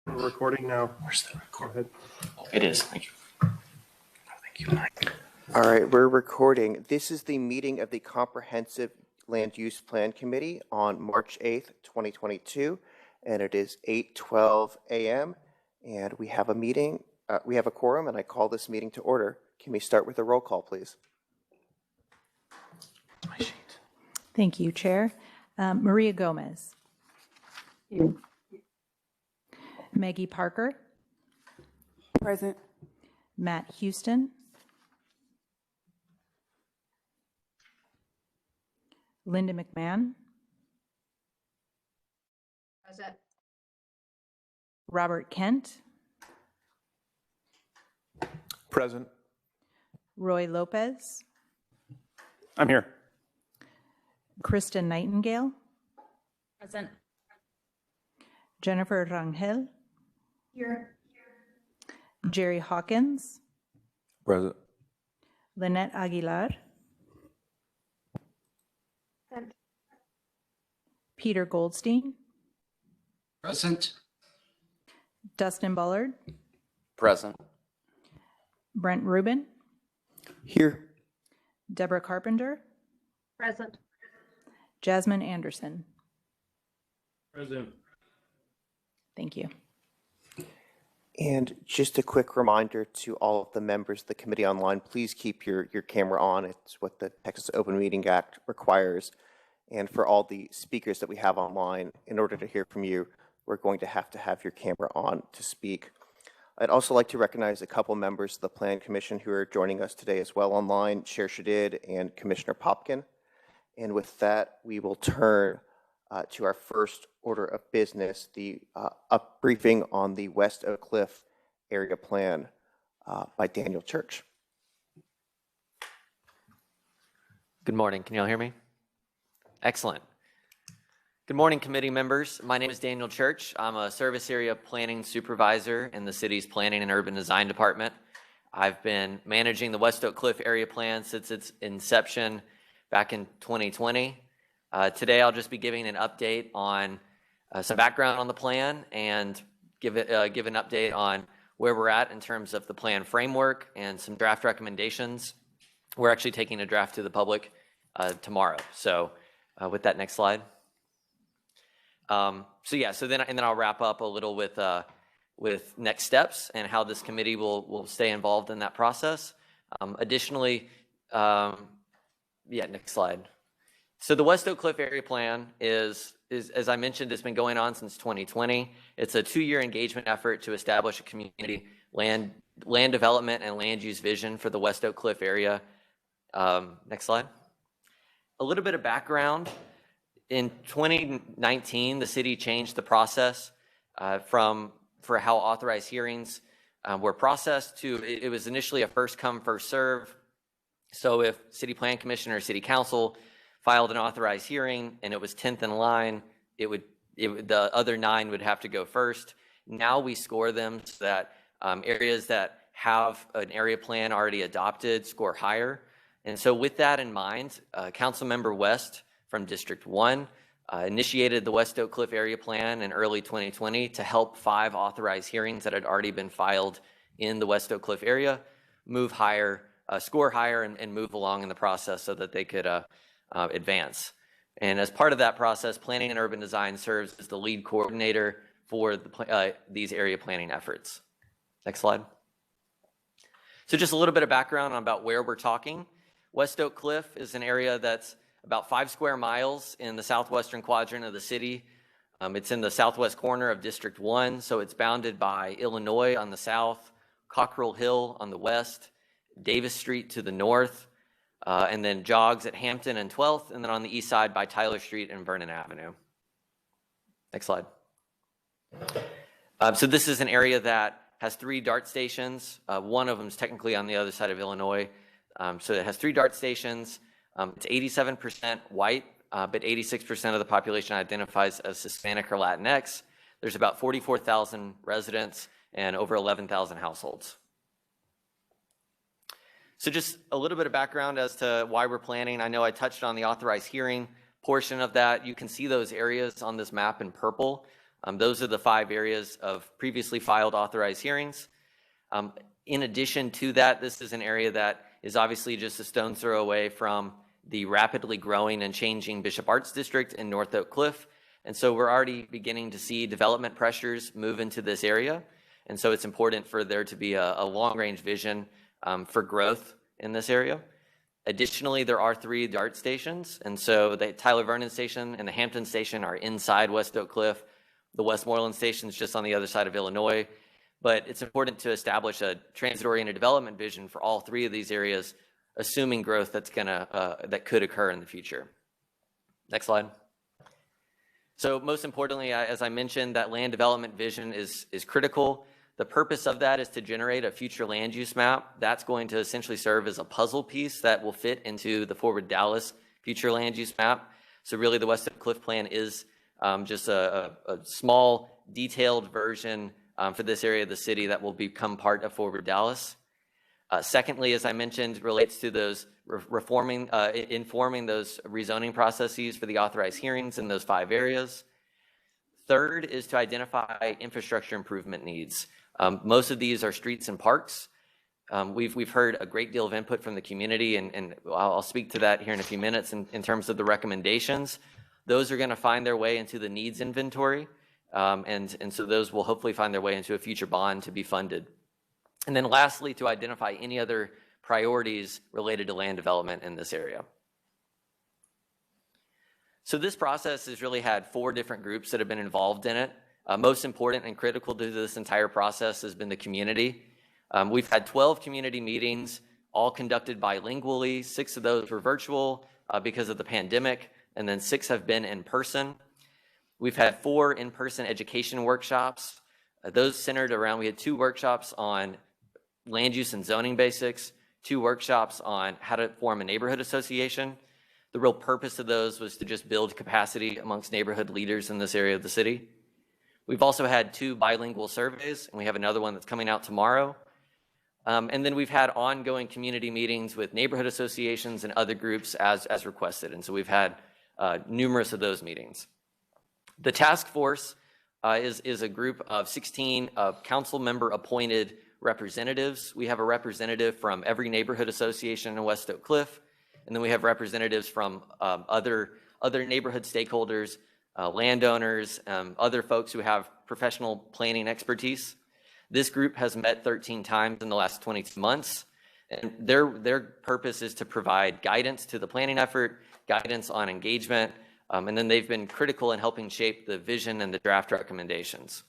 We're recording now. Where's the record? Go ahead. It is. Thank you. Thank you, Mike. All right, we're recording. This is the meeting of the Comprehensive Land Use Plan Committee on March 8th, 2022, and it is 8:12 a.m. And we have a meeting, we have a quorum, and I call this meeting to order. Can we start with a roll call, please? My sheet. Thank you, Chair. Maria Gomez. Here. Maggie Parker. Present. Matt Houston. Linda McMahon. Present. Robert Kent. Present. Roy Lopez. I'm here. Kristen Nightingale. Present. Jennifer Rangel. Here. Jerry Hawkins. Present. Lynette Aguilar. Present. Peter Goldstein. Present. Dustin Bullard. Present. Brent Rubin. Here. Deborah Carpenter. Present. Jasmine Anderson. Present. Thank you. And just a quick reminder to all of the members of the committee online, please keep your camera on. It's what the Texas Open Meeting Act requires. And for all the speakers that we have online, in order to hear from you, we're going to have your camera on to speak. I'd also like to recognize a couple members of the Plan Commission who are joining us today as well online, Chair Shadid and Commissioner Hopkins. And with that, we will turn to our first order of business, the briefing on the West Oak Cliff area plan by Daniel Church. Good morning. Can you all hear me? Excellent. Good morning, committee members. My name is Daniel Church. I'm a service area planning supervisor in the city's Planning and Urban Design Department. I've been managing the West Oak Cliff area plan since its inception back in 2020. Today, I'll just be giving an update on some background on the plan and give an update on where we're at in terms of the plan framework and some draft recommendations. We're actually taking a draft to the public tomorrow. So with that, next slide. So then I'll wrap up a little with next steps and how this committee will stay involved in that process. Additionally, next slide. So the West Oak Cliff area plan is, as I mentioned, it's been going on since 2020. It's a 2-year engagement effort to establish a community land development and land use vision for the West Oak Cliff area. Next slide. A little bit of background. In 2019, the city changed the process for how authorized hearings were processed to, it was initially a first come, first serve. So if City Plan Commission or City Council filed an authorized hearing and it was 10th in line, the other 9 would have to go first. Now we score them so that areas that have an area plan already adopted score higher. And so with that in mind, Councilmember West from District 1 initiated the West Oak Cliff area plan in early 2020 to help 5 authorized hearings that had already been filed in the West Oak Cliff area move higher, score higher, and move along in the process so that they could advance. And as part of that process, Planning and Urban Design serves as the lead coordinator for these area planning efforts. Next slide. So just a little bit of background about where we're talking. West Oak Cliff is an area that's about 5 square miles in the southwestern quadrant of the city. It's in the southwest corner of District 1, so it's bounded by Illinois on the south, Cockrell Hill on the west, Davis Street to the north, and then jogs at Hampton and 12th, and then on the east side by Tyler Street and Vernon Avenue. Next slide. So this is an area that has 3 DART stations. One of them is technically on the other side of Illinois. So it has 3 DART stations. It's 87% white, but 86% of the population identifies as Hispanic or Latinx. There's about 44,000 residents and over 11,000 households. So just a little bit of background as to why we're planning. I know I touched on the authorized hearing portion of that. You can see those areas on this map in purple. Those are the 5 areas of previously filed authorized hearings. In addition to that, this is an area that is obviously just a stone's throw away from the rapidly growing and changing Bishop Arts District in North Oak Cliff. And so we're already beginning to see development pressures move into this area. And so it's important for there to be a long-range vision for growth in this area. Additionally, there are 3 DART stations. And so the Tyler Vernon Station and the Hampton Station are inside West Oak Cliff. The Westmoreland Station is just on the other side of Illinois. But it's important to establish a transit-oriented development vision for all 3 of these areas, assuming growth that could occur in the future. Next slide. So most importantly, as I mentioned, that land development vision is critical. The purpose of that is to generate a future land use map. That's going to essentially serve as a puzzle piece that will fit into the Forward Dallas future land use map. So really the West Oak Cliff Plan is just a small detailed version for this area of the city that will become part of Forward Dallas. Secondly, as I mentioned, relates to those informing those rezoning processes for the authorized hearings in those 5 areas. Third is to identify infrastructure improvement needs. Most of these are streets and parks. We've heard a great deal of input from the community, and I'll speak to that here in a few minutes in terms of the recommendations. Those are going to find their way into the needs inventory, and so those will hopefully find their way into a future bond to be funded. And then lastly, to identify any other priorities related to land development in this area. So this process has really had 4 different groups that have been involved in it. Most important and critical to this entire process has been the community. We've had 12 community meetings, all conducted bilingually. 6 of those were virtual because of the pandemic, and then 6 have been in person. We've had 4 in-person education workshops. Those centered around, we had 2 workshops on land use and zoning basics, 2 workshops on how to form a neighborhood association. The real purpose of those was to just build capacity amongst neighborhood leaders in this area of the city. We've also had 2 bilingual surveys, and we have another one that's coming out tomorrow. And then we've had ongoing community meetings with neighborhood associations and other groups as requested. And so we've had numerous of those meetings. The task force is a group of 16 council member appointed representatives. We have a representative from every neighborhood association in West Oak Cliff, and then we have representatives from other neighborhood stakeholders, landowners, other folks who have professional planning expertise. This group has met 13 times in the last 22 months, and their purpose is to provide guidance to the planning effort, guidance on engagement, and then they've been critical in helping shape the vision and the draft recommendations.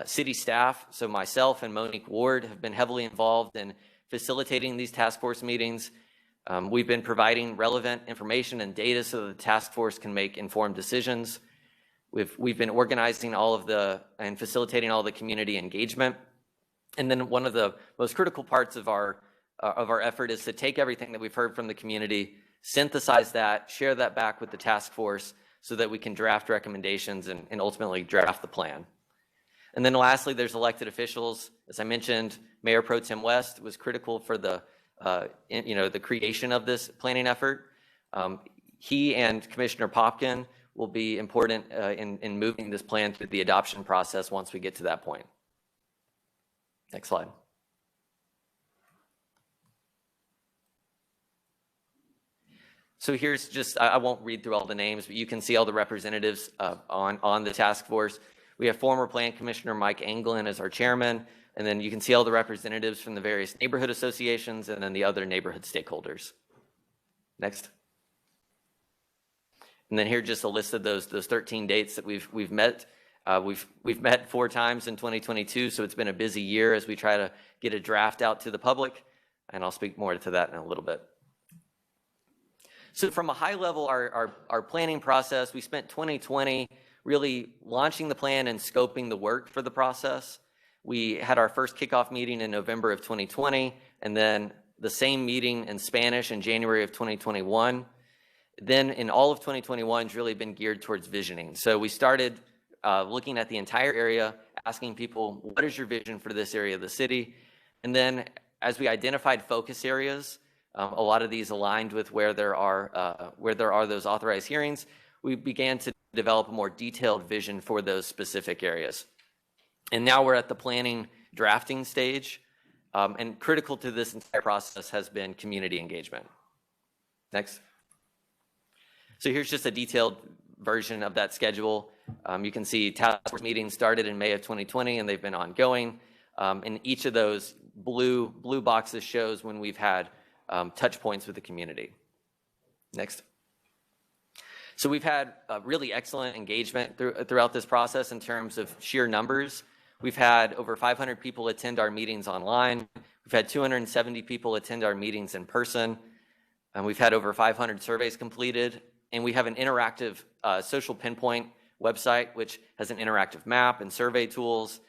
City staff, so myself and Monique Ward, have been heavily involved in facilitating these task force meetings. We've been providing relevant information and data so that the task force can make informed decisions. We've been organizing and facilitating all the community engagement. And then one of the most critical parts of our effort is to take everything that we've heard from the community, synthesize that, share that back with the task force so that we can draft recommendations and ultimately draft the plan. And then lastly, there's elected officials. As I mentioned, Mayor Pro Tem West was critical for the creation of this planning effort. He and Commissioner Hopkins will be important in moving this plan through the adoption process once we get to that point. Next slide. So here's just, I won't read through all the names, but you can see all the representatives on the task force. We have former Plan Commissioner Mike Anglin as our chairman, and then you can see all the representatives from the various neighborhood associations and then the other neighborhood stakeholders. Next. And then here just a list of those 13 dates that we've met. We've met 4 times in 2022, so it's been a busy year as we try to get a draft out to the public, and I'll speak more to that in a little bit. So from a high level, our planning process, we spent 2020 really launching the plan and scoping the work for the process. We had our first kickoff meeting in November of 2020, and then the same meeting in Spanish in January of 2021. Then in all of 2021 has really been geared towards visioning. So we started looking at the entire area, asking people, what is your vision for this area of the city? And then as we identified focus areas, a lot of these aligned with where there are those authorized hearings, we began to develop a more detailed vision for those specific areas. And now we're at the planning drafting stage. And critical to this entire process has been community engagement. Next. So here's just a detailed version of that schedule. You can see task force meetings started in May of 2020 and they've been ongoing. And each of those blue boxes shows when we've had touch points with the community. Next. So we've had really excellent engagement throughout this process in terms of sheer numbers. We've had over 500 people attend our meetings online. We've had 270 people attend our meetings in person. And we've had over 500 surveys completed. And we have an interactive social pinpoint website, which has an interactive map and survey tools.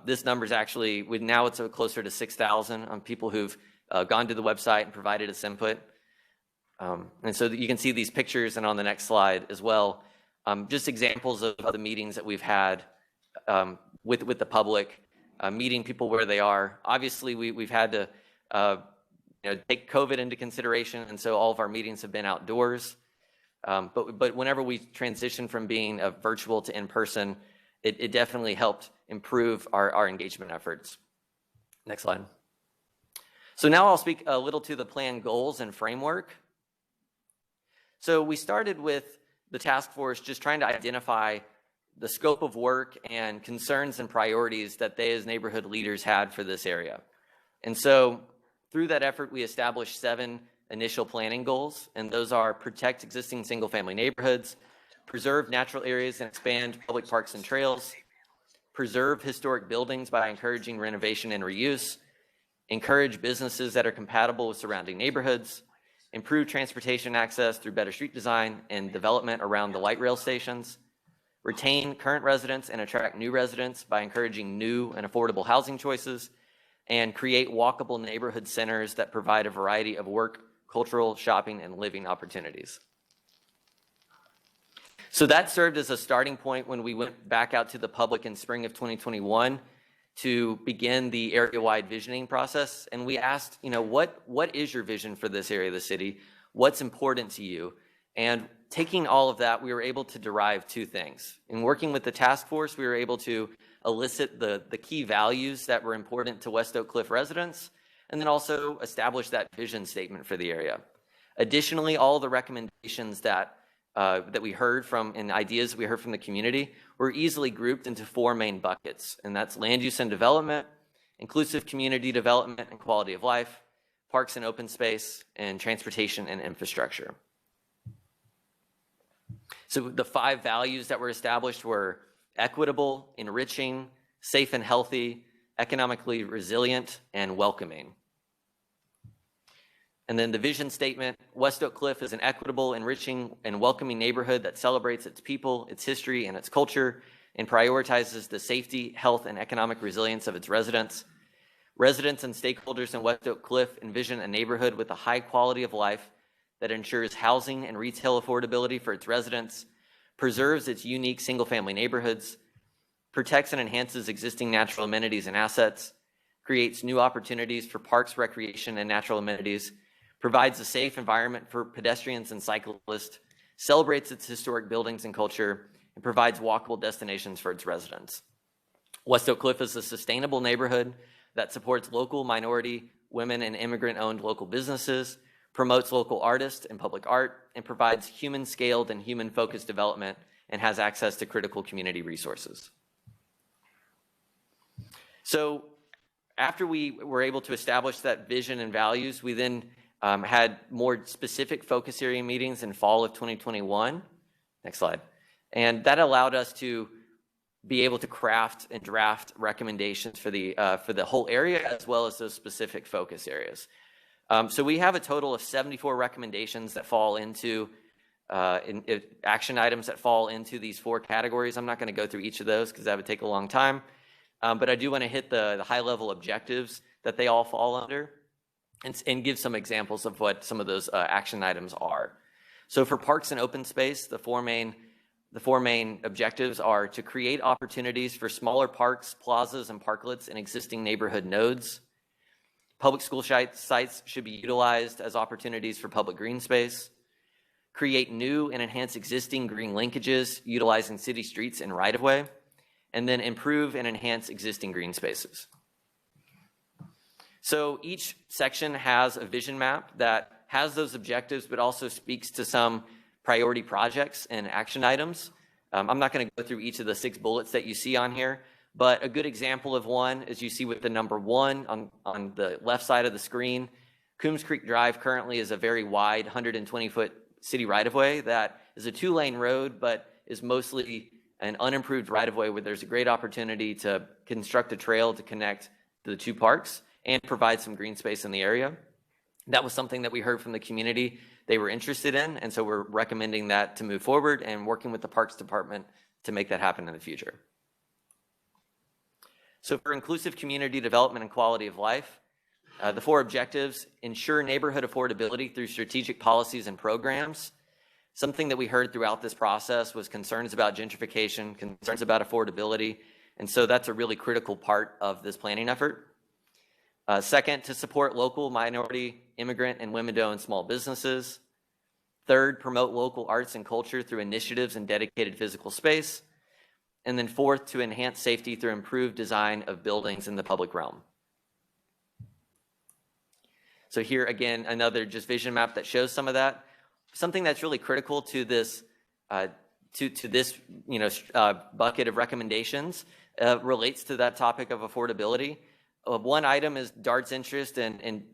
This number is actually, now it's closer to 6,000 on people who've gone to the website and provided us input. And so you can see these pictures and on the next slide as well, just examples of the meetings that we've had with the public, meeting people where they are. Obviously, we've had to take COVID into consideration, and so all of our meetings have been outdoors. But whenever we transition from being virtual to in-person, it definitely helped improve our engagement efforts. Next slide. So now I'll speak a little to the plan goals and framework. So we started with the task force just trying to identify the scope of work and concerns and priorities that they as neighborhood leaders had for this area. And so through that effort, we established 7 initial planning goals, and those are protect existing single-family neighborhoods, preserve natural areas and expand public parks and trails, preserve historic buildings by encouraging renovation and reuse, encourage businesses that are compatible with surrounding neighborhoods, improve transportation access through better street design and development around the light rail stations, retain current residents and attract new residents by encouraging new and affordable housing choices, and create walkable neighborhood centers that provide a variety of work, cultural, shopping, and living opportunities. So that served as a starting point when we went back out to the public in spring of 2021 to begin the area-wide visioning process. And we asked, what is your vision for this area of the city? What's important to you? And taking all of that, we were able to derive 2 things. In working with the task force, we were able to elicit the key values that were important to West Oak Cliff residents, and then also establish that vision statement for the area. Additionally, all the recommendations that we heard from and ideas we heard from the community were easily grouped into 4 main buckets, and that's land use and development, inclusive community development and quality of life, parks and open space, and transportation and infrastructure. So the 5 values that were established were equitable, enriching, safe and healthy, economically resilient, and welcoming. And then the vision statement, West Oak Cliff is an equitable, enriching, and welcoming neighborhood that celebrates its people, its history, and its culture, and prioritizes the safety, health, and economic resilience of its residents. Residents and stakeholders in West Oak Cliff envision a neighborhood with a high quality of life that ensures housing and retail affordability for its residents, preserves its unique single-family neighborhoods, protects and enhances existing natural amenities and assets, creates new opportunities for parks, recreation, and natural amenities, provides a safe environment for pedestrians and cyclists, celebrates its historic buildings and culture, and provides walkable destinations for its residents. West Oak Cliff is a sustainable neighborhood that supports local, minority, women, and immigrant-owned local businesses, promotes local artists and public art, and provides human-scaled and human-focused development, and has access to critical community resources. So after we were able to establish that vision and values, we then had more specific focus area meetings in fall of 2021. Next slide. And that allowed us to be able to craft and draft recommendations for the whole area as well as those specific focus areas. So we have a total of 74 recommendations that fall into action items that fall into these 4 categories. I'm not going to go through each of those because that would take a long time. But I do want to hit the high-level objectives that they all fall under and give some examples of what some of those action items are. So for parks and open space, the four main objectives are to create opportunities for smaller parks, plazas, and parklets in existing neighborhood nodes. Public school sites should be utilized as opportunities for public green space. create new and enhance existing green linkages utilizing city streets and right-of-way, and then improve and enhance existing green spaces. So each section has a vision map that has those objectives, but also speaks to some priority projects and action items. I'm not going to go through each of the 6 bullets that you see on here, but a good example of one is you see with the number 1 on the left side of the screen. Coombs Creek Drive currently is a very wide 120-foot city right-of-way that is a 2-lane road, but is mostly an unimproved right-of-way where there's a great opportunity to construct a trail to connect the 2 parks and provide some green space in the area. That was something that we heard from the community they were interested in, and so we're recommending that to move forward and working with the Parks Department to make that happen in the future. So for inclusive community development and quality of life, the 4 objectives: ensure neighborhood affordability through strategic policies and programs. Something that we heard throughout this process was concerns about gentrification, concerns about affordability, and so that's a really critical part of this planning effort. Second, to support local, minority, immigrant, and women-owned small businesses. Third, promote local arts and culture through initiatives and dedicated physical space. And then fourth, to enhance safety through improved design of buildings in the public realm. So here again, another just vision map that shows some of that. Something that's really critical to this bucket of recommendations relates to that topic of affordability. One item is DART's interest in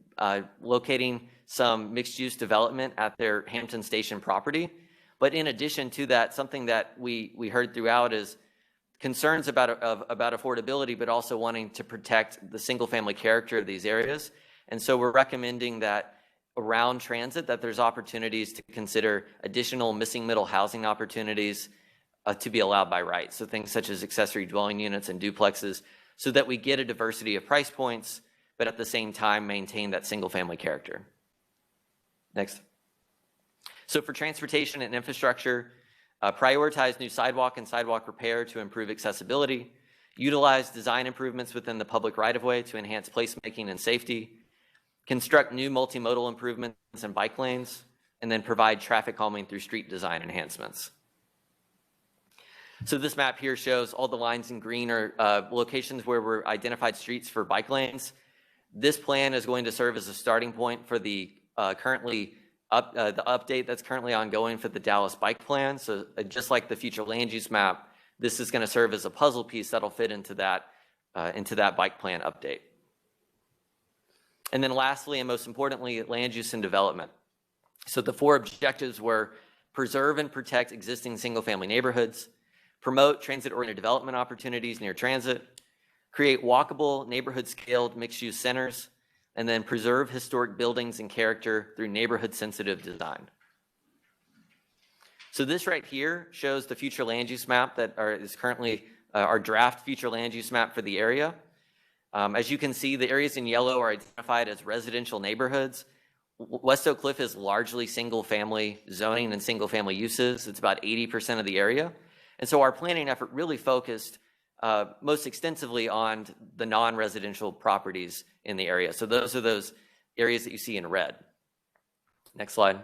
locating some mixed-use development at their Hampton Station property. But in addition to that, something that we heard throughout is concerns about affordability, but also wanting to protect the single-family character of these areas. And so we're recommending that around transit, that there's opportunities to consider additional missing middle housing opportunities to be allowed by right. So things such as accessory dwelling units and duplexes, so that we get a diversity of price points, but at the same time maintain that single-family character. Next. So for transportation and infrastructure, prioritize new sidewalk and sidewalk repair to improve accessibility, utilize design improvements within the public right-of-way to enhance placemaking and safety, construct new multimodal improvements and bike lanes, and then provide traffic calming through street design enhancements. So this map here shows all the lines in green are locations where we're identified streets for bike lanes. This plan is going to serve as a starting point for the the update that's currently ongoing for the Dallas Bike Plan. So just like the future land use map, this is going to serve as a puzzle piece that'll fit into that bike plan update. And then lastly, and most importantly, land use and development. So the 4 objectives were preserve and protect existing single-family neighborhoods, promote transit-oriented development opportunities near transit, create walkable, neighborhood-scaled mixed-use centers, and then preserve historic buildings and character through neighborhood-sensitive design. So this right here shows the future land use map that is currently our draft future land use map for the area. As you can see, the areas in yellow are identified as residential neighborhoods. West Oak Cliff is largely single-family zoning and single-family uses. It's about 80% of the area. And so our planning effort really focused most extensively on the non-residential properties in the area. So those are those areas that you see in red. Next slide.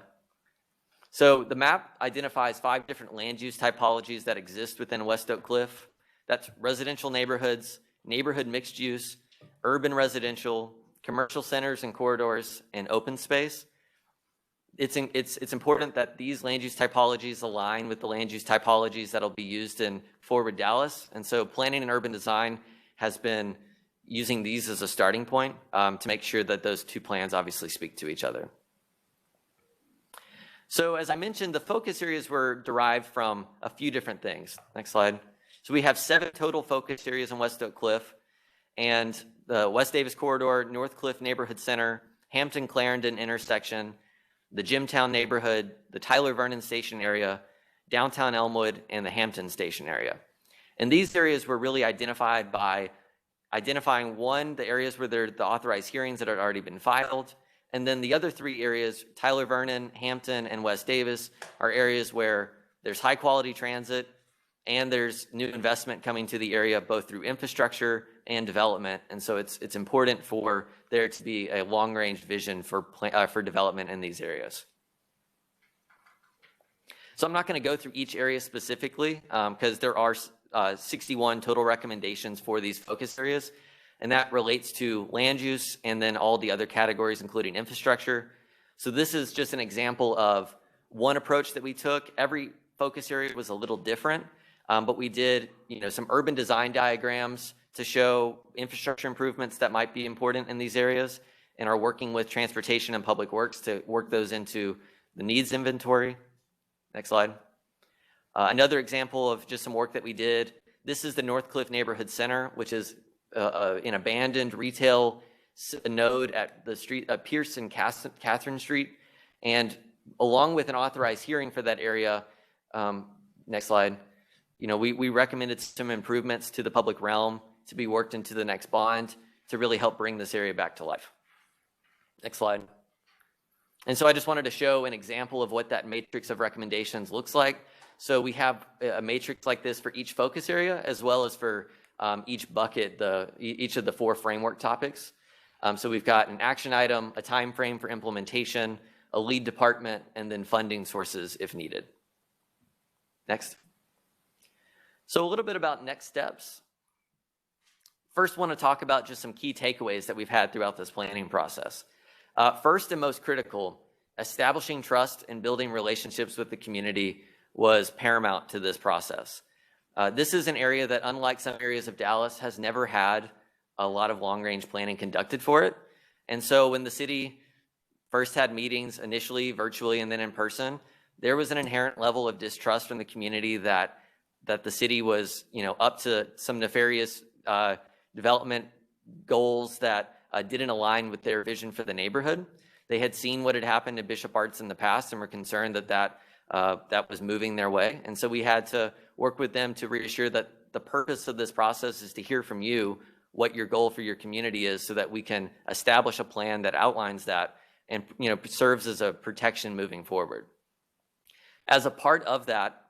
So the map identifies 5 different land use typologies that exist within West Oak Cliff. That's residential neighborhoods, neighborhood mixed use, urban residential, commercial centers and corridors, and open space. It's important that these land use typologies align with the land use typologies that'll be used in Forward Dallas. And so planning and urban design has been using these as a starting point to make sure that those 2 plans obviously speak to each other. So as I mentioned, the focus areas were derived from a few different things. Next slide. So we have 7 total focus areas in West Oak Cliff, and the West Davis Corridor, North Cliff Neighborhood Center, Hampton-Clarendon intersection, the Jimtown neighborhood, the Tyler Vernon Station area, downtown Elmwood, and the Hampton Station area. And these areas were really identified by identifying, 1, the areas where there are the authorized hearings that had already been filed, and then the other 3 areas, Tyler Vernon, Hampton, and West Davis, are areas where there's high quality transit and there's new investment coming to the area both through infrastructure and development. And so it's important for there to be a long-range vision for development in these areas. So I'm not going to go through each area specifically because there are 61 total recommendations for these focus areas, and that relates to land use and then all the other categories, including infrastructure. So this is just an example of one approach that we took. Every focus area was a little different, but we did some urban design diagrams to show infrastructure improvements that might be important in these areas, and are working with transportation and public works to work those into the needs inventory. Next slide. Another example of just some work that we did. This is the Northcliffe Neighborhood Center, which is an abandoned retail node at the street, Pierce and Catherine Street. And along with an authorized hearing for that area, next slide, we recommended some improvements to the public realm to be worked into the next bond to really help bring this area back to life. Next slide. And so I just wanted to show an example of what that matrix of recommendations looks like. So we have a matrix like this for each focus area, as well as for each bucket, each of the 4 framework topics. So we've got an action item, a time frame for implementation, a lead department, and then funding sources if needed. Next. So a little bit about next steps. First, want to talk about just some key takeaways that we've had throughout this planning process. First and most critical, establishing trust and building relationships with the community was paramount to this process. This is an area that, unlike some areas of Dallas, has never had a lot of long-range planning conducted for it. And so when the city first had meetings, initially virtually and then in person, there was an inherent level of distrust from the community that the city was up to some nefarious development goals that didn't align with their vision for the neighborhood. They had seen what had happened to Bishop Arts in the past and were concerned that was moving their way. And so we had to work with them to reassure that the purpose of this process is to hear from you what your goal for your community is, so that we can establish a plan that outlines that and serves as a protection moving forward. As a part of that,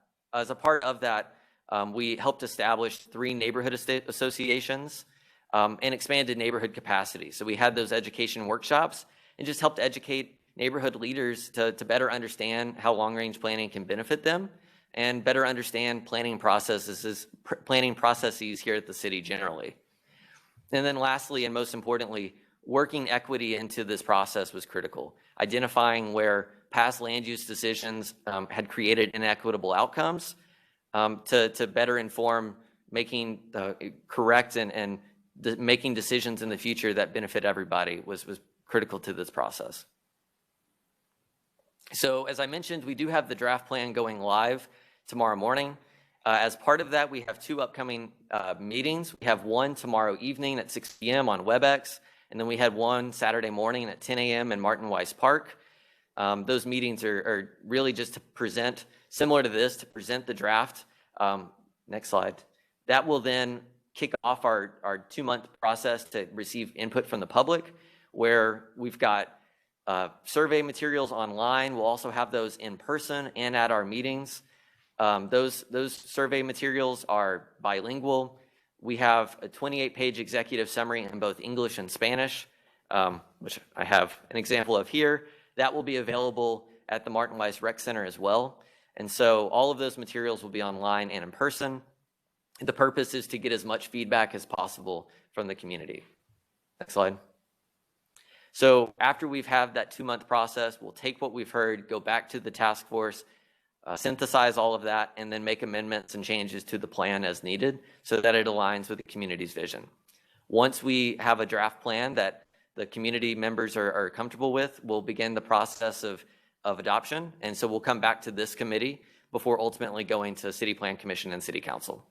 we helped establish 3 neighborhood associations and expanded neighborhood capacity. So we had those education workshops and just helped educate neighborhood leaders to better understand how long-range planning can benefit them and better understand planning processes here at the city generally. And then lastly, and most importantly, working equity into this process was critical. Identifying where past land use decisions had created inequitable outcomes to better inform making correct and making decisions in the future that benefit everybody was critical to this process. So as I mentioned, we do have the draft plan going live tomorrow morning. As part of that, we have 2 upcoming meetings. We have one tomorrow evening at 6 p.m. on WebEx, and then we had one Saturday morning at 10 a.m. in Martin Weiss Park. Those meetings are really just to present, similar to this, to present the draft. Next slide. That will then kick off our 2-month process to receive input from the public, where we've got survey materials online. We'll also have those in person and at our meetings. Those survey materials are bilingual. We have a 28-page executive summary in both English and Spanish, which I have an example of here. That will be available at the Martin Weiss Rec Center as well. And so all of those materials will be online and in person. The purpose is to get as much feedback as possible from the community. Next slide. So after we've had that 2-month process, we'll take what we've heard, go back to the task force, synthesize all of that, and then make amendments and changes to the plan as needed so that it aligns with the community's vision. Once we have a draft plan that the community members are comfortable with, we'll begin the process of adoption. And so we'll come back to this committee before ultimately going to City Plan Commission and City Council.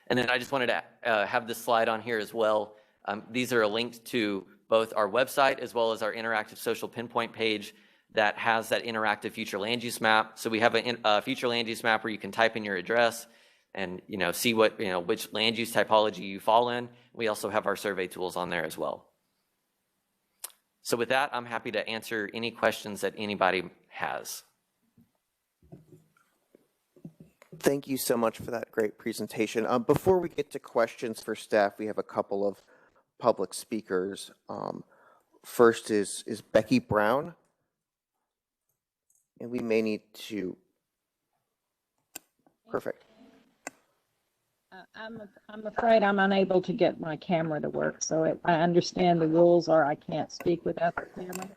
And then I just wanted to have this slide on here as well. These are linked to both our website as well as our interactive social pinpoint page that has that interactive future land use map. So we have a future land use map where you can type in your address and see what which land use typology you fall in. We also have our survey tools on there as well. So with that, I'm happy to answer any questions that anybody has. Thank you so much for that great presentation. Before we get to questions for staff, we have a couple of public speakers. First is Becky Brown. And we may need to, perfect. I'm afraid I'm unable to get my camera to work, so I understand the rules are I can't speak without the camera.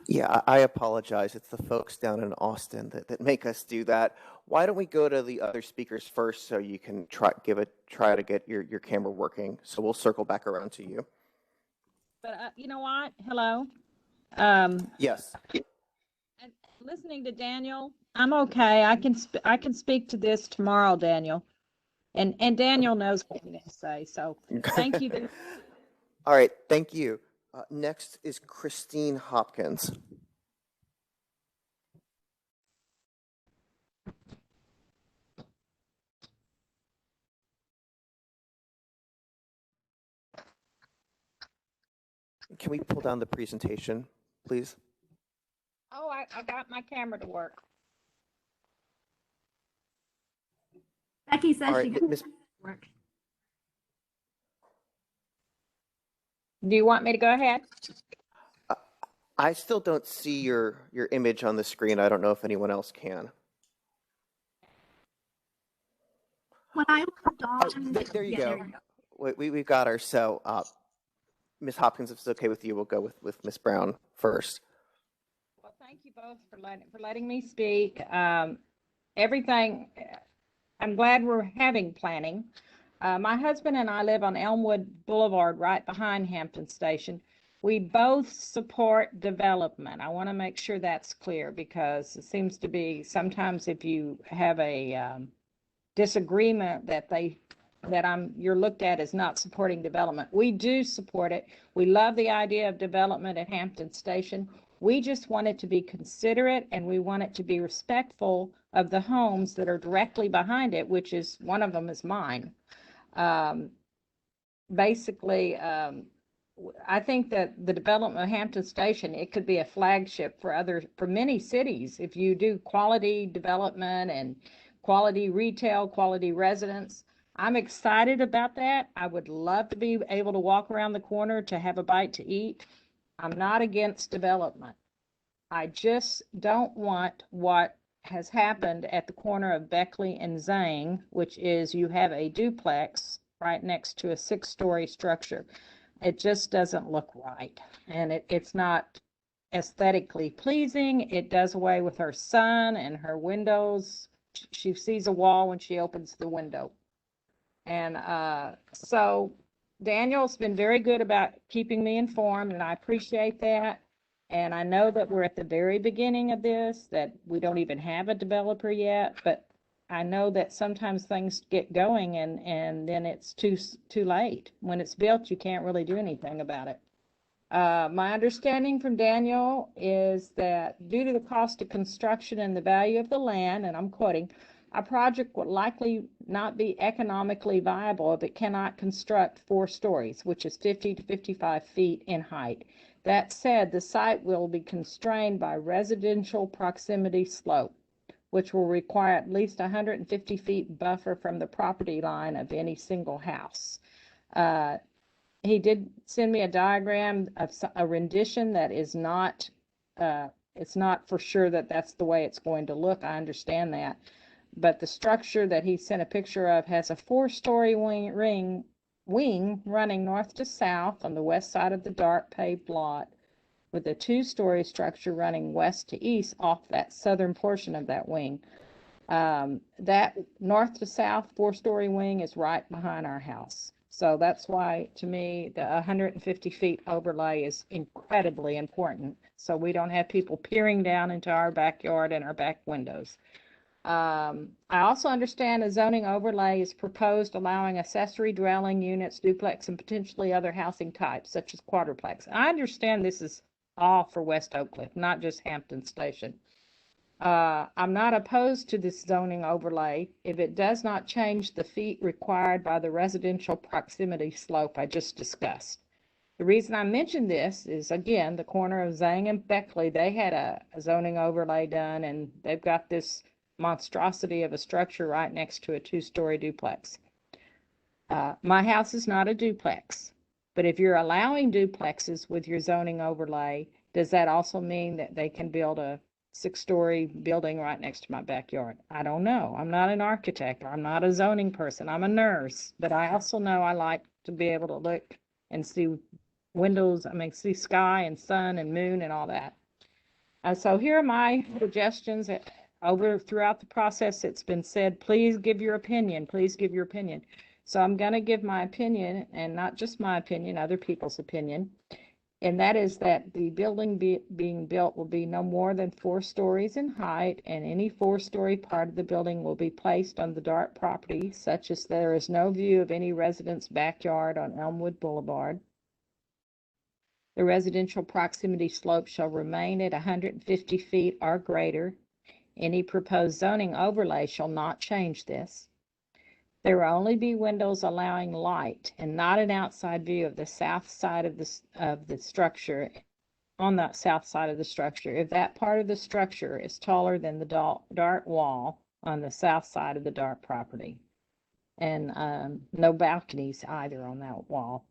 Yeah, I apologize. It's the folks down in Austin that make us do that. Why don't we go to the other speakers first so you can try to get your camera working. So we'll circle back around to you. But you know what? Hello. Yes. And listening to Daniel, I'm okay. I can speak to this tomorrow, Daniel. And Daniel knows what I'm going to say. So thank you. All right. Thank you. Next is Christine Hopkins. Can we pull down the presentation, please? Oh, I got my camera to work. Becky says All right, she can Miss. work. Do you want me to go ahead? I still don't see your image on the screen. I don't know if anyone else can. When I logged on, There you yeah, go. We've got her. So, Ms. Hopkins, if it's okay with you, we'll go with Ms. Brown first. Well, thank you both for letting me speak. Everything, I'm glad we're having planning. My husband and I live on Elmwood Boulevard, right behind Hampton Station. We both support development. I want to make sure that's clear because it seems to be sometimes if you have a disagreement you're looked at as not supporting development. We do support it. We love the idea of development at Hampton Station. We just want it to be considerate and we want it to be respectful of the homes that are directly behind it, which is one of them is mine. Basically, I think that the development of Hampton Station, it could be a flagship for many cities. If you do quality development and quality retail, quality residence, I'm excited about that. I would love to be able to walk around the corner to have a bite to eat. I'm not against development. I just don't want what has happened at the corner of Beckley and Zang, which is you have a duplex right next to a 6-story structure. It just doesn't look right. And it's not aesthetically pleasing. It does away with her sun and her windows. She sees a wall when she opens the window. And so Daniel's been very good about keeping me informed, and I appreciate that. And I know that we're at the very beginning of this, that we don't even have a developer yet, but I know that sometimes things get going and then it's too late. When it's built, you can't really do anything about it. My understanding from Daniel is that due to the cost of construction and the value of the land, and I'm quoting, a project would likely not be economically viable if it cannot construct 4 stories, which is 50 to 55 feet in height. That said, the site will be constrained by residential proximity slope, which will require at least 150 feet buffer from the property line of any single house. He did send me a diagram of a rendition that is not, it's not for sure that that's the way it's going to look. I understand that. But the structure that he sent a picture of has a 4-story wing running north to south on the west side of the dark paved lot, with a 2-story structure running west to east off that southern portion of that wing. That north to south 4-story wing is right behind our house. So that's why, to me, the 150 feet overlay is incredibly important. So we don't have people peering down into our backyard and our back windows. I also understand a zoning overlay is proposed allowing accessory dwelling units, duplex, and potentially other housing types, such as quadruplex. I understand this is all for West Oak Cliff, not just Hampton Station. I'm not opposed to this zoning overlay if it does not change the feet required by the residential proximity slope I just discussed. The reason I mentioned this is, again, the corner of Zang and Beckley, they had a zoning overlay done, and they've got this monstrosity of a structure right next to a 2-story duplex. My house is not a duplex, but if you're allowing duplexes with your zoning overlay, does that also mean that they can build a 6-story building right next to my backyard? I don't know. I'm not an architect. I'm not a zoning person. I'm a nurse, but I also know I like to be able to look and see windows. I mean, see sky and sun and moon and all that. So here are my suggestions. Throughout the process, it's been said, please give your opinion. Please give your opinion. So I'm going to give my opinion, and not just my opinion, other people's opinion. And that is that the building being built will be no more than 4 stories in height, and any 4-story part of the building will be placed on the DART property, such as there is no view of any resident's backyard on Elmwood Boulevard. The residential proximity slope shall remain at 150 feet or greater. Any proposed zoning overlay shall not change this. There will only be windows allowing light and not an outside view of the south side of the structure, on that south side of the structure, if that part of the structure is taller than the DART wall on the south side of the DART property. And no balconies either on that wall.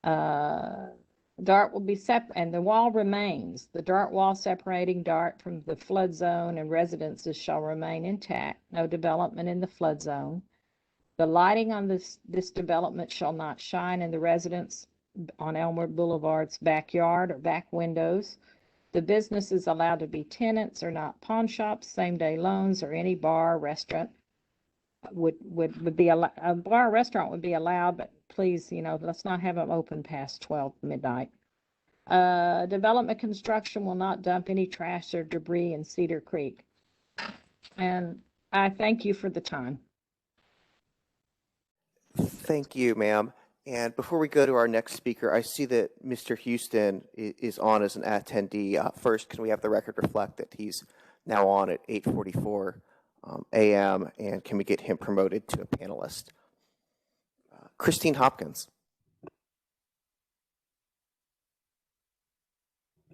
DART will be separate, and the wall remains. The DART wall separating DART from the flood zone and residences shall remain intact. No development in the flood zone. The lighting on this development shall not shine in the residence on Elmwood Boulevard's backyard or back windows. The business is allowed to be tenants or not pawn shops, same-day loans, or any bar or restaurant would be allowed. A bar or restaurant would be allowed, but please, let's not have them open past 12 midnight. Development construction will not dump any trash or debris in Cedar Creek. And I thank you for the time. Thank you, ma'am. And before we go to our next speaker, I see that Mr. Houston is on as an attendee. First, can we have the record reflect that he's now on at 8:44 a.m., and can we get him promoted to a panelist? Christine Hopkins. I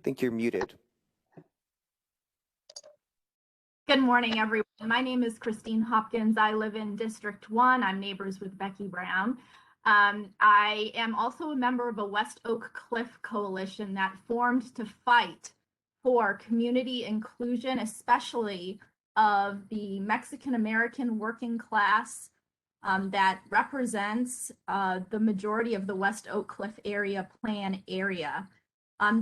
think you're muted. Good morning, everyone. My name is Christine Hopkins. I live in District 1. I'm neighbors with Becky Brown. I am also a member of a West Oak Cliff coalition that formed to fight for community inclusion, especially of the Mexican-American working class that represents the majority of the West Oak Cliff area plan area.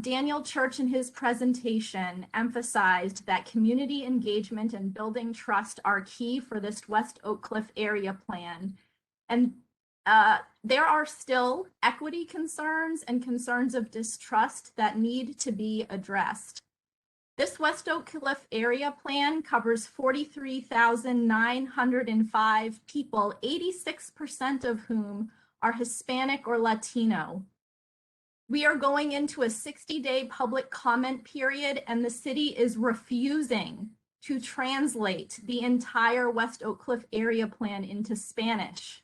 Daniel Church in his presentation emphasized that community engagement and building trust are key for this West Oak Cliff area plan. And there are still equity concerns and concerns of distrust that need to be addressed. This West Oak Cliff area plan covers 43,905 people, 86% of whom are Hispanic or Latino. We are going into a 60-day public comment period, and the city is refusing to translate the entire West Oak Cliff area plan into Spanish.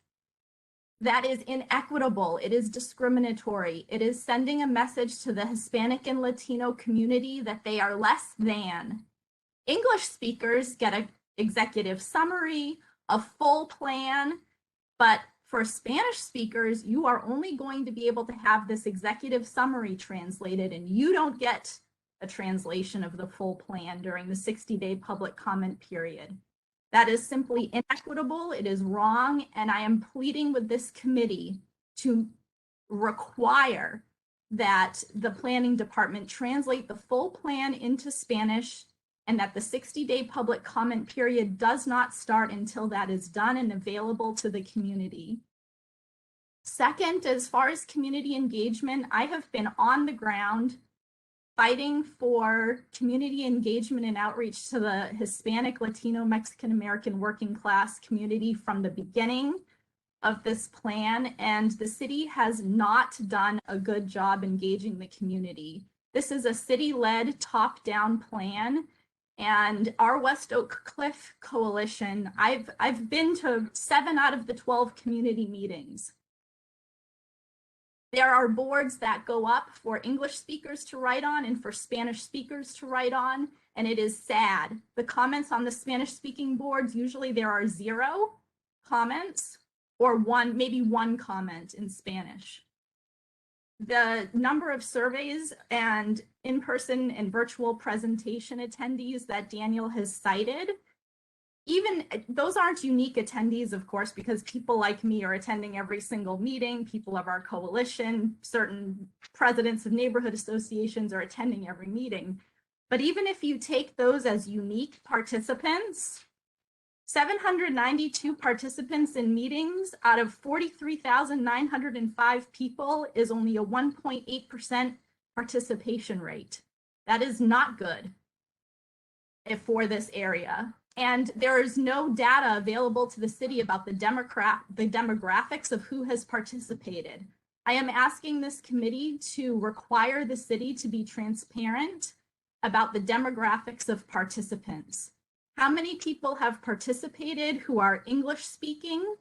That is inequitable. It is discriminatory. It is sending a message to the Hispanic and Latino community that they are less than. English speakers get an executive summary, a full plan, but for Spanish speakers, you are only going to be able to have this executive summary translated, and you don't get a translation of the full plan during the 60-day public comment period. That is simply inequitable, it is wrong, and I am pleading with this committee to require that the planning department translate the full plan into Spanish, and that the 60-day public comment period does not start until that is done and available to the community. Second, as far as community engagement, I have been on the ground fighting for community engagement and outreach to the Hispanic, Latino, Mexican American working class community from the beginning of this plan, and the city has not done a good job engaging the community. This is a city-led top-down plan, and our West Oak Cliff Coalition, I've been to 7 out of the 12 community meetings. There are boards that go up for English speakers to write on and for Spanish speakers to write on, and it is sad. The comments on the Spanish speaking boards, usually there are 0 comments or maybe one comment in Spanish. the number of surveys and in-person and virtual presentation attendees that Daniel has cited, even those aren't unique attendees, of course, because people like me are attending every single meeting. People of our coalition, certain presidents of neighborhood associations are attending every meeting. But even if you take those as unique participants, 792 participants in meetings out of 43,905 people is only a 1.8% participation rate. That is not good for this area. And there is no data available to the city about the demographics of who has participated. I am asking this committee to require the city to be transparent about the demographics of participants. How many people have participated who are English speaking?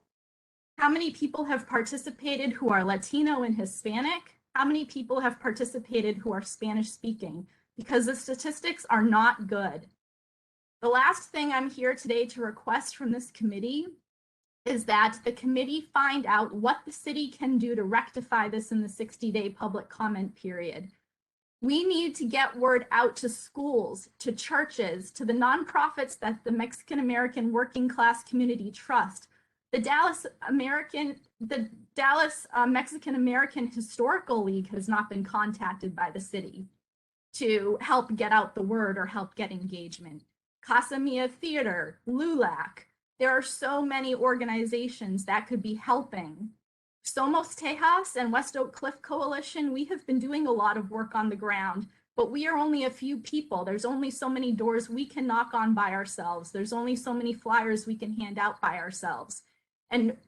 How many people have participated who are Latino and Hispanic? How many people have participated who are Spanish speaking? Because the statistics are not good. The last thing I'm here today to request from this committee is that the committee find out what the city can do to rectify this in the 60-day public comment period. We need to get word out to schools, to churches, to the nonprofits that the Mexican American working class community trust. The Dallas Mexican American Historical League has not been contacted by the city to help get out the word or help get engagement. Casa Mia Theater, LULAC. There are so many organizations that could be helping. Somos Tejas and West Oak Cliff Coalition, we have been doing a lot of work on the ground, but we are only a few people. There's only so many doors we can knock on by ourselves. There's only so many flyers we can hand out by ourselves. And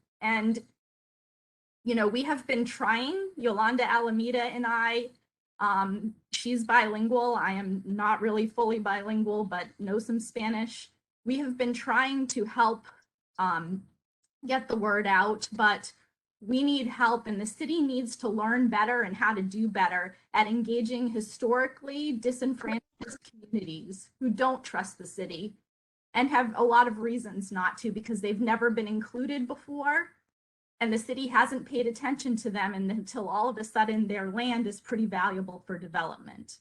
you know, we have been trying, Yolanda Alameda and I, she's bilingual. I am not really fully bilingual, but know some Spanish. We have been trying to help get the word out, but we need help, and the city needs to learn better and how to do better at engaging historically disenfranchised communities who don't trust the city and have a lot of reasons not to, because they've never been included before. And the city hasn't paid attention to them until all of a sudden their land is pretty valuable for development.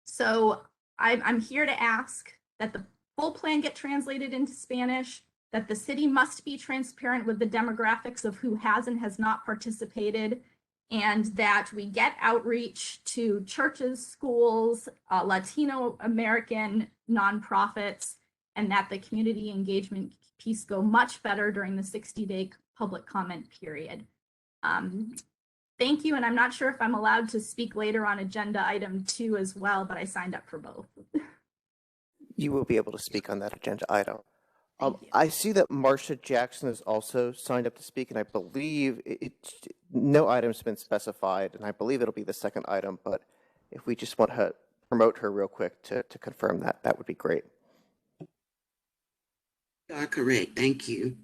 So I'm here to ask that the full plan get translated into Spanish, that the city must be transparent with the demographics of who has and has not participated, and that we get outreach to churches, schools, Latino American nonprofits, and that the community engagement piece go much better during the 60-day public comment period. Thank you, and I'm not sure if I'm allowed to speak later on agenda item 2 as well, but I signed up for both. You will be able to speak on that agenda item. Thank you. I see that Marcia Jackson is also signed up to speak, and I believe no item's been specified, and I believe it'll be the second item, but if we just want to promote her real quick to confirm that, that would be great. You are correct. Thank you.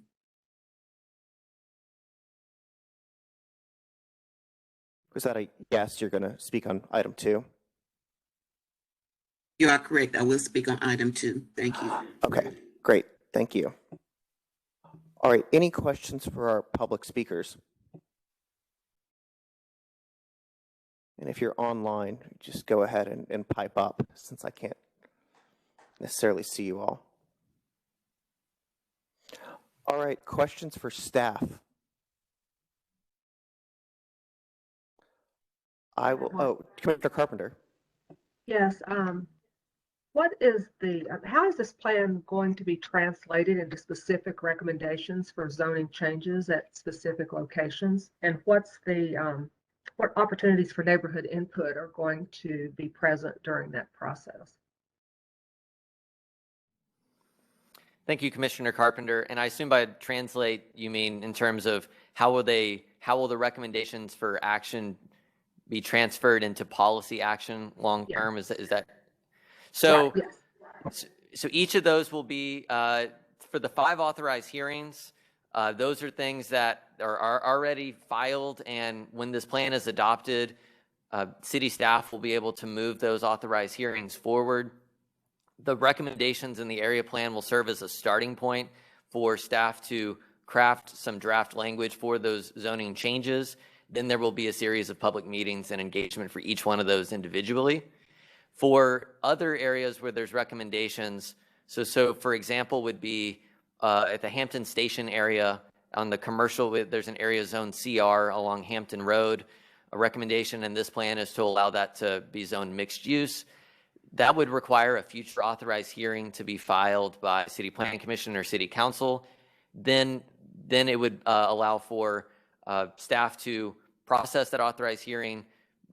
Was that a yes, you're going to speak on item 2? You are correct. I will speak on item 2. Thank you. Okay, great. Thank you. All right, any questions for our public speakers? And if you're online, just go ahead and pipe up, since I can't necessarily see you all. All right, questions for staff. I will, Commissioner Carpenter. Yes. What is how is this plan going to be translated into specific recommendations for zoning changes at specific locations? And what's what opportunities for neighborhood input are going to be present during that process? Thank you, Commissioner Carpenter. And I assume by translate, you mean in terms of how will the recommendations for action be transferred into policy action long term? Yeah. Is that so? Right, yes. So each of those will be for the 5 authorized hearings. Those are things that are already filed, and when this plan is adopted, city staff will be able to move those authorized hearings forward. The recommendations in the area plan will serve as a starting point for staff to craft some draft language for those zoning changes. Then there will be a series of public meetings and engagement for each one of those individually. For other areas where there's recommendations, so for example would be at the Hampton Station area on the commercial, there's an area zone CR along Hampton Road. A recommendation in this plan is to allow that to be zoned mixed use. That would require a future authorized hearing to be filed by City Planning Commission or City Council. Then it would allow for staff to process that authorized hearing,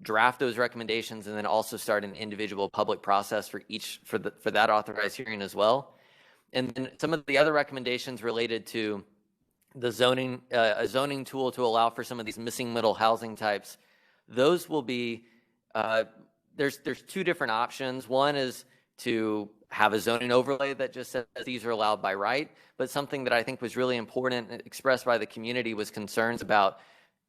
draft those recommendations, and then also start an individual public process for that authorized hearing as well. And then some of the other recommendations related to the zoning, a zoning tool to allow for some of these missing middle housing types. Those will be, there's two different options. One is to have a zoning overlay that just says these are allowed by right, but something that I think was really important expressed by the community was concerns about,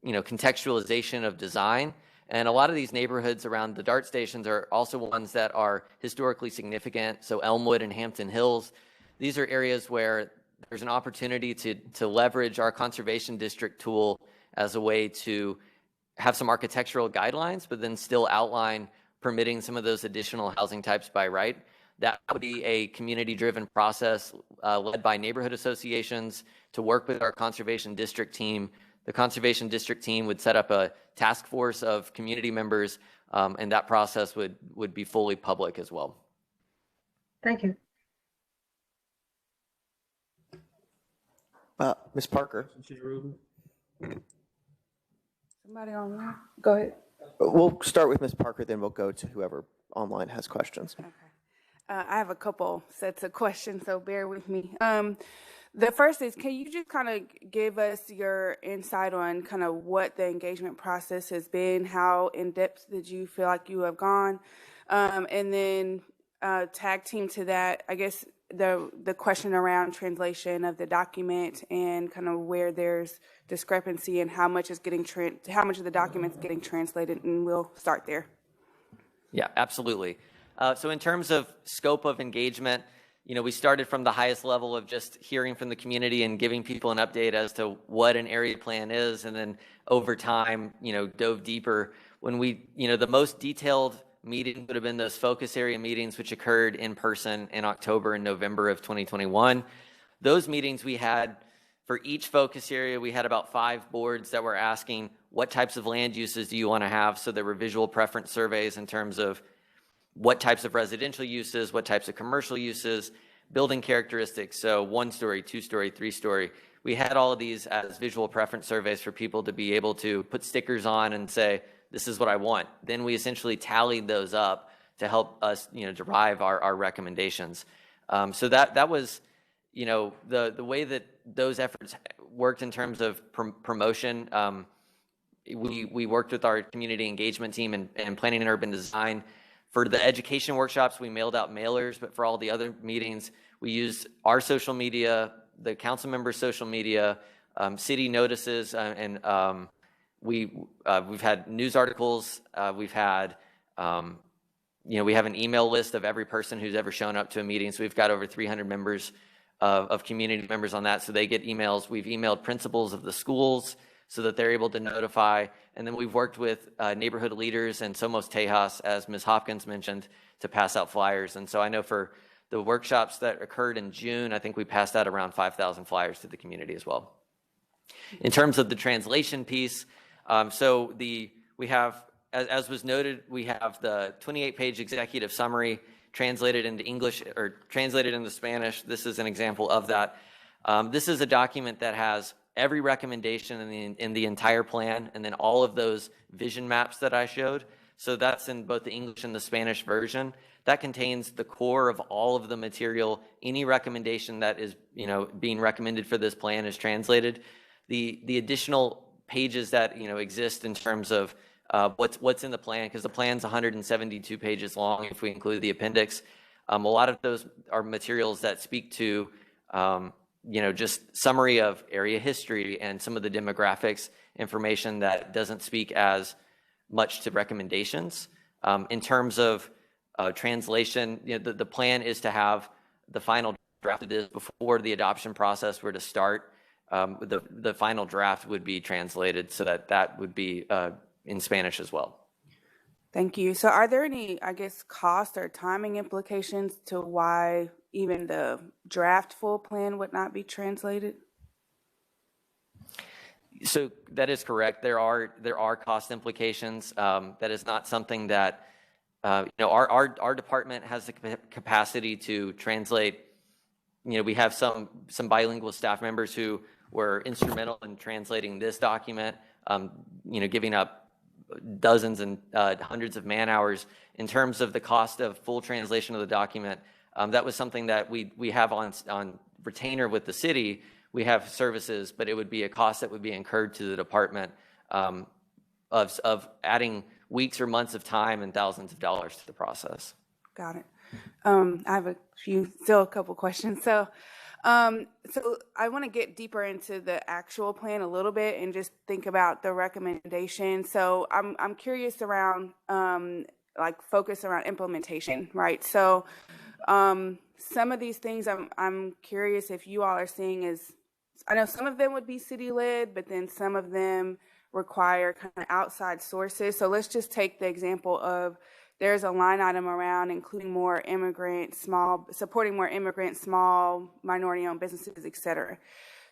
contextualization of design. And a lot of these neighborhoods around the DART stations are also ones that are historically significant. So Elmwood and Hampton Hills, these are areas where there's an opportunity to leverage our conservation district tool as a way to have some architectural guidelines, but then still outline permitting some of those additional housing types by right. That would be a community-driven process led by neighborhood associations to work with our conservation district team. The conservation district team would set up a task force of community members, and that process would be fully public as well. Thank you. Ms. Parker. Somebody online? Go ahead. We'll start with Ms. Parker, then we'll go to whoever online has questions. Okay. I have a couple sets of questions, so bear with me. The first is, can you just kind of give us your insight on kind of what the engagement process has been? How in depth did you feel like you have gone? And then tag team to that, I guess the question around translation of the document and kind of where there's discrepancy and how much is getting how much of the document's getting translated, and we'll start there. Yeah, absolutely. So in terms of scope of engagement, we started from the highest level of just hearing from the community and giving people an update as to what an area plan is, and then over time, dove deeper. When the most detailed meetings would have been those focus area meetings, which occurred in person in October and November of 2021. Those meetings we had, for each focus area, we had about 5 boards that were asking what types of land uses do you want to have. So there were visual preference surveys in terms of what types of residential uses, what types of commercial uses, building characteristics. So 1-story, 2-story, 3-story. We had all of these as visual preference surveys for people to be able to put stickers on and say, this is what I want. Then we essentially tallied those up to help us, derive our recommendations. So that was, the way that those efforts worked in terms of promotion. We worked with our community engagement team and planning and urban design. For the education workshops, we mailed out mailers, but for all the other meetings, we used our social media, the council members' social media, city notices, and we've had news articles. We've had, we have an email list of every person who's ever shown up to a meeting. So we've got over 300 members of community members on that. So they get emails. We've emailed principals of the schools so that they're able to notify. And then we've worked with neighborhood leaders and Somos Tejas, as Ms. Hopkins mentioned, to pass out flyers. And so I know for the workshops that occurred in June, I think we passed out around 5,000 flyers to the community as well. In terms of the translation piece, we have, as was noted, we have the 28-page executive summary translated into English or translated into Spanish. This is an example of that. This is a document that has every recommendation in the entire plan, and then all of those vision maps that I showed. So that's in both the English and the Spanish version. That contains the core of all of the material. Any recommendation that is, being recommended for this plan is translated. The additional pages that exist in terms of what's in the plan, because the plan's 172 pages long if we include the appendix. A lot of those are materials that speak to just summary of area history and some of the demographics information that doesn't speak as much to recommendations. In terms of translation, the plan is to have the final draft of this before the adoption process were to start the final draft would be translated so that that would be in Spanish as well. Thank you. So are there any, I guess, cost or timing implications to why even the draft full plan would not be translated? So that is correct. There are cost implications. That is not something that our department has the capacity to translate. We have some bilingual staff members who were instrumental in translating this document. Giving up dozens and hundreds of man hours. In terms of the cost of full translation of the document, that was something that we have on retainer with the city. We have services, but it would be a cost that would be incurred to the department of adding weeks or months of time and thousands of dollars to the process. Got it. I have still a couple questions. So I want to get deeper into the actual plan a little bit and just think about the recommendation. So I'm curious around focus around implementation, right? So some of these things I'm curious if you all are seeing is, I know some of them would be city led, but then some of them require kind of outside sources. So let's just take the example of there's a line item around including more immigrant, supporting more immigrant, small, minority-owned businesses, et cetera.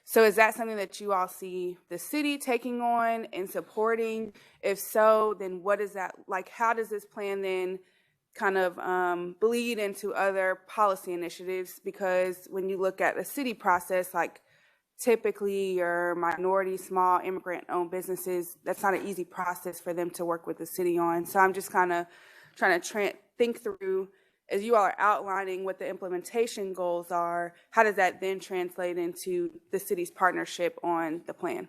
So is that something that you all see the city taking on and supporting? If so, then what is that like? How does this plan then kind of bleed into other policy initiatives? Because when you look at the city process, like typically your minority, small, immigrant-owned businesses, that's not an easy process for them to work with the city on. So I'm just kind of trying to think through, as you all are outlining what the implementation goals are, how does that then translate into the city's partnership on the plan?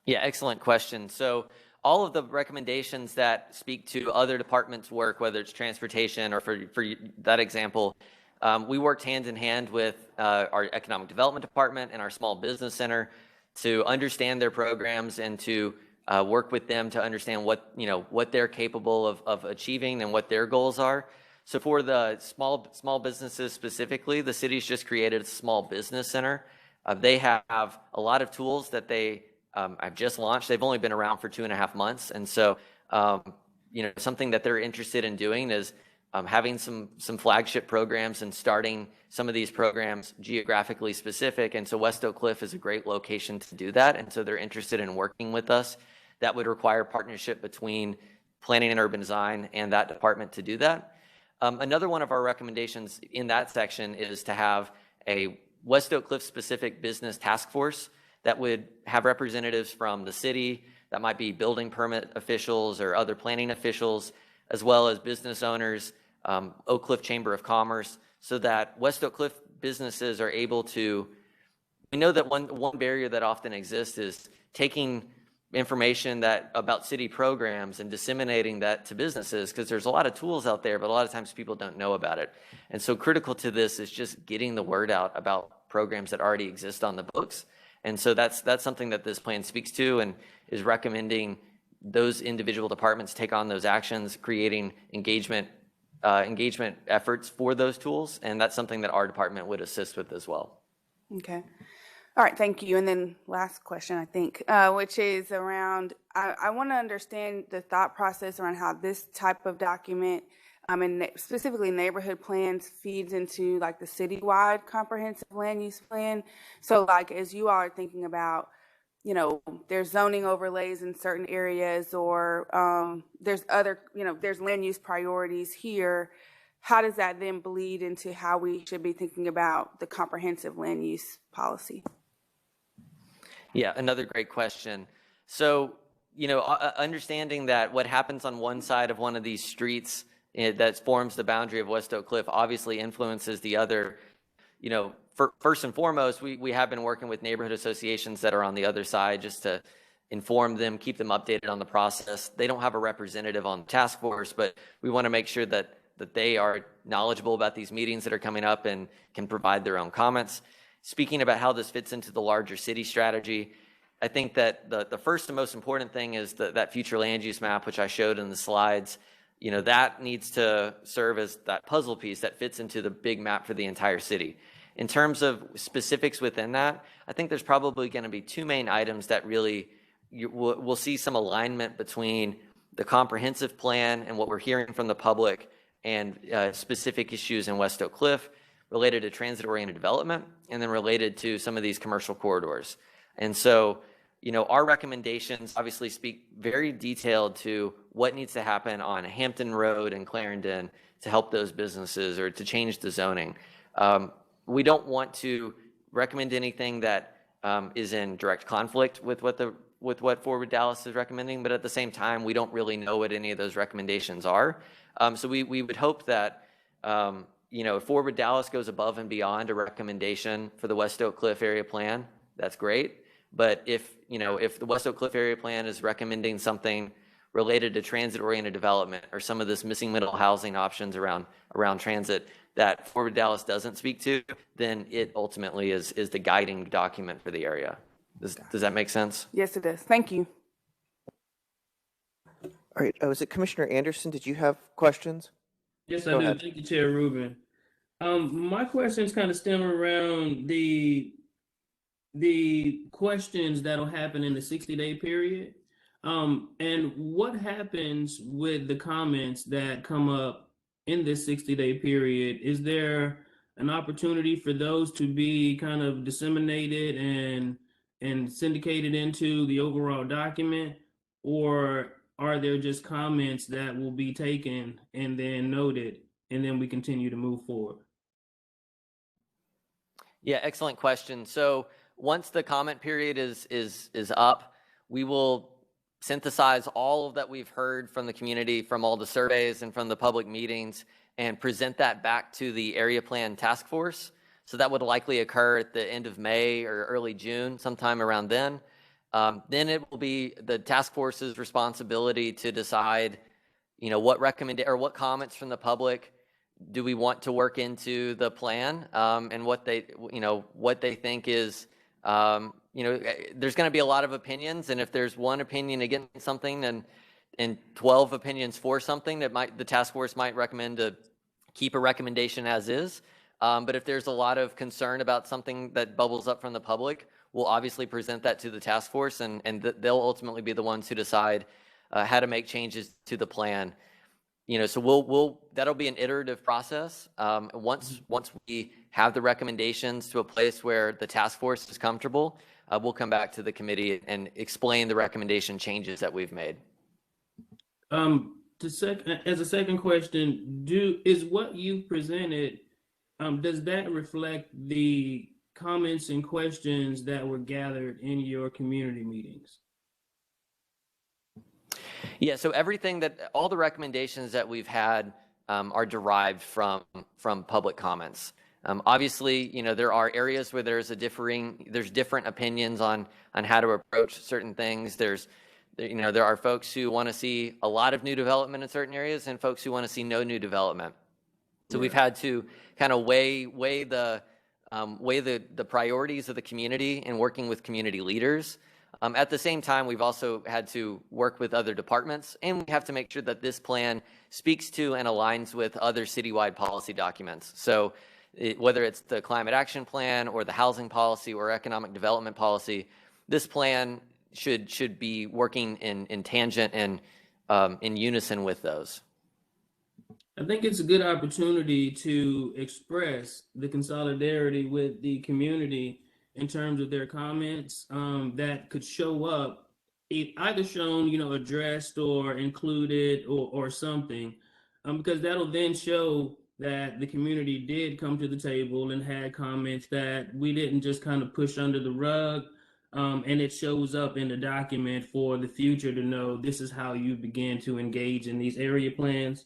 Yeah, excellent question. So all of the recommendations that speak to other departments' work, whether it's transportation or for that example, we worked hand in hand with our economic development department and our small business center to understand their programs and to work with them to understand what they're capable of achieving and what their goals are. So for the small businesses specifically, the city's just created a small business center. They have a lot of tools that they have just launched. They've only been around for 2.5 months, and so something that they're interested in doing is having some flagship programs and starting some of these programs geographically specific. And so West Oak Cliff is a great location to do that. And so they're interested in working with us. That would require partnership between planning and urban design and that department to do that. Another one of our recommendations in that section is to have a West Oak Cliff specific business task force that would have representatives from the city, that might be building permit officials or other planning officials, as well as business owners, Oak Cliff Chamber of Commerce, so that West Oak Cliff businesses are able to, we know that one barrier that often exists is taking information about city programs and disseminating that to businesses, because there's a lot of tools out there, but a lot of times people don't know about it. And so critical to this is just getting the word out about programs that already exist on the books. And so that's something that this plan speaks to and is recommending those individual departments take on those actions, creating engagement efforts for those tools. And that's something that our department would assist with as well. Okay. All right, thank you. And then last question, I think, which is around, I want to understand the thought process around how this type of document, and specifically neighborhood plans, feeds into like the citywide comprehensive land use plan. So like as you all are thinking about, there's zoning overlays in certain areas, or there's other, there's land use priorities here. How does that then bleed into how we should be thinking about the comprehensive land use policy? Yeah, another great question. So, understanding that what happens on one side of one of these streets that forms the boundary of West Oak Cliff obviously influences the other. First and foremost, we have been working with neighborhood associations that are on the other side just to inform them, keep them updated on the process. They don't have a representative on the task force, but we want to make sure that they are knowledgeable about these meetings that are coming up and can provide their own comments. Speaking about how this fits into the larger city strategy, I think that the first and most important thing is that future land use map, which I showed in the slides. That needs to serve as that puzzle piece that fits into the big map for the entire city. In terms of specifics within that, I think there's probably going to be two main items that really we'll see some alignment between the comprehensive plan and what we're hearing from the public and specific issues in West Oak Cliff related to transit-oriented development and then related to some of these commercial corridors. And so, our recommendations obviously speak very detailed to what needs to happen on Hampton Road and Clarendon to help those businesses or to change the zoning. We don't want to recommend anything that is in direct conflict with what Forward Dallas is recommending, but at the same time, we don't really know what any of those recommendations are. So we would hope that if Forward Dallas goes above and beyond a recommendation for the West Oak Cliff area plan, that's great. But if the West Oak Cliff area plan is recommending something related to transit-oriented development or some of this missing middle housing options around transit that Forward Dallas doesn't speak to, then it ultimately is the guiding document for the area. Does that make sense? Yes, it does. Thank you. All right. Was it Commissioner Anderson? Did you have questions? Yes, I Go do. ahead. Thank you, Chair Rubin. My questions kind of stem around the questions that'll happen in the 60-day period. And what happens with the comments that come up in this 60-day period? Is there an opportunity for those to be kind of disseminated and syndicated into the overall document? Or are there just comments that will be taken and then noted, and then we continue to move forward? Yeah, excellent question. So once the comment period is up, we will synthesize all of that we've heard from the community, from all the surveys and from the public meetings, and present that back to the area plan task force. So that would likely occur at the end of May or early June, sometime around then. Then it will be the task force's responsibility to decide, what comments from the public do we want to work into the plan, and what they think is, there's going to be a lot of opinions, and if there's one opinion against something and 12 opinions for something, the task force might recommend to keep a recommendation as is. But if there's a lot of concern about something that bubbles up from the public, we'll obviously present that to the task force, and they'll ultimately be the ones who decide how to make changes to the plan. So that'll be an iterative process. Once we have the recommendations to a place where the task force is comfortable, we'll come back to the committee and explain the recommendation changes that we've made. As a second question, is what you presented, does that reflect the comments and questions that were gathered in your community meetings? Yeah, so all the recommendations that we've had are derived from public comments. Obviously, there are areas where there's different opinions on how to approach certain things. There are folks who want to see a lot of new development in certain areas and folks who want to see no new development. So we've had to kind of weigh the priorities of the community and working with community leaders. At the same time, we've also had to work with other departments, and we have to make sure that this plan speaks to and aligns with other citywide policy documents. So whether it's the climate action plan or the housing policy or economic development policy, this plan should be working in tangent and in unison with those. I think it's a good opportunity to express the solidarity with the community in terms of their comments that could show up, either shown, addressed or included or something, because that'll then show that the community did come to the table and had comments that we didn't just kind of push under the rug, and it shows up in the document for the future to know this is how you begin to engage in these area plans.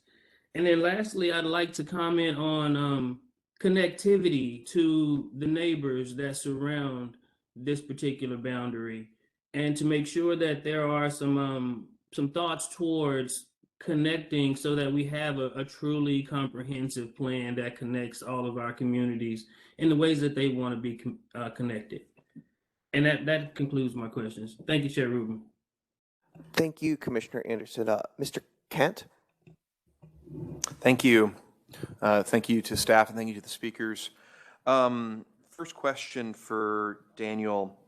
And then lastly, I'd like to comment on connectivity to the neighbors that surround this particular boundary, and to make sure that there are some thoughts towards connecting so that we have a truly comprehensive plan that connects all of our communities in the ways that they want to be connected. And that concludes my questions. Thank you, Chair Rubin. Thank you, Commissioner Anderson. Mr. Kent? Thank you. Thank you to staff and thank you to the speakers. First question for Daniel.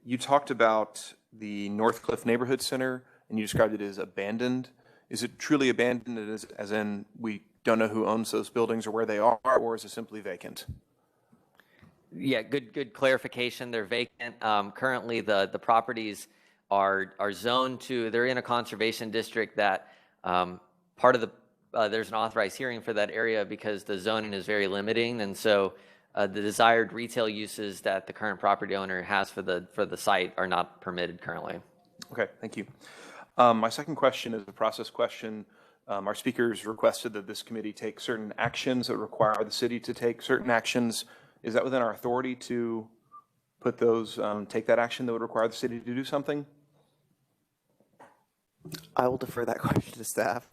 You talked about the Northcliffe Neighborhood Center, and you described it as abandoned. Is it truly abandoned, as in we don't know who owns those buildings or where they are, or is it simply vacant? Yeah, good clarification. They're vacant. Currently, the properties are zoned to. They're in a conservation district that part of the there's an authorized hearing for that area because the zoning is very limiting, and so the desired retail uses that the current property owner has for the site are not permitted currently. Okay, thank you. My second question is a process question. Our speakers requested that this committee take certain actions that require the city to take certain actions. Is that within our authority to put those, take that action that would require the city to do something? I will defer that question to staff.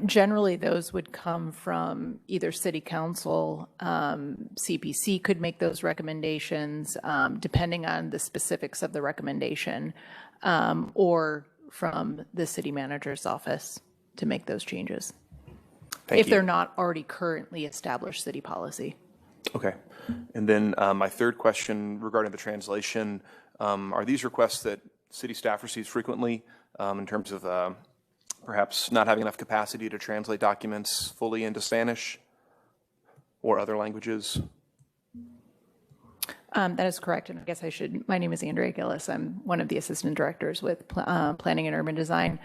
Generally, those would come from either city council, CPC could make those recommendations, depending on the specifics of the recommendation, or from the city manager's office to make those changes. If they're not already currently established city policy. Okay. And then my third question regarding the translation, are these requests that city staff receives frequently in terms of perhaps not having enough capacity to translate documents fully into Spanish or other languages? That is correct. And I guess my name is Andrea Gillis. I'm one of the assistant directors with Planning and Urban Design.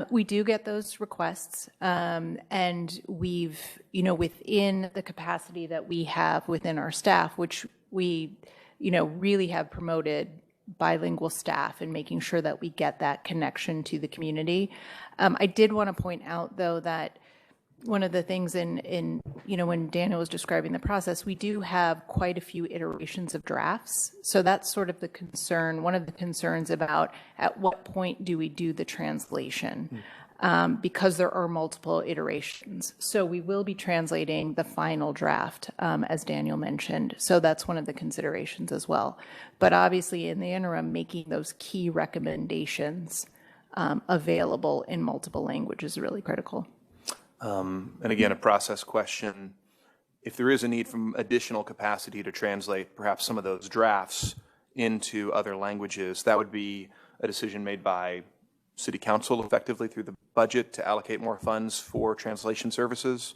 We do get those requests, and we've, within the capacity that we have within our staff, which we, really have promoted bilingual staff and making sure that we get that connection to the community. I did want to point out, though, that one of the things in when Daniel was describing the process, we do have quite a few iterations of drafts. So that's sort of the concern, one of the concerns about at what point do we do the translation, because there are multiple iterations. So we will be translating the final draft, as Daniel mentioned. So that's one of the considerations as well. But obviously in the interim, making those key recommendations available in multiple languages is really critical. And again, a process question. If there is a need for additional capacity to translate perhaps some of those drafts into other languages, that would be a decision made by City Council effectively through the budget to allocate more funds for translation services?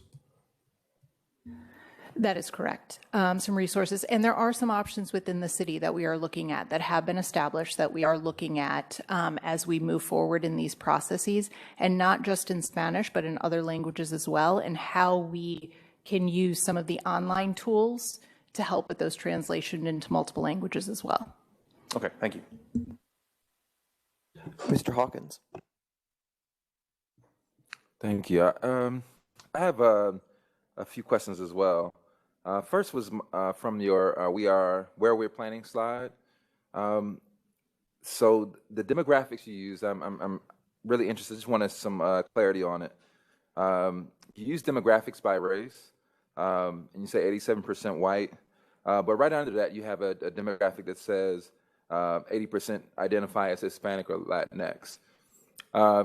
That is correct. Some resources, and there are some options within the city that we are looking at that have been established that we are looking at as we move forward in these processes, and not just in Spanish, but in other languages as well, and how we can use some of the online tools to help with those translation into multiple languages as well. Okay, thank you. Mr. Hawkins. Thank you. I have a few questions as well. First was from your where we're planning slide. So the demographics you use, I'm really interested. Just wanted some clarity on it. You use demographics by race, and you say 87% white, but right under that you have a demographic that says 80% identify as Hispanic or Latinx.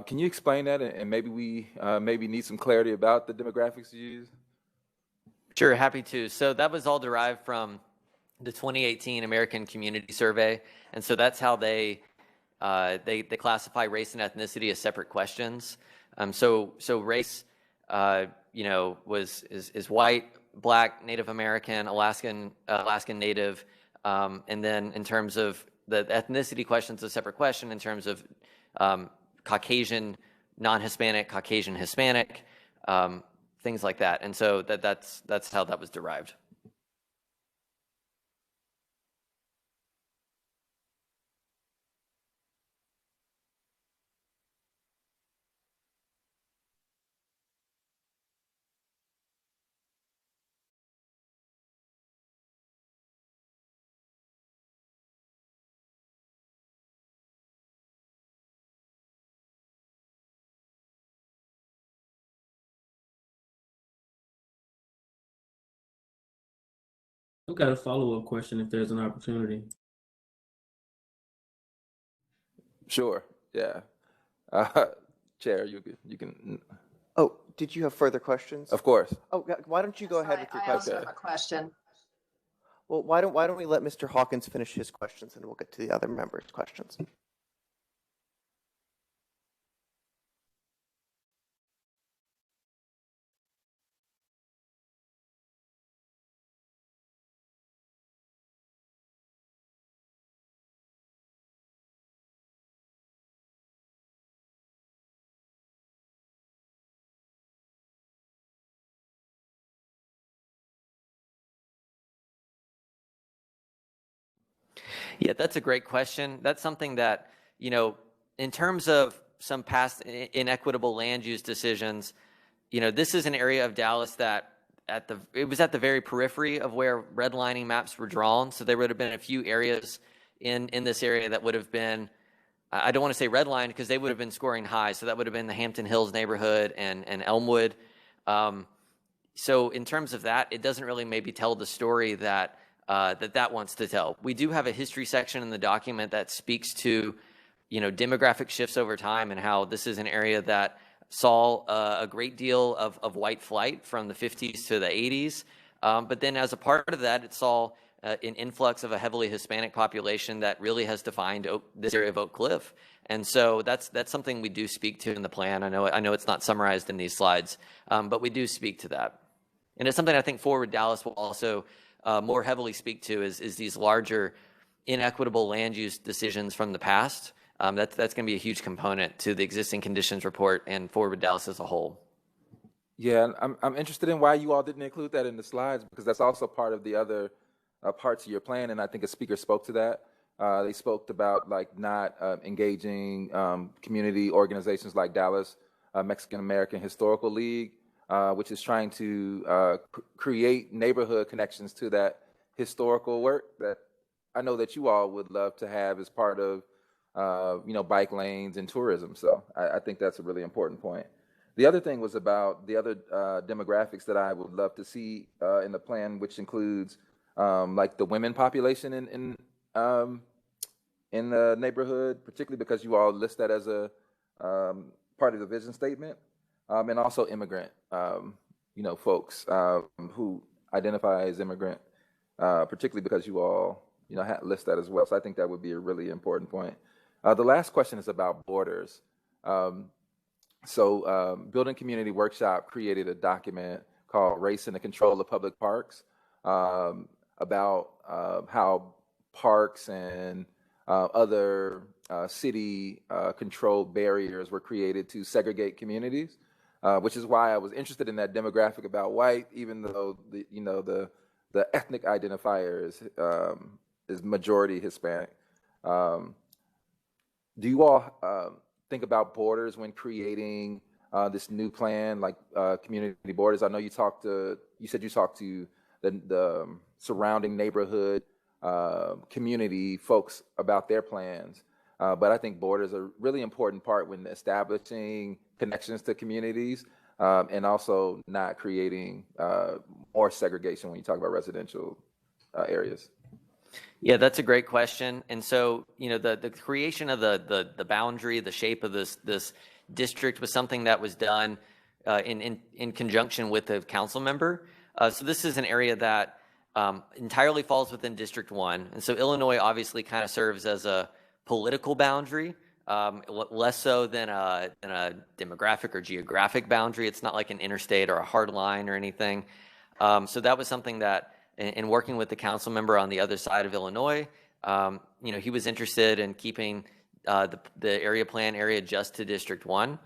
Can you explain that, and maybe we maybe need some clarity about the demographics you use? Sure, happy to. So that was all derived from the 2018 American Community Survey, and so that's how they classify race and ethnicity as separate questions. So race, is white, Black, Native American, Alaskan Native, and then in terms of the ethnicity question is a separate question in terms of Caucasian, non-Hispanic, Caucasian, Hispanic. Things like that, and so that's how that was derived. I've got a follow-up question if there's an opportunity. Sure. Yeah. Chair, you can. Oh, did you have further questions? Of course. Oh, why don't you go ahead with your I also question? have a question. Well, why don't we let Mr. Hawkins finish his questions and we'll get to the other members' questions. Yeah, that's a great question. That's something that, in terms of some past inequitable land use decisions, this is an area of Dallas that it was at the very periphery of where redlining maps were drawn. So there would have been a few areas in this area that would have been, I don't want to say redlined because they would have been scoring high. So that would have been the Hampton Hills neighborhood and Elmwood. So in terms of that, it doesn't really maybe tell the story that that wants to tell. We do have a history section in the document that speaks to, demographic shifts over time and how this is an area that saw a great deal of white flight from the 50s to the 80s. But then as a part of that, it saw an influx of a heavily Hispanic population that really has defined this area of Oak Cliff. And so that's something we do speak to in the plan. I know it's not summarized in these slides, but we do speak to that. And it's something I think Forward Dallas will also more heavily speak to is these larger inequitable land use decisions from the past. That's going to be a huge component to the existing conditions report and Forward Dallas as a whole. Yeah, I'm interested in why you all didn't include that in the slides, because that's also part of the other parts of your plan, and I think a speaker spoke to that. They spoke about not engaging community organizations like Dallas Mexican American Historical League, which is trying to create neighborhood connections to that historical work that I know that you all would love to have as part of bike lanes and tourism. So I think that's a really important point. The other thing was about the other demographics that I would love to see in the plan, which includes the women population in the neighborhood, particularly because you all list that as a part of the vision statement, and also immigrant, folks who identify as immigrant, particularly because you all list that as well. So I think that would be a really important point. The last question is about borders. Building Community Workshop created a document called Race and the Control of Public Parks about how parks and other city-controlled barriers were created to segregate communities, which is why I was interested in that demographic about white, even though the ethnic identifier is majority Hispanic. Do you all think about borders when creating this new plan, like community borders? I know you said you talked to the surrounding neighborhood community folks about their plans, but I think borders are a really important part when establishing connections to communities and also not creating more segregation when you talk about residential areas. Yeah, that's a great question. And so, the creation of the boundary, the shape of this district was something that was done in conjunction with the council member. So this is an area that entirely falls within District 1. And so Illinois obviously kind of serves as a political boundary, less so than a demographic or geographic boundary. It's not like an interstate or a hard line or anything. So that was something that, in working with the council member on the other side of Illinois, he was interested in keeping the area plan area just to District 1.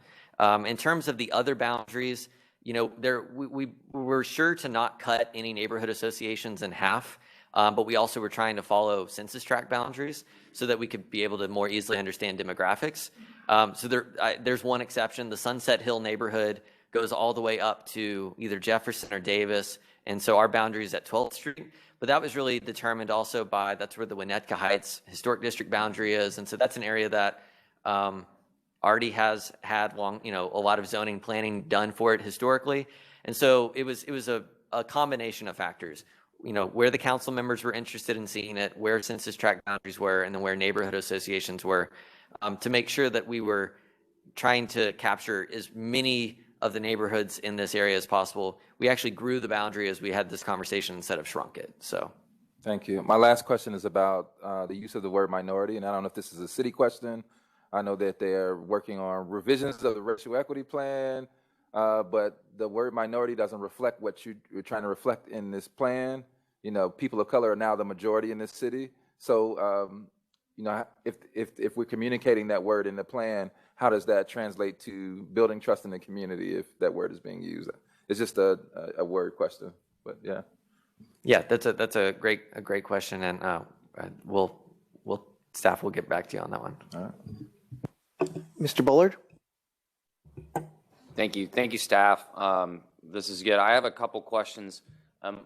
In terms of the other boundaries, we were sure to not cut any neighborhood associations in half, but we also were trying to follow census tract boundaries so that we could be able to more easily understand demographics. So there's one exception. The Sunset Hill neighborhood goes all the way up to either Jefferson or Davis, and so our boundary is at 12th Street. But that was really determined also by, that's where the Winnetka Heights Historic District boundary is, and so that's an area that already has had a lot of zoning planning done for it historically. And so it was a combination of factors, where the council members were interested in seeing it, where census tract boundaries were, and then where neighborhood associations were, to make sure that we were trying to capture as many of the neighborhoods in this area as possible. We actually grew the boundary as we had this conversation instead of shrunk it. So. Thank you. My last question is about the use of the word minority, and I don't know if this is a city question. I know that they are working on revisions of the racial equity plan, but the word minority doesn't reflect what you're trying to reflect in this plan. You know, people of color are now the majority in this city. So, you know, if we're communicating that word in the plan, how does that translate to building trust in the community if that word is being used? It's just a word question, but yeah. Yeah, that's a great question, and staff will get back to you on that one. All right. Mr. Bullard? Thank you, staff. This is good. I have a couple questions.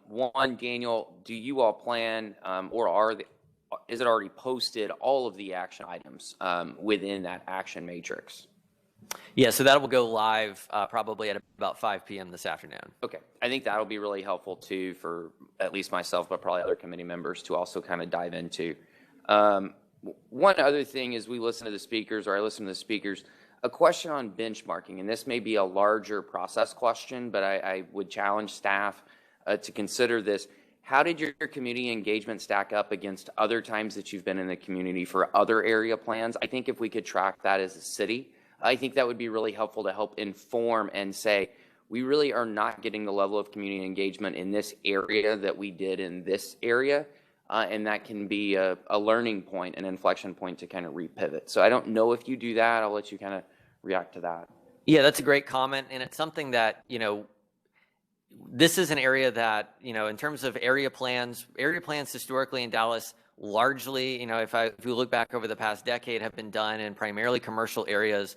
One, Daniel, do you all plan, or is it already posted, all of the action items within that action matrix? Yeah, so that will go live probably at about 5 p.m. this afternoon. Okay, I think that'll be really helpful too for at least myself, but probably other committee members to also kind of dive into. One other thing is we listen to the speakers, or I listen to the speakers, a question on benchmarking, and this may be a larger process question, but I would challenge staff to consider this. How did your community engagement stack up against other times that you've been in the community for other area plans? I think if we could track that as a city, I think that would be really helpful to help inform and say, we really are not getting the level of community engagement in this area that we did in this area. And that can be a learning point, an inflection point to kind of repivot. So I don't know if you do that. I'll let you kind of react to that. Yeah, that's a great comment. And it's something that, you know, this is an area that, you know, in terms of area plans historically in Dallas, largely, you know, if we look back over the past decade, have been done in primarily commercial areas.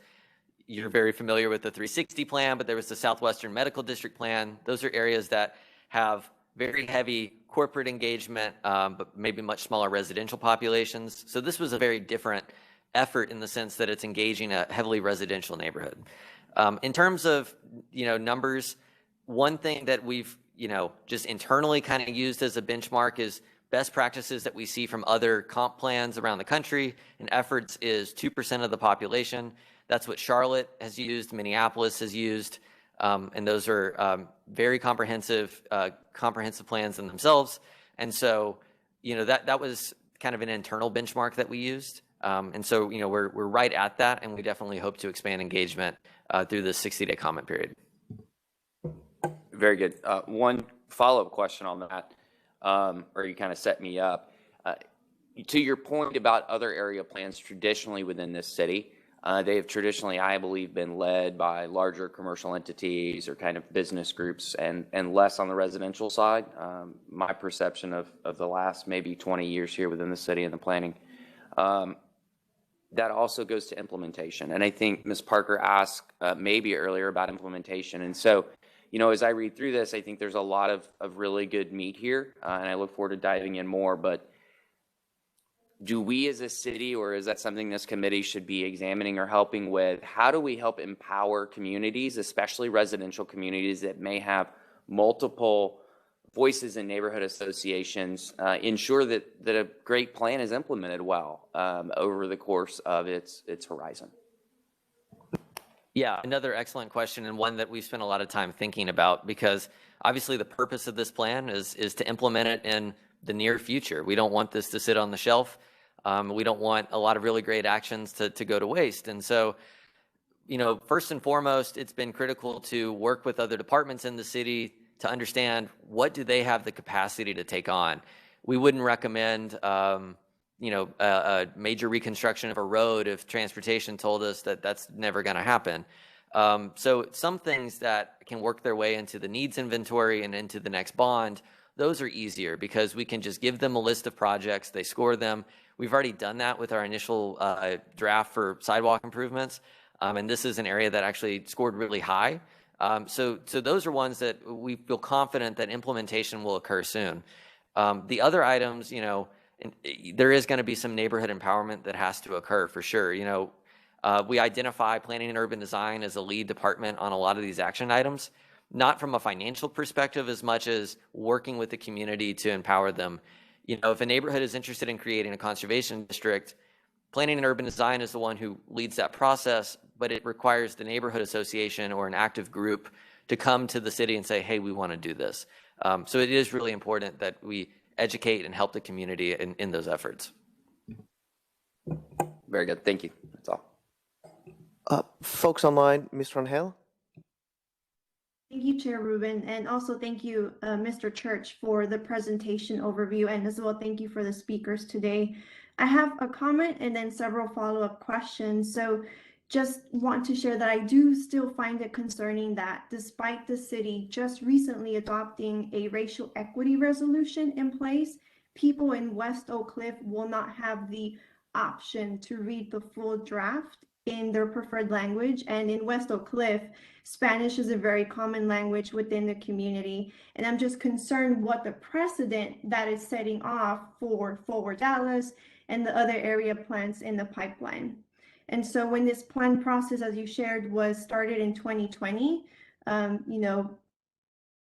You're very familiar with the 360 plan, but there was the Southwestern Medical District plan. Those are areas that have very heavy corporate engagement, but maybe much smaller residential populations. So this was a very different effort in the sense that it's engaging a heavily residential neighborhood. In terms of, you know, numbers, one thing that we've, you know, just internally kind of used as a benchmark is best practices that we see from other comp plans around the country, and efforts is 2% of the population. That's what Charlotte has used, Minneapolis has used, and those are very comprehensive plans in themselves. And so, you know, that was kind of an internal benchmark that we used. And so, you know, we're right at that, and we definitely hope to expand engagement through the 60-day comment period. Very good. One follow-up question on that, or you kind of set me up. To your point about other area plans traditionally within this city, they have traditionally, I believe, been led by larger commercial entities or kind of business groups and less on the residential side. My perception of the last maybe 20 years here within the city and the planning. That also goes to implementation. And I think Ms. Parker asked maybe earlier about implementation. And so, you know, as I read through this, I think there's a lot of really good meat here, and I look forward to diving in more. But do we as a city, or is that something this committee should be examining or helping with? How do we help empower communities, especially residential communities that may have multiple voices in neighborhood associations, ensure that a great plan is implemented well over the course of its horizon? Yeah, another excellent question, and one that we've spent a lot of time thinking about, because obviously the purpose of this plan is to implement it in the near future. We don't want this to sit on the shelf. We don't want a lot of really great actions to go to waste. And so, you know, first and foremost, it's been critical to work with other departments in the city to understand what do they have the capacity to take on. We wouldn't recommend, you know, a major reconstruction of a road if transportation told us that that's never going to happen. So some things that can work their way into the needs inventory and into the next bond, those are easier because we can just give them a list of projects, they score them. We've already done that with our initial draft for sidewalk improvements, and this is an area that actually scored really high. So those are ones that we feel confident that implementation will occur soon. The other items, you know, there is going to be some neighborhood empowerment that has to occur for sure. You know, we identify planning and urban design as a lead department on a lot of these action items, not from a financial perspective as much as working with the community to empower them. You know, if a neighborhood is interested in creating a conservation district, planning and urban design is the one who leads that process, but it requires the neighborhood association or an active group to come to the city and say, hey, we want to do this. So it is really important that we educate and help the community in those efforts. Very good. Thank you. That's all. Folks online, Ms. Ronhale? Thank you, Chair Rubin, and also thank you, Mr. Church, for the presentation overview, and as well, thank you for the speakers today. I have a comment and then several follow-up questions. So just want to share that I do still find it concerning that despite the city just recently adopting a racial equity resolution in place, people in West Oak Cliff will not have the option to read the full draft in their preferred language. And in West Oak Cliff, Spanish is a very common language within the community. And I'm just concerned what the precedent that is setting off for Forward Dallas and the other area plans in the pipeline. And so when this plan process, as you shared, was started in 2020,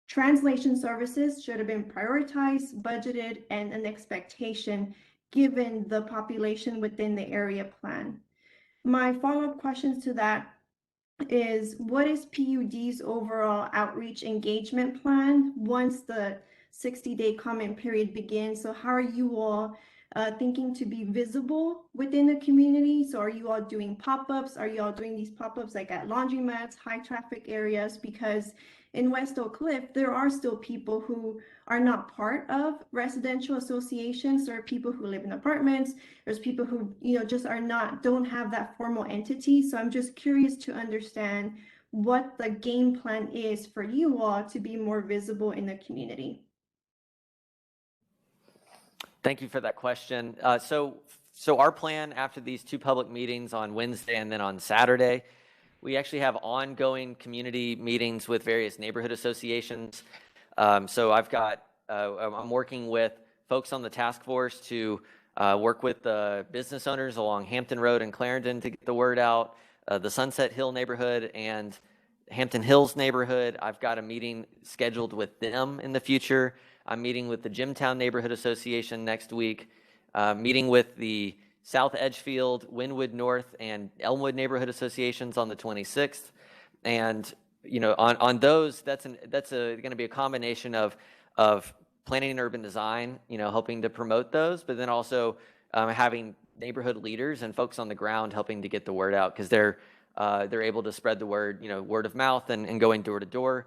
translation services should have been prioritized, budgeted, and an expectation given the population within the area plan. My follow-up questions to that is, what is PUD's overall outreach engagement plan once the 60-day comment period begins? So how are you all thinking to be visible within the community? So are you all doing pop-ups? Are you all doing these pop-ups like at laundromats, high traffic areas? Because in West Oak Cliff, there are still people who are not part of residential associations. There are people who live in apartments. There's people who, just don't have that formal entity. So I'm just curious to understand what the game plan is for you all to be more visible in the community. Thank you for that question. So our plan after these two public meetings on Wednesday and then on Saturday, we actually have ongoing community meetings with various neighborhood associations. So I'm working with folks on the task force to work with the business owners along Hampton Road and Clarendon to get the word out, the Sunset Hill neighborhood and Hampton Hills neighborhood. I've got a meeting scheduled with them in the future. I'm meeting with the Jimtown Neighborhood Association next week, meeting with the South Edgefield, Wynwood North, and Elmwood Neighborhood Associations on the 26th. And, on those, that's going to be a combination of planning and urban design, helping to promote those, but then also having neighborhood leaders and folks on the ground helping to get the word out, because they're able to spread the word, word of mouth and going door to door.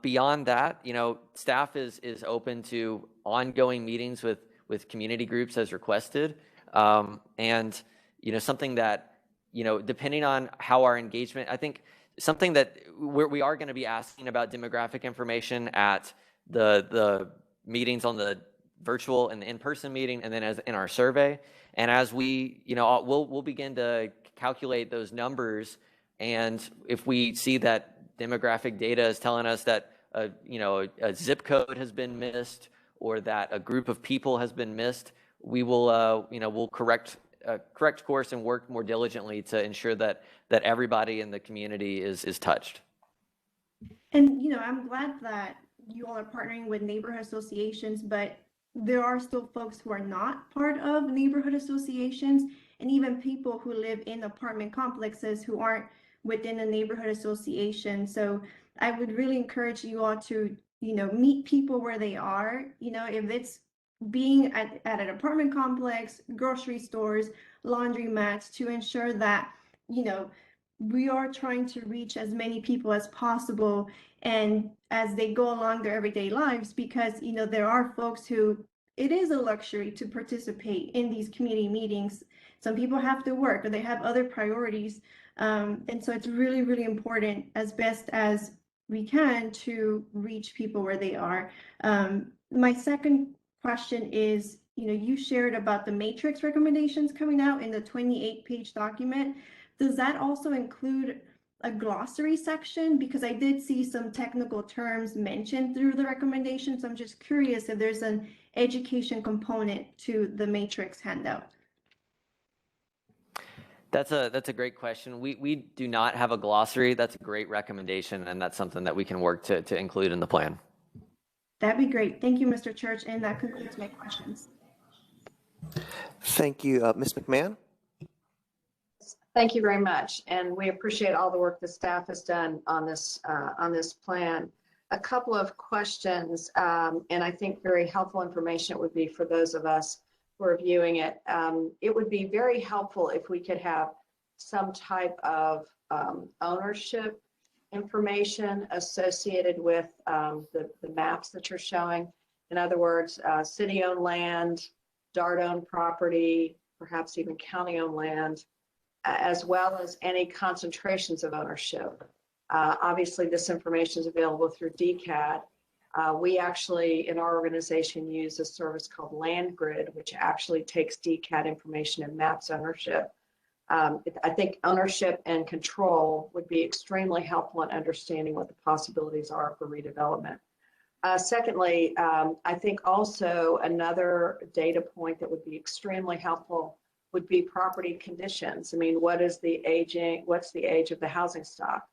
Beyond that, staff is open to ongoing meetings with community groups as requested. And, something that, depending on how our engagement, I think something that we are going to be asking about demographic information at the meetings on the virtual and the in-person meeting, and then as in our survey. And as we, we'll begin to calculate those numbers. And if we see that demographic data is telling us that, a zip code has been missed or that a group of people has been missed, we will, we'll correct course and work more diligently to ensure that everybody in the community is touched. And, I'm glad that you all are partnering with neighborhood associations, but there are still folks who are not part of neighborhood associations, and even people who live in apartment complexes who aren't within a neighborhood association. So I would really encourage you all to, meet people where they are, if it's being at an apartment complex, grocery stores, laundromats, to ensure that, we are trying to reach as many people as possible and as they go along their everyday lives, because, there are folks who it is a luxury to participate in these community meetings. Some people have to work or they have other priorities. And so it's really, really important as best as we can to reach people where they are. My second question is, you shared about the matrix recommendations coming out in the 28-page document. Does that also include a glossary section? Because I did see some technical terms mentioned through the recommendations. I'm just curious if there's an education component to the matrix handout. That's a great question. We do not have a glossary. That's a great recommendation, and that's something that we can work to include in the plan. That'd be great. Thank you, Mr. Church, and that concludes my questions. Thank you. Ms. McMahon? Thank you very much, and we appreciate all the work the staff has done on this plan. A couple of questions, and I think very helpful information it would be for those of us who are viewing it. It would be very helpful if we could have some type of ownership information associated with the maps that you're showing. In other words, city-owned land, DART-owned property, perhaps even county-owned land, as well as any concentrations of ownership. Obviously, this information is available through DCAD. We actually, in our organization, use a service called LandGrid, which actually takes DCAD information and maps ownership. I think ownership and control would be extremely helpful in understanding what the possibilities are for redevelopment. Secondly, I think also another data point that would be extremely helpful would be property conditions. I mean, what's the age of the housing stock?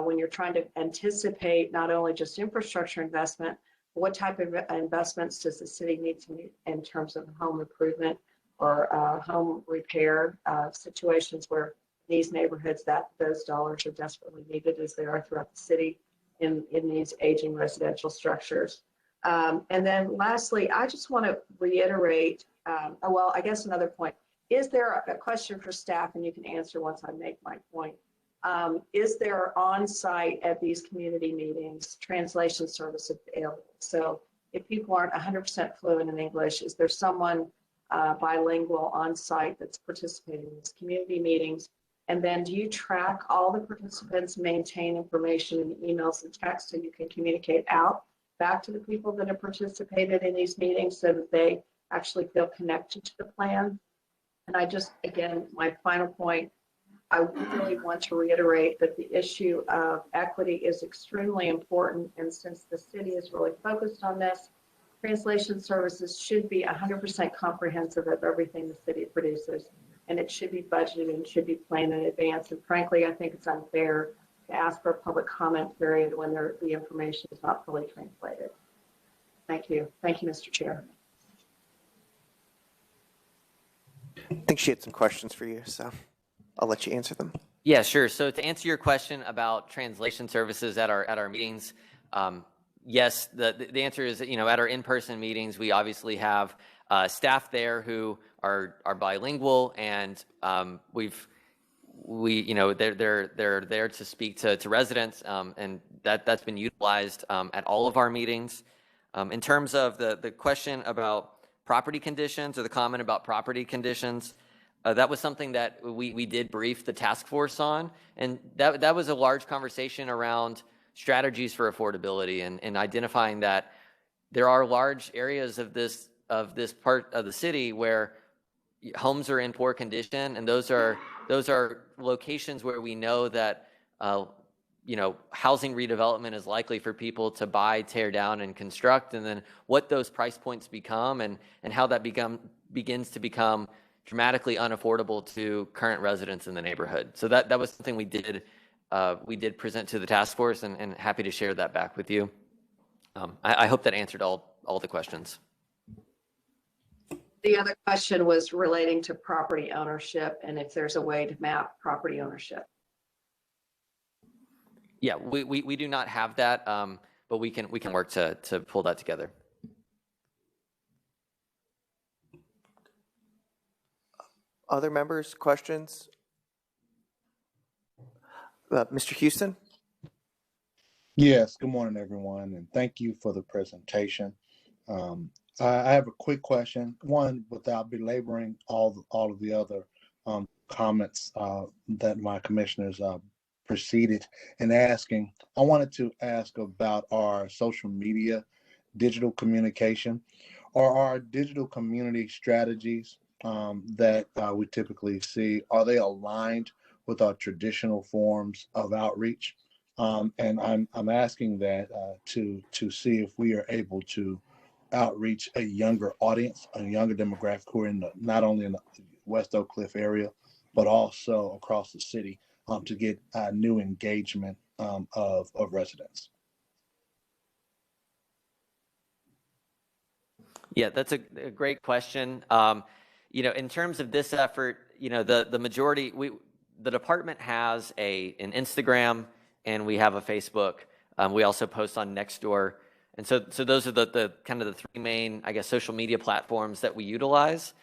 When you're trying to anticipate not only just infrastructure investment, but what type of investments does the city need to meet in terms of home improvement or home repair situations where these neighborhoods, those dollars are desperately needed as they are throughout the city in these aging residential structures. And then lastly, I just want to reiterate, well, I guess another point. Is there a question for staff, and you can answer once I make my point? Is there on-site at these community meetings translation service available? So if people aren't 100% fluent in English, is there someone bilingual on-site that's participating in these community meetings? And then do you track all the participants, maintain information in emails and text so you can communicate out back to the people that have participated in these meetings so that they actually feel connected to the plan? And I just, again, my final point, I really want to reiterate that the issue of equity is extremely important. And since the city is really focused on this, translation services should be 100% comprehensive of everything the city produces. And it should be budgeted and should be planned in advance. And frankly, I think it's unfair to ask for a public comment period when the information is not fully translated. Thank you. Thank you, Mr. Chair. I think she had some questions for you, so I'll let you answer them. Yeah, sure. So to answer your question about translation services at our meetings, yes, the answer is, at our in-person meetings, we obviously have staff there who are bilingual, and they're there to speak to residents, and that's been utilized at all of our meetings. In terms of the question about property conditions, or the comment about property conditions, that was something that we did brief the task force on, and that was a large conversation around strategies for affordability and identifying that there are large areas of this part of the city where homes are in poor condition, and those are locations where we know that housing redevelopment is likely for people to buy, tear down, and construct, and then what those price points become and how that begins to become dramatically unaffordable to current residents in the neighborhood. So that was something we did present to the task force, and happy to share that back with you. I hope that answered all the questions. The other question was relating to property ownership and if there's a way to map property ownership. Yeah, we do not have that, but we can work to pull that together. Other members, questions? Mr. Houston? Yes, good morning, everyone, and thank you for the presentation. I have a quick question. One, without belaboring all of the other comments that my commissioners preceded in asking, I wanted to ask about our social media, digital communication, or our digital community strategies that we typically see. Are they aligned with our traditional forms of outreach? And I'm asking that to see if we are able to outreach a younger audience, a younger demographic who are not only in the West Oak Cliff area, but also across the city to get new engagement of residents. Yeah, that's a great question. In terms of this effort, the majority, the department has an Instagram and we have a Facebook. We also post on Nextdoor. And so those are the kind of the three main, I guess, social media platforms that we utilize.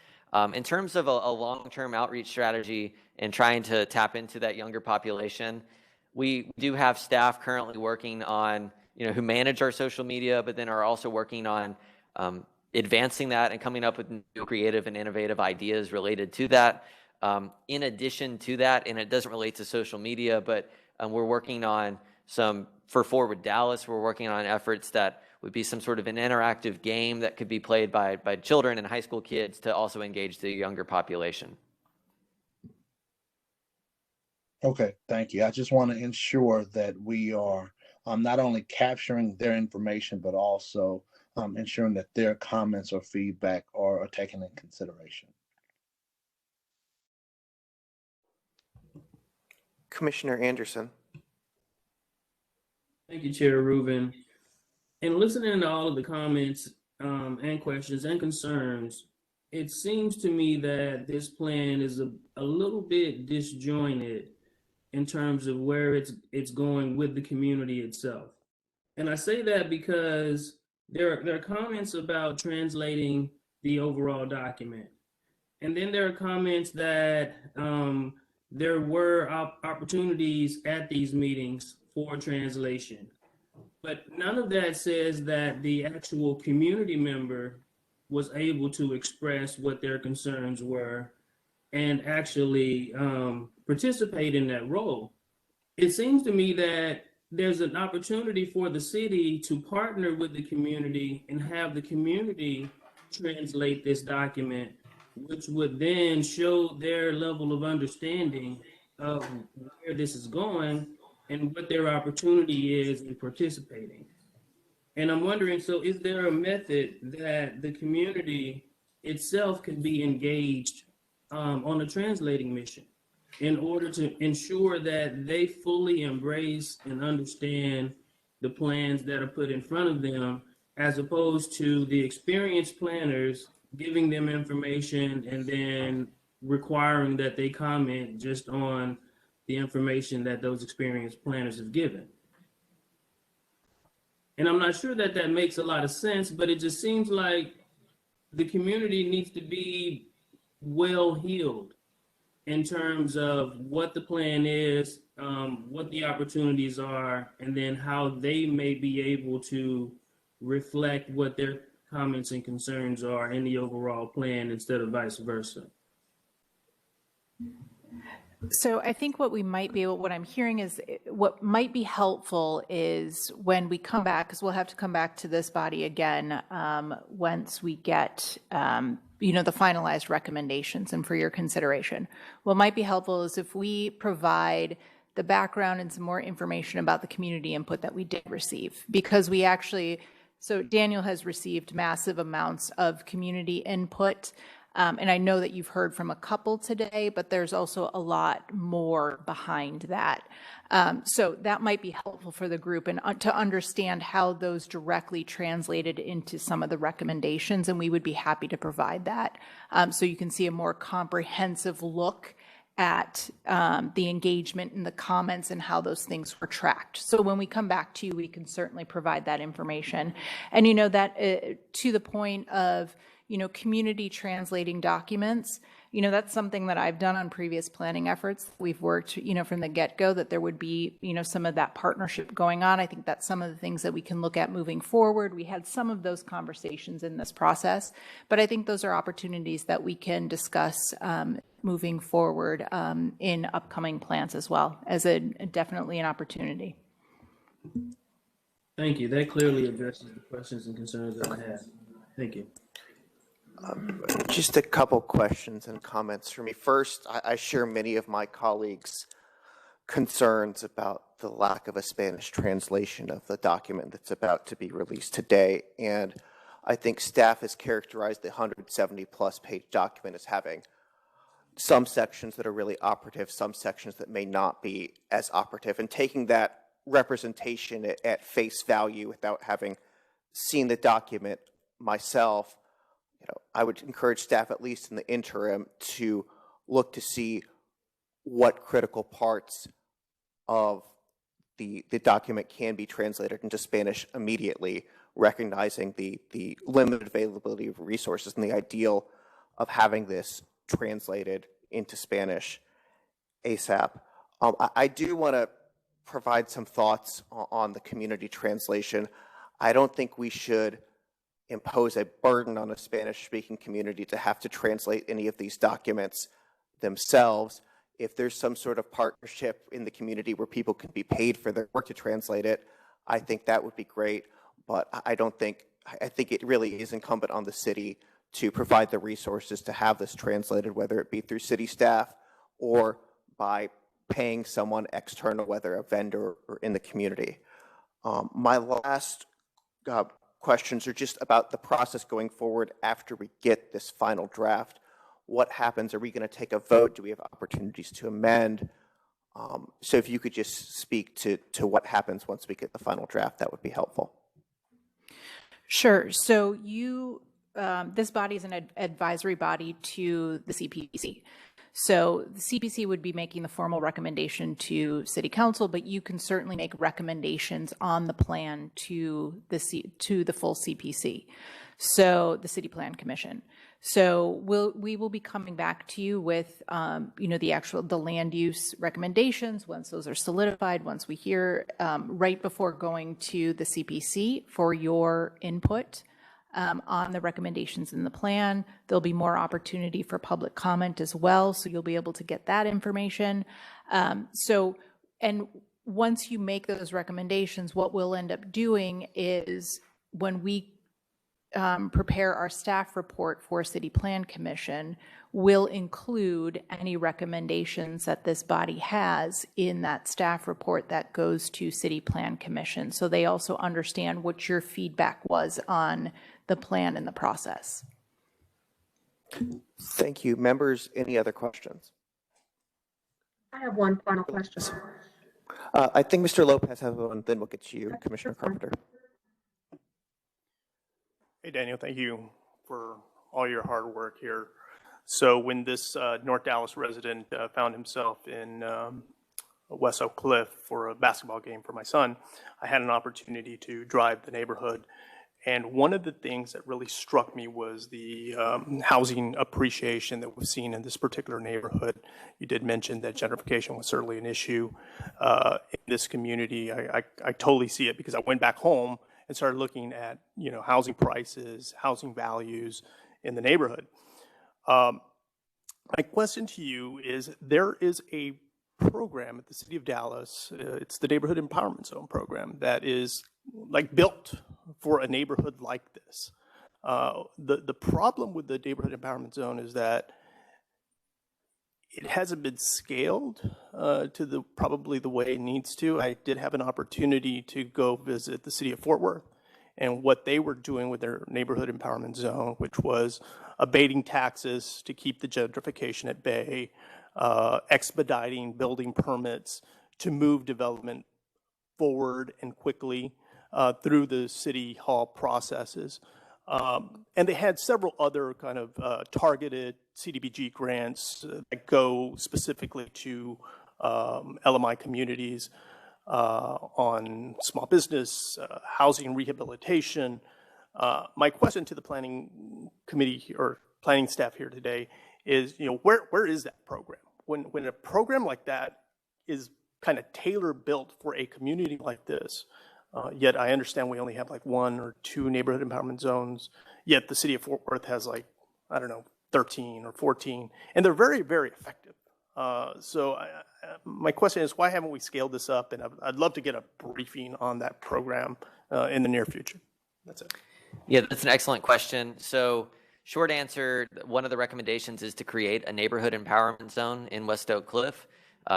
In terms of a long-term outreach strategy and trying to tap into that younger population, we do have staff currently working on, who manage our social media, but then are also working on advancing that and coming up with new creative and innovative ideas related to that. In addition to that, and it doesn't relate to social media, but we're working on for Forward Dallas, we're working on efforts that would be some sort of an interactive game that could be played by children and high school kids to also engage the younger population. Okay, thank you. I just want to ensure that we are not only capturing their information, but also ensuring that their comments or feedback are taken in consideration. Commissioner Anderson. Thank you, Chair Rubin. And listening to all of the comments and questions and concerns, it seems to me that this plan is a little bit disjointed in terms of where it's going with the community itself. And I say that because there are comments about translating the overall document. And then there are comments that there were opportunities at these meetings for translation. But none of that says that the actual community member was able to express what their concerns were and actually participate in that role. It seems to me that there's an opportunity for the city to partner with the community and have the community translate this document, which would then show their level of understanding of where this is going and what their opportunity is in participating. And I'm wondering, so is there a method that the community itself can be engaged on a translating mission in order to ensure that they fully embrace and understand the plans that are put in front of them, as opposed to the experienced planners giving them information and then requiring that they comment just on the information that those experienced planners have given? And I'm not sure that makes a lot of sense, but it just seems like the community needs to be well-heeled in terms of what the plan is, what the opportunities are, and then how they may be able to reflect what their comments and concerns are in the overall plan instead of vice versa. So I think what I'm hearing is what might be helpful is when we come back, because we'll have to come back to this body again once we get the finalized recommendations and for your consideration. What might be helpful is if we provide the background and some more information about the community input that we did receive, because so Daniel has received massive amounts of community input. And I know that you've heard from a couple today, but there's also a lot more behind that. So that might be helpful for the group and to understand how those directly translated into some of the recommendations. And we would be happy to provide that. So you can see a more comprehensive look at the engagement and the comments and how those things were tracked. So when we come back to you, we can certainly provide that information. And that to the point of community translating documents, that's something that I've done on previous planning efforts. We've worked, from the get-go that there would be, some of that partnership going on. I think that's some of the things that we can look at moving forward. We had some of those conversations in this process, but I think those are opportunities that we can discuss moving forward in upcoming plans as well as definitely an opportunity. Thank you. That clearly addresses the questions and concerns that I have. Thank you. Just a couple questions and comments for me. First, I share many of my colleagues' concerns about the lack of a Spanish translation of the document that's about to be released today. And I think staff has characterized the 170-plus page document as having some sections that are really operative, some sections that may not be as operative. And taking that representation at face value without having seen the document myself, I would encourage staff, at least in the interim, to look to see what critical parts of the document can be translated into Spanish immediately, recognizing the limited availability of resources and the ideal of having this translated into Spanish ASAP. I do want to provide some thoughts on the community translation. I don't think we should impose a burden on a Spanish-speaking community to have to translate any of these documents themselves. If there's some sort of partnership in the community where people can be paid for their work to translate it, I think that would be great. But I think it really is incumbent on the city to provide the resources to have this translated, whether it be through city staff or by paying someone external, whether a vendor or in the community. My last questions are just about the process going forward after we get this final draft. What happens? Are we going to take a vote? Do we have opportunities to amend? So if you could just speak to what happens once we get the final draft, that would be helpful. Sure. So this body is an advisory body to the CPC. So the CPC would be making the formal recommendation to City Council, but you can certainly make recommendations on the plan to the full CPC, so the City Plan Commission. So we will be coming back to you with the land use recommendations once those are solidified. Once we hear right before going to the CPC for your input on the recommendations in the plan. There'll be more opportunity for public comment as well, so you'll be able to get that information. And once you make those recommendations, what we'll end up doing is when we prepare our staff report for City Plan Commission, we'll include any recommendations that this body has in that staff report that goes to City Plan Commission. So they also understand what your feedback was on the plan and the process. Thank you. Members, any other questions? I have one final question. I think Mr. Lopez has one, then we'll get to you, Commissioner Carpenter. Hey, Daniel, thank you for all your hard work here. So when this North Dallas resident found himself in West Oak Cliff for a basketball game for my son, I had an opportunity to drive the neighborhood. And one of the things that really struck me was the housing appreciation that we've seen in this particular neighborhood. You did mention that gentrification was certainly an issue in this community. I totally see it because I went back home and started looking at housing prices, housing values in the neighborhood. My question to you is, there is a program at the City of Dallas, it's the Neighborhood Empowerment Zone program, that is built for a neighborhood like this. The problem with the Neighborhood Empowerment Zone is that it hasn't been scaled to probably the way it needs to. I did have an opportunity to go visit the city of Fort Worth and what they were doing with their Neighborhood Empowerment Zone, which was abating taxes to keep the gentrification at bay, expediting building permits to move development forward and quickly through the city hall processes. And they had several other kind of targeted CDBG grants that go specifically to LMI communities on small business, housing rehabilitation. My question to the planning committee or planning staff here today is, where is that program? When a program like that is kind of tailor-built for a community like this, yet I understand we only have 1 or 2 neighborhood empowerment zones, yet the city of Fort Worth has 13 or 14, and they're very, very effective. So my question is, why haven't we scaled this up? And I'd love to get a briefing on that program in the near future. That's it. Yeah, that's an excellent question. So short answer, one of the recommendations is to create a neighborhood empowerment zone in West Oak Cliff.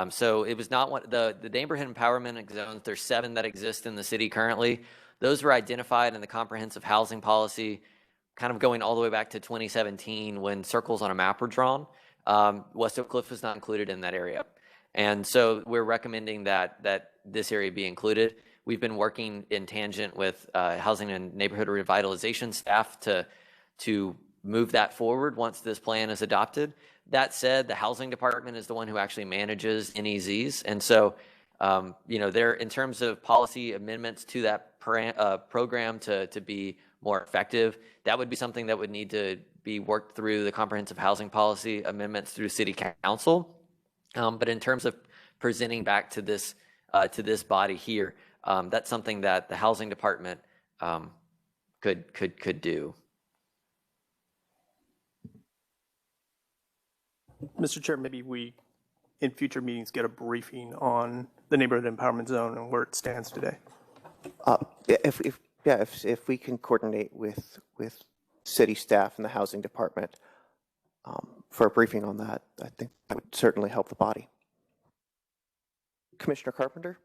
So it was not the neighborhood empowerment zones. There's 7 that exist in the city currently. Those were identified in the comprehensive housing policy, kind of going all the way back to 2017 when circles on a map were drawn. West Oak Cliff was not included in that area. And so we're recommending that this area be included. We've been working in tangent with housing and neighborhood revitalization staff to move that forward once this plan is adopted. That said, the housing department is the one who actually manages NEZs. And so, there, in terms of policy amendments to that program to be more effective, that would be something that would need to be worked through the comprehensive housing policy amendments through city council. But in terms of presenting back to this body here, that's something that the housing department could do. Mr. Chair, maybe we, in future meetings, get a briefing on the neighborhood empowerment zone and where it stands today. If we can coordinate with city staff and the housing department for a briefing on that, I think that would certainly help the body. Commissioner Carpenter?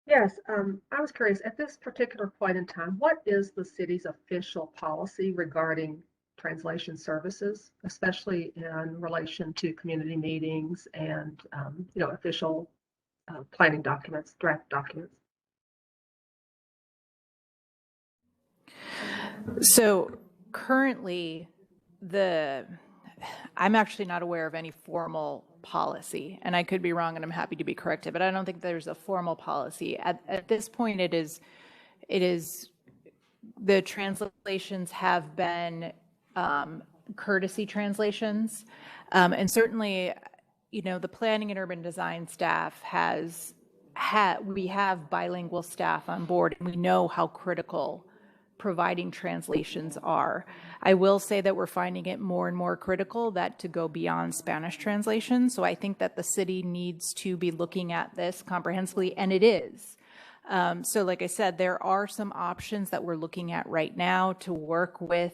Yes, I was curious, at this particular point in time, what is the city's official policy regarding translation services, especially in relation to community meetings and, official planning documents, draft documents? So currently, I'm actually not aware of any formal policy, and I could be wrong, and I'm happy to be corrected, but I don't think there's a formal policy. At this point, it is the translations have been courtesy translations, and certainly, the planning and urban design staff we have bilingual staff on board, and we know how critical providing translations are. I will say that we're finding it more and more critical that to go beyond Spanish translation. So I think that the city needs to be looking at this comprehensively, and it is. So like I said, there are some options that we're looking at right now to work with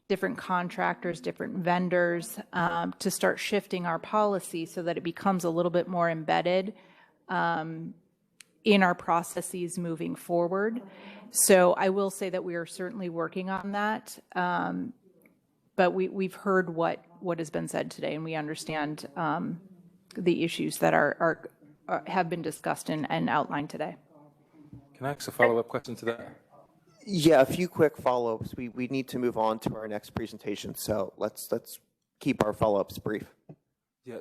different contractors, different vendors, to start shifting our policy so that it becomes a little bit more embedded in our processes moving forward. So I will say that we are certainly working on that, but we've heard what has been said today, and we understand the issues that have been discussed and outlined today. Can I ask a follow-up question to that? Yeah, a few quick follow-ups. We need to move on to our next presentation, so let's keep our follow-ups brief. Yeah,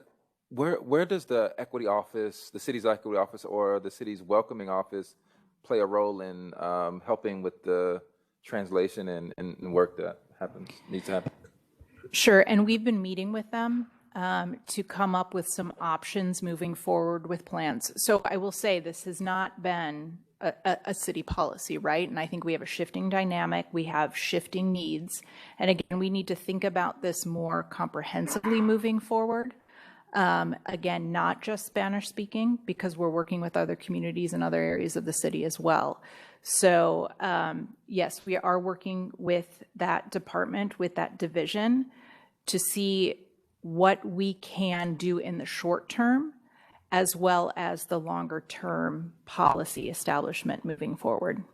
where does the equity office, the city's equity office, or the city's welcoming office play a role in helping with the translation and work that needs to happen? Sure, and we've been meeting with them to come up with some options moving forward with plans. So I will say this has not been a city policy, right? And I think we have a shifting dynamic, we have shifting needs, and again, we need to think about this more comprehensively moving forward. Again, not just Spanish speaking, because we're working with other communities in other areas of the city as well. So yes, we are working with that department, with that division, to see what we can do in the short term, as well as the longer term policy establishment moving forward.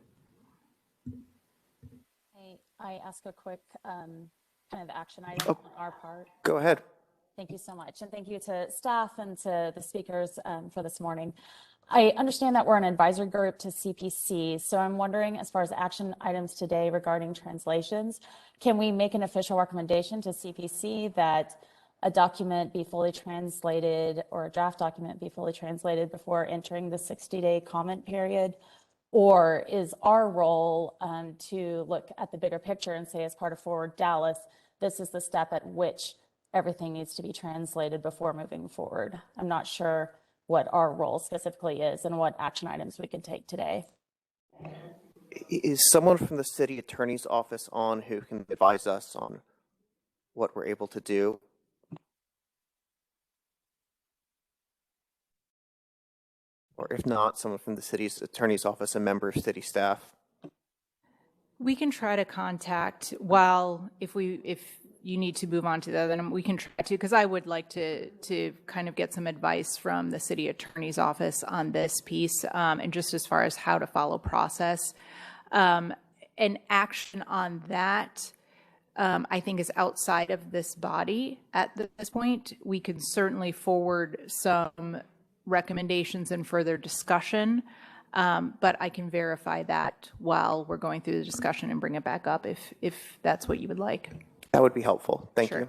I ask a quick kind of action item on our part. Go ahead. Thank you so much. And thank you to staff and to the speakers for this morning. I understand that we're an advisory group to CPC. So I'm wondering, as far as action items today regarding translations, can we make an official recommendation to CPC that a document be fully translated or a draft document be fully translated before entering the 60-day comment period? Or is our role to look at the bigger picture and say, as part of Forward Dallas, this is the step at which everything needs to be translated before moving forward? I'm not sure what our role specifically is and what action items we can take today. Is someone from the city attorney's office on who can advise us on what we're able to do? Or if not, someone from the city's attorney's office, a member of city staff? We can try to contact, if you need to move on to the other, then we can try to, because I would like to kind of get some advice from the city attorney's office on this piece, and just as far as how to follow process. An action on that, I think, is outside of this body at this point. We can certainly forward some recommendations and further discussion, but I can verify that while we're going through the discussion and bring it back up if that's what you would like. That would be helpful. Thank you.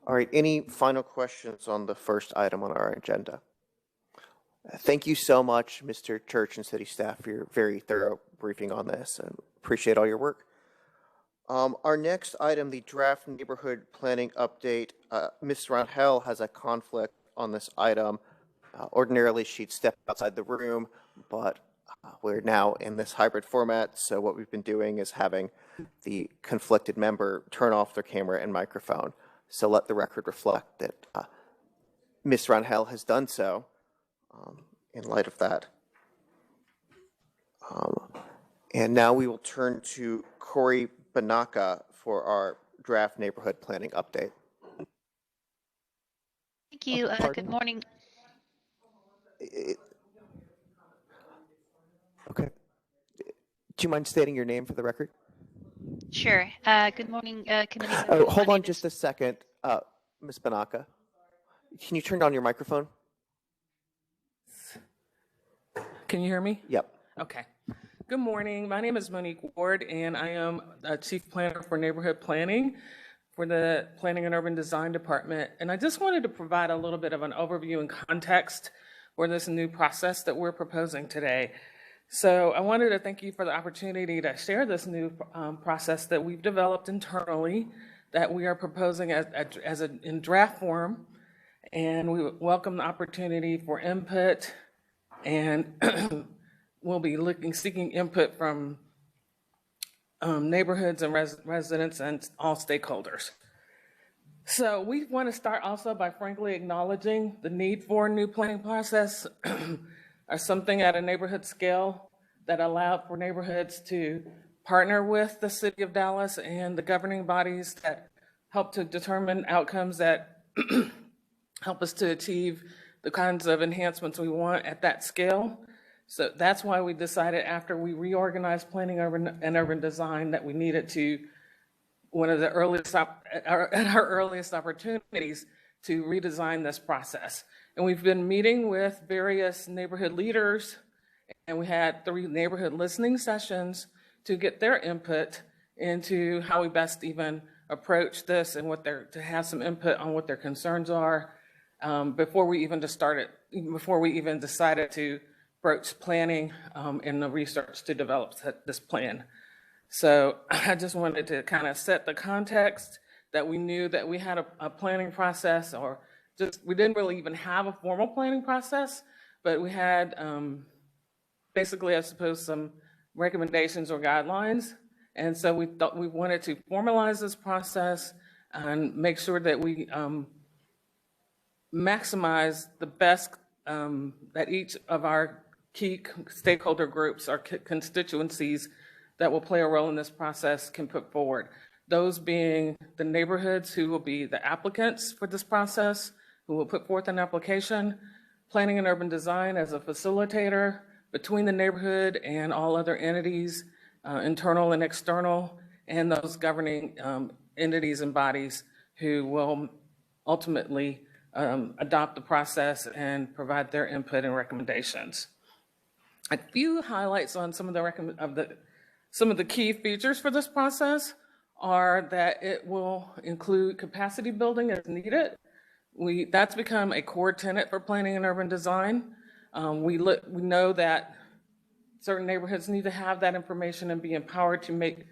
All right, any final questions on the first item on our agenda? Thank you so much, Mr. Church and city staff, for your very thorough briefing on this. I appreciate all your work. Our next item, the draft neighborhood planning update. Ms. Rangel has a conflict on this item. Ordinarily, she'd step outside the room, but we're now in this hybrid format, so what we've been doing is having the conflicted member turn off their camera and microphone. So let the record reflect that Ms. Rangel has done so in light of that. And now we will turn to Corey Banaka for our draft neighborhood planning update. Thank you. Good morning. Okay. Do you mind stating your name for the record? Sure. Good morning, committee members. Oh, hold on just a second, Ms. Banaka. Can you turn on your microphone? Can you hear me? Yep. Okay. Good morning. My name is Monique Ward, and I am a Chief Planner for Neighborhood Planning for the Planning and Urban Design Department. And I just wanted to provide a little bit of an overview and context for this new process that we're proposing today. So I wanted to thank you for the opportunity to share this new process that we've developed internally that we are proposing in draft form. And we welcome the opportunity for input, and we'll be seeking input from neighborhoods and residents and all stakeholders. So we want to start also by frankly acknowledging the need for a new planning process or something at a neighborhood scale that allowed for neighborhoods to partner with the City of Dallas and the governing bodies that help to determine outcomes that help us to achieve the kinds of enhancements we want at that scale. So that's why we decided after we reorganized planning and urban design that we needed to, one of the earliest, at our earliest opportunities to redesign this process. And we've been meeting with various neighborhood leaders, and we had 3 neighborhood listening sessions to get their input into how we best even approach this and to have some input on what their concerns are before we even decided to approach planning and the research to develop this plan. So I just wanted to kind of set the context that we knew that we had a planning process, or just we didn't really even have a formal planning process, but we had basically, I suppose, some recommendations or guidelines. And so we thought we wanted to formalize this process and make sure that we maximize the best that each of our key stakeholder groups or constituencies that will play a role in this process can put forward. Those being the neighborhoods who will be the applicants for this process, who will put forth an application, planning and urban design as a facilitator between the neighborhood and all other entities, internal and external, and those governing entities and bodies who will ultimately adopt the process and provide their input and recommendations. A few highlights on some of the key features for this process are that it will include capacity building as needed. That's become a core tenet for planning and urban design. We know that certain neighborhoods need to have that information and be empowered to make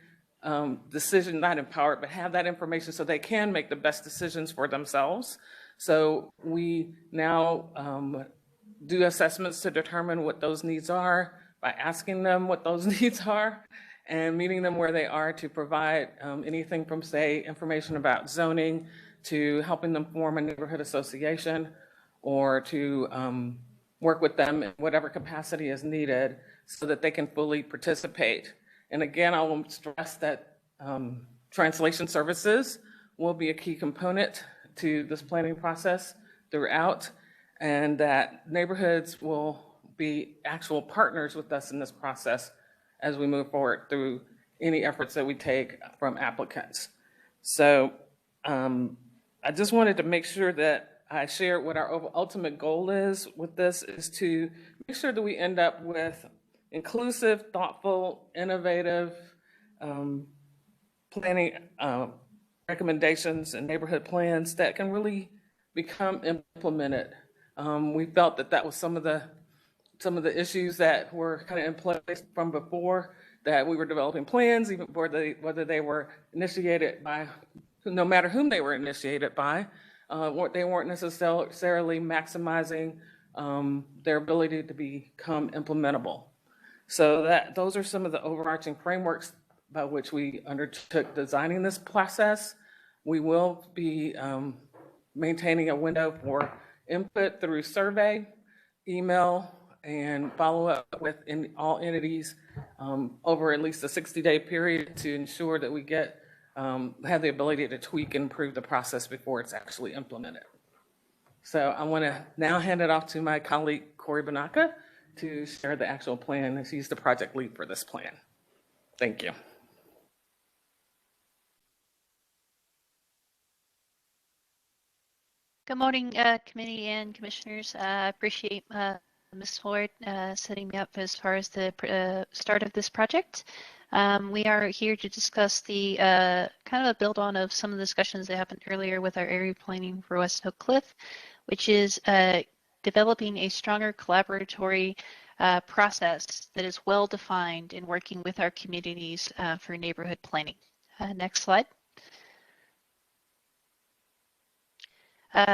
decisions, not empowered, but have that information so they can make the best decisions for themselves. So we now do assessments to determine what those needs are by asking them what those needs are and meeting them where they are to provide anything from, say, information about zoning to helping them form a neighborhood association, or to work with them in whatever capacity is needed so that they can fully participate. And again, I will stress that translation services will be a key component to this planning process throughout, and that neighborhoods will be actual partners with us in this process as we move forward through any efforts that we take from applicants. So I just wanted to make sure that I shared what our ultimate goal is with this, is to make sure that we end up with inclusive, thoughtful, innovative planning recommendations and neighborhood plans that can really become implemented. We felt that that was some of the issues that were kind of in place from before, that we were developing plans, even before whether they were initiated by, no matter whom they were initiated by, they weren't necessarily maximizing their ability to become implementable. So those are some of the overarching frameworks by which we undertook designing this process. We will be maintaining a window for input through survey, email, and follow up with all entities over at least a 60-day period to ensure that we have the ability to tweak and improve the process before it's actually implemented. So I want to now hand it off to my colleague, Corey Banaka, to share the actual plan. She's the project lead for this plan. Thank you. Good morning, committee and commissioners. I appreciate Ms. Floyd setting me up as far as the start of this project. We are here to discuss the kind of a build on of some of the discussions that happened earlier with our area planning for West Oak Cliff, which is developing a stronger collaboratory process that is well defined in working with our communities for neighborhood planning. Next slide.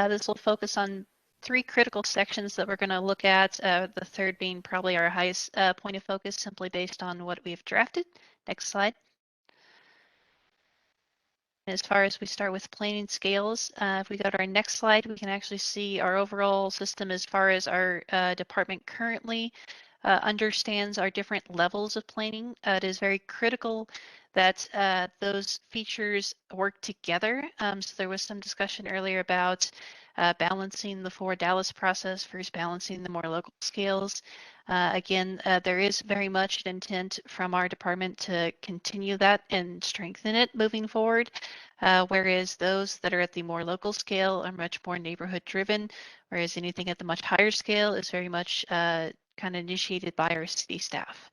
This will focus on 3 critical sections that we're going to look at, the third being probably our highest point of focus, simply based on what we've drafted. Next slide. As far as we start with planning scales, if we go to our next slide, we can actually see our overall system as far as our department currently understands our different levels of planning. It is very critical that those features work together. So there was some discussion earlier about balancing the for Dallas process versus balancing the more local scales. Again, there is very much an intent from our department to continue that and strengthen it moving forward, whereas those that are at the more local scale are much more neighborhood driven, whereas anything at the much higher scale is very much kind of initiated by our city staff.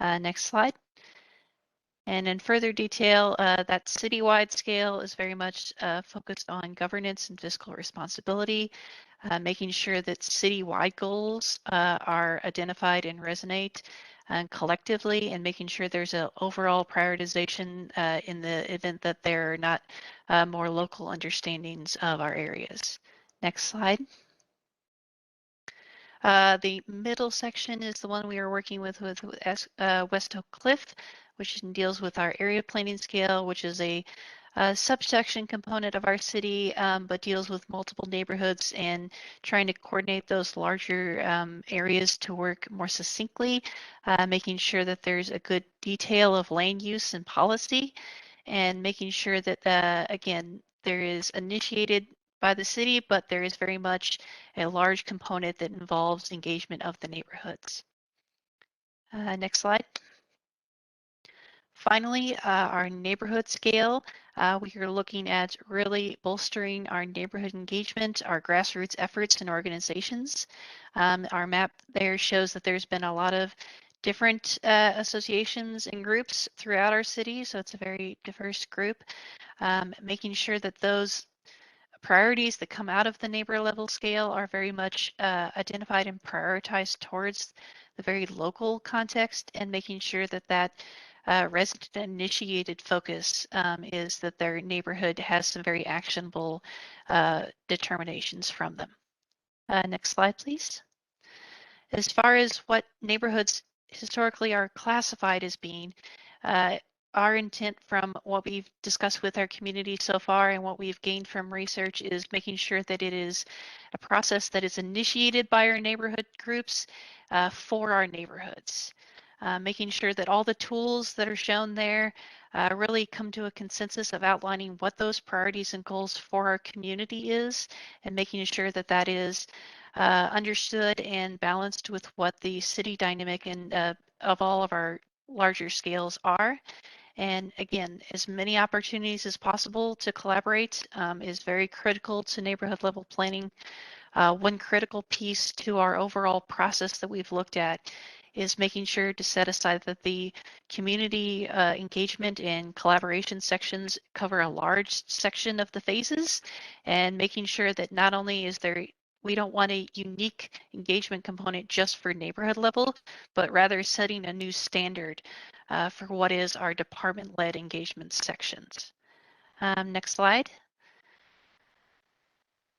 Next slide. And in further detail, that citywide scale is very much focused on governance and fiscal responsibility, making sure that citywide goals are identified and resonate collectively, and making sure there's an overall prioritization in the event that there are not more local understandings of our areas. Next slide. The middle section is the one we are working with West Oak Cliff, which deals with our area planning scale, which is a subsection component of our city, but deals with multiple neighborhoods and trying to coordinate those larger areas to work more succinctly, making sure that there's a good detail of land use and policy, and making sure that, again, there is initiated by the city, but there is very much a large component that involves engagement of the neighborhoods. Next slide. Finally, our neighborhood scale. We are looking at really bolstering our neighborhood engagement, our grassroots efforts and organizations. Our map there shows that there's been a lot of different associations and groups throughout our city, so it's a very diverse group. Making sure that those priorities that come out of the neighbor level scale are very much identified and prioritized towards the very local context, and making sure that that resident initiated focus is that their neighborhood has some very actionable determinations from them. Next slide, please. As far as what neighborhoods historically are classified as being, our intent from what we've discussed with our community so far and what we've gained from research is making sure that it is a process that is initiated by our neighborhood groups for our neighborhoods. Making sure that all the tools that are shown there really come to a consensus of outlining what those priorities and goals for our community is, and making sure that that is understood and balanced with what the city dynamic and of all of our larger scales are. And again, as many opportunities as possible to collaborate is very critical to neighborhood level planning. One critical piece to our overall process that we've looked at is making sure to set aside that the community engagement and collaboration sections cover a large section of the phases, and making sure that not only is there, we don't want a unique engagement component just for neighborhood level, but rather setting a new standard for what is our department-led engagement sections. Next slide.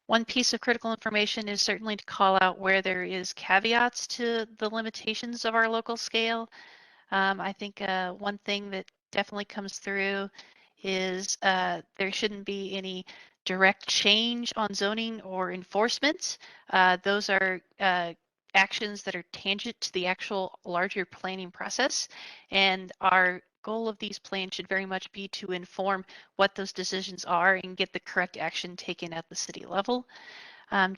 One piece of critical information is certainly to call out where there is caveats to the limitations of our local scale. I think one thing that definitely comes through is there shouldn't be any direct change on zoning or enforcement. Those are actions that are tangent to the actual larger planning process, and our goal of these plans should very much be to inform what those decisions are and get the correct action taken at the city level.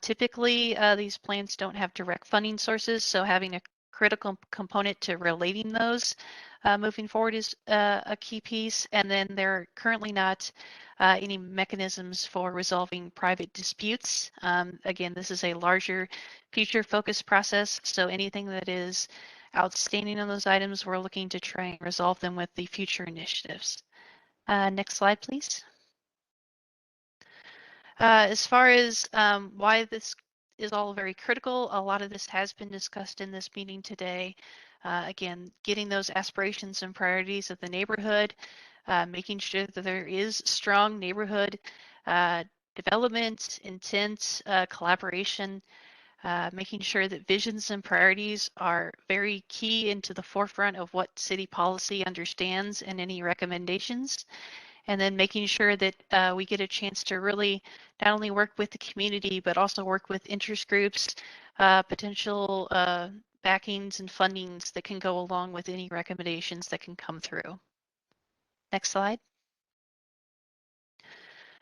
Typically, these plans don't have direct funding sources, so having a critical component to relating those moving forward is a key piece. And then there are currently not any mechanisms for resolving private disputes. Again, this is a larger future-focused process, so anything that is outstanding on those items, we're looking to try and resolve them with the future initiatives. Next slide, please. As far as why this is all very critical, a lot of this has been discussed in this meeting today. Again, getting those aspirations and priorities of the neighborhood, making sure that there is strong neighborhood development, intent, collaboration, making sure that visions and priorities are very key into the forefront of what city policy understands and any recommendations. And then making sure that we get a chance to really not only work with the community, but also work with interest groups, potential backings and fundings that can go along with any recommendations that can come through. Next slide.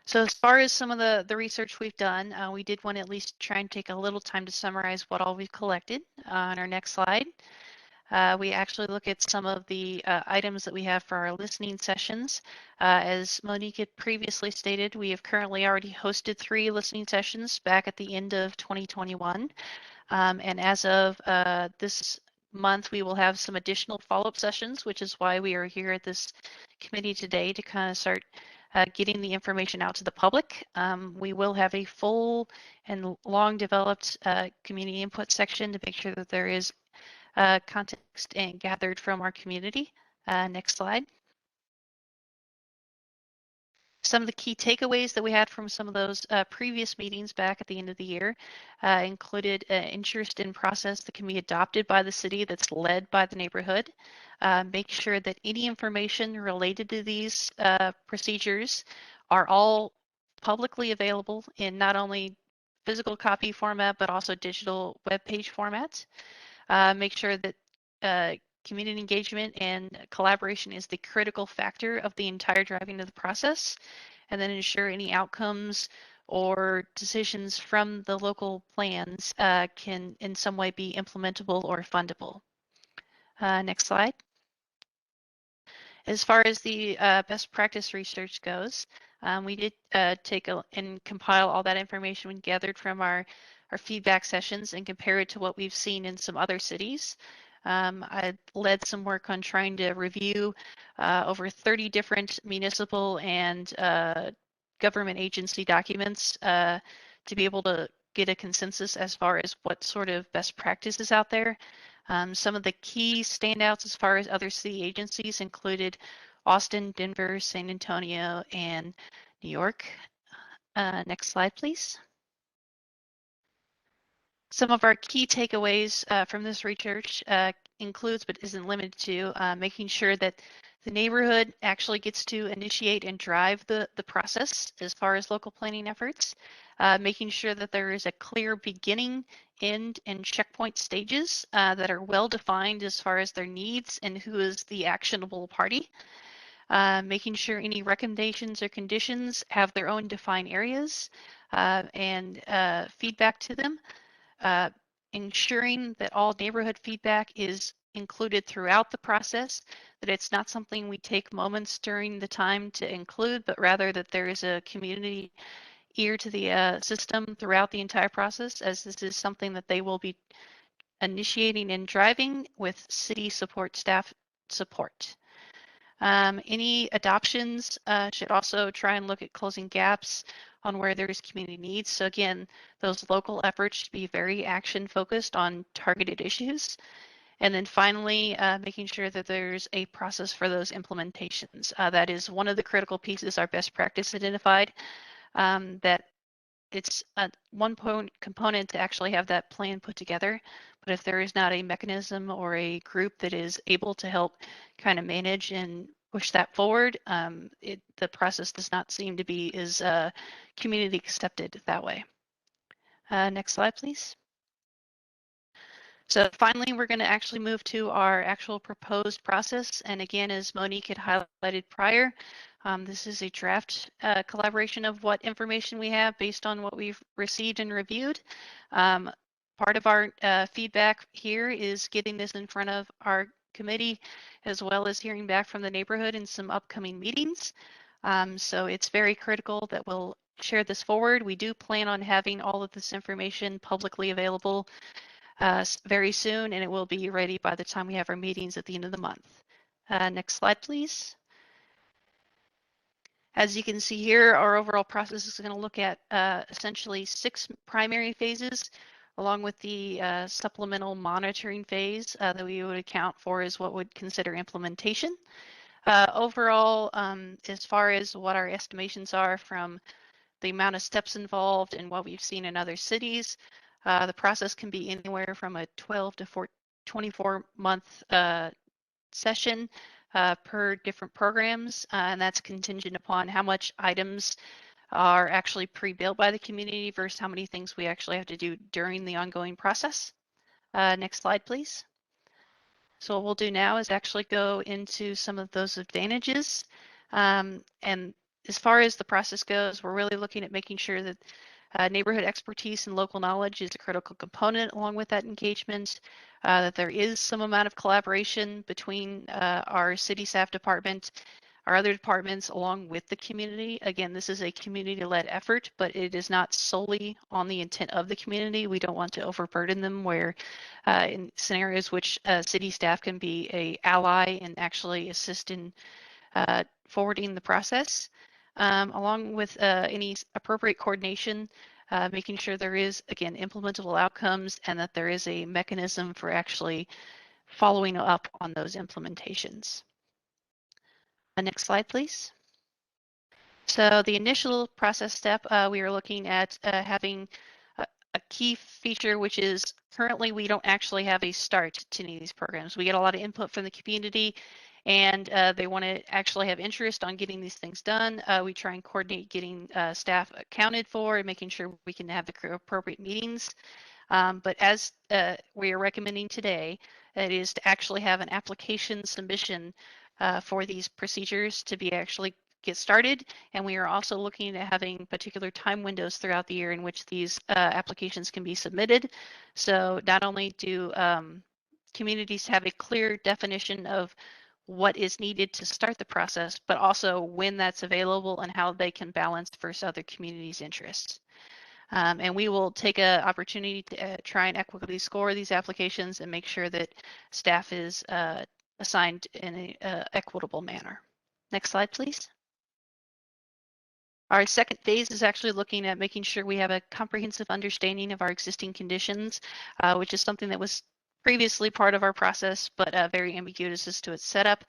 So as far as some of the research we've done, we did want to at least try and take a little time to summarize what all we've collected. On our next slide, we actually look at some of the items that we have for our listening sessions. As Monique had previously stated, we have currently already hosted 3 listening sessions back at the end of 2021. And as of this month, we will have some additional follow-up sessions, which is why we are here at this committee today to kind of start getting the information out to the public. We will have a full and long developed community input section to make sure that there is context and gathered from our community. Next slide. Some of the key takeaways that we had from some of those previous meetings back at the end of the year included interest in process that can be adopted by the city that's led by the neighborhood. Make sure that any information related to these procedures are all publicly available in not only physical copy format, but also digital web page format. Make sure that community engagement and collaboration is the critical factor of the entire driving of the process, and then ensure any outcomes or decisions from the local plans can in some way be implementable or fundable. Next slide. As far as the best practice research goes, we did take and compile all that information we gathered from our feedback sessions and compare it to what we've seen in some other cities. I led some work on trying to review over 30 different municipal and government agency documents to be able to get a consensus as far as what sort of best practices out there. Some of the key standouts as far as other city agencies included Austin, Denver, San Antonio, and New York. Next slide, please. Some of our key takeaways from this research includes, but isn't limited to, making sure that the neighborhood actually gets to initiate and drive the process as far as local planning efforts, making sure that there is a clear beginning, end, and checkpoint stages that are well defined as far as their needs and who is the actionable party, making sure any recommendations or conditions have their own defined areas and feedback to them. Ensuring that all neighborhood feedback is included throughout the process, that it's not something we take moments during the time to include, but rather that there is a community ear to the system throughout the entire process, as this is something that they will be initiating and driving with city support staff support. Any adoptions should also try and look at closing gaps on where there's community needs. So again, those local efforts should be very action focused on targeted issues. And then finally, making sure that there's a process for those implementations. That is one of the critical pieces, our best practice identified, that it's one component to actually have that plan put together. But if there is not a mechanism or a group that is able to help kind of manage and push that forward, the process does not seem to be as community accepted that way. Next slide, please. So finally, we're going to actually move to our actual proposed process. And again, as Monique had highlighted prior, this is a draft collaboration of what information we have based on what we've received and reviewed. Part of our feedback here is getting this in front of our committee, as well as hearing back from the neighborhood in some upcoming meetings. So it's very critical that we'll share this forward. We do plan on having all of this information publicly available very soon, and it will be ready by the time we have our meetings at the end of the month. Next slide, please. As you can see here, our overall process is going to look at essentially 6 primary phases, along with the supplemental monitoring phase that we would account for as what would consider implementation. Overall, as far as what our estimations are from the amount of steps involved and what we've seen in other cities, the process can be anywhere from a 12 to 24 month session per different programs, and that's contingent upon how much items are actually pre-built by the community versus how many things we actually have to do during the ongoing process. Next slide, please. So what we'll do now is actually go into some of those advantages. And as far as the process goes, we're really looking at making sure that neighborhood expertise and local knowledge is a critical component along with that engagement, that there is some amount of collaboration between our city staff department, our other departments, along with the community. Again, this is a community-led effort, but it is not solely on the intent of the community. We don't want to overburden them where in scenarios which city staff can be an ally and actually assist in forwarding the process. Along with any appropriate coordination, making sure there is, again, implementable outcomes and that there is a mechanism for actually following up on those implementations. Next slide, please. So the initial process step, we are looking at having a key feature, which is currently we don't actually have a start to any of these programs. We get a lot of input from the community, and they want to actually have interest on getting these things done. We try and coordinate getting staff accounted for and making sure we can have the appropriate meetings. But as we are recommending today, it is to actually have an application submission for these procedures to be actually get started. And we are also looking at having particular time windows throughout the year in which these applications can be submitted. So not only do communities have a clear definition of what is needed to start the process, but also when that's available and how they can balance versus other communities' interests. And we will take an opportunity to try and equitably score these applications and make sure that staff is assigned in an equitable manner. Next slide, please. Our second phase is actually looking at making sure we have a comprehensive understanding of our existing conditions, which is something that was previously part of our process, but very ambiguous as to its setup.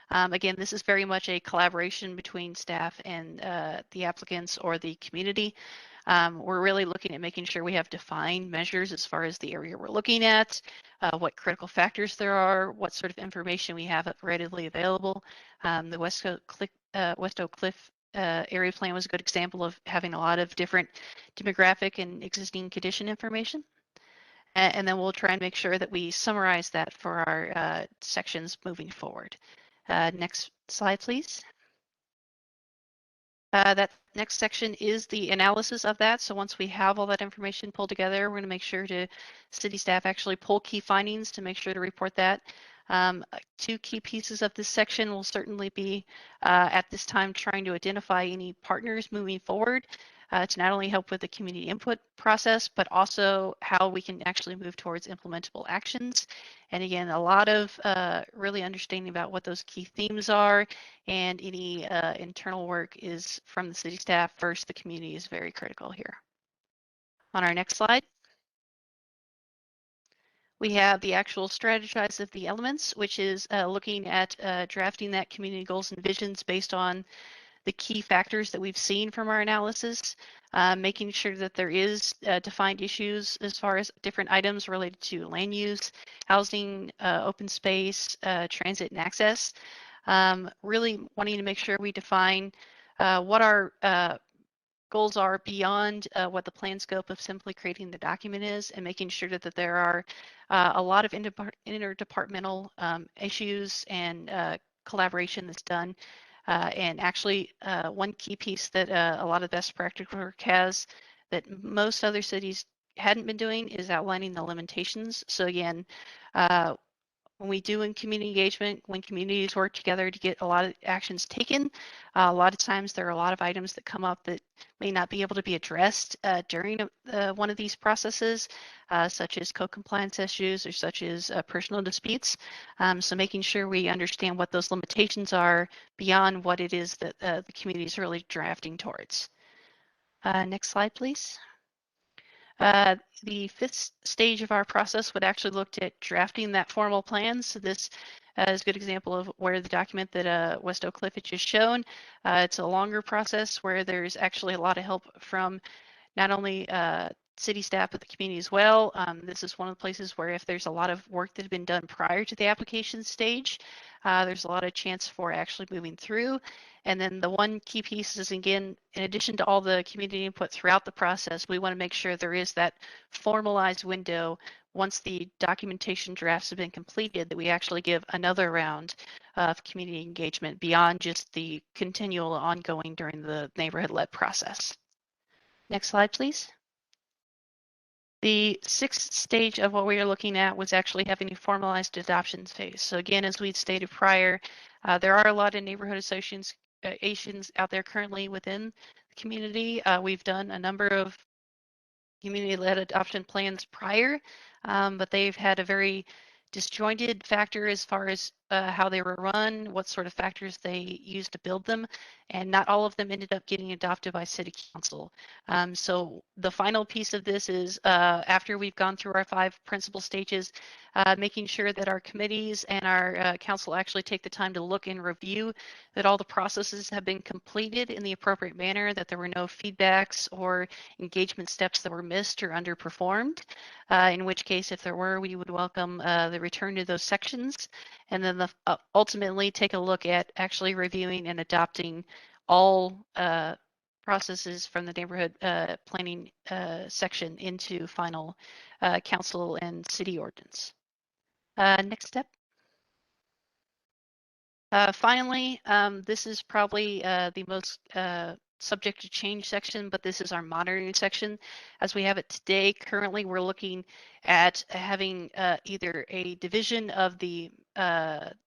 Again, this is very much a collaboration between staff and the applicants or the community. We're really looking at making sure we have defined measures as far as the area we're looking at, what critical factors there are, what sort of information we have readily available. The West Oak Cliff area plan was a good example of having a lot of different demographic and existing condition information. And then we'll try and make sure that we summarize that for our sections moving forward. Next slide, please. That next section is the analysis of that. So once we have all that information pulled together, we're going to make sure to city staff actually pull key findings to make sure to report that. 2 key pieces of this section will certainly be at this time trying to identify any partners moving forward. to not only help with the community input process, but also how we can actually move towards implementable actions. And again, a lot of really understanding about what those key themes are, and any internal work is from the city staff versus the community is very critical here. On our next slide, we have the actual strategize of the elements, which is looking at drafting that community goals and visions based on the key factors that we've seen from our analysis, making sure that there is defined issues as far as different items related to land use, housing, open space, transit and access. Really wanting to make sure we define what our goals are beyond what the plan scope of simply creating the document is, and making sure that there are a lot of interdepartmental issues and collaboration that's done. And actually, one key piece that a lot of best practice work has that most other cities hadn't been doing is outlining the limitations. So again, when we do in community engagement, when communities work together to get a lot of actions taken, a lot of times there are a lot of items that come up that may not be able to be addressed during one of these processes, such as co-compliance issues or such as personal disputes. So making sure we understand what those limitations are beyond what it is that the community is really drafting towards. Next slide, please. The fifth stage of our process would actually look at drafting that formal plan. So this is a good example of where the document that West Oak Cliff had just shown. It's a longer process where there's actually a lot of help from not only city staff, but the community as well. This is one of the places where if there's a lot of work that had been done prior to the application stage, there's a lot of chance for actually moving through. And then the one key piece is, again, in addition to all the community input throughout the process, we want to make sure there is that formalized window once the documentation drafts have been completed, that we actually give another round of community engagement beyond just the continual ongoing during the neighborhood-led process. Next slide, please. The sixth stage of what we are looking at was actually having a formalized adoption phase. So again, as we'd stated prior, there are a lot of neighborhood associations out there currently within the community. We've done a number of community-led adoption plans prior, but they've had a very disjointed factor as far as how they were run, what sort of factors they used to build them, and not all of them ended up getting adopted by City Council. So the final piece of this is after we've gone through our 5 principal stages, making sure that our committees and our council actually take the time to look and review that all the processes have been completed in the appropriate manner, that there were no feedbacks or engagement steps that were missed or underperformed. In which case, if there were, we would welcome the return to those sections, and then ultimately take a look at actually reviewing and adopting all processes from the neighborhood planning section into final council and city ordinance. Next step. Finally, this is probably the most subject to change section, but this is our monitoring section. As we have it today, currently we're looking at having either a division of the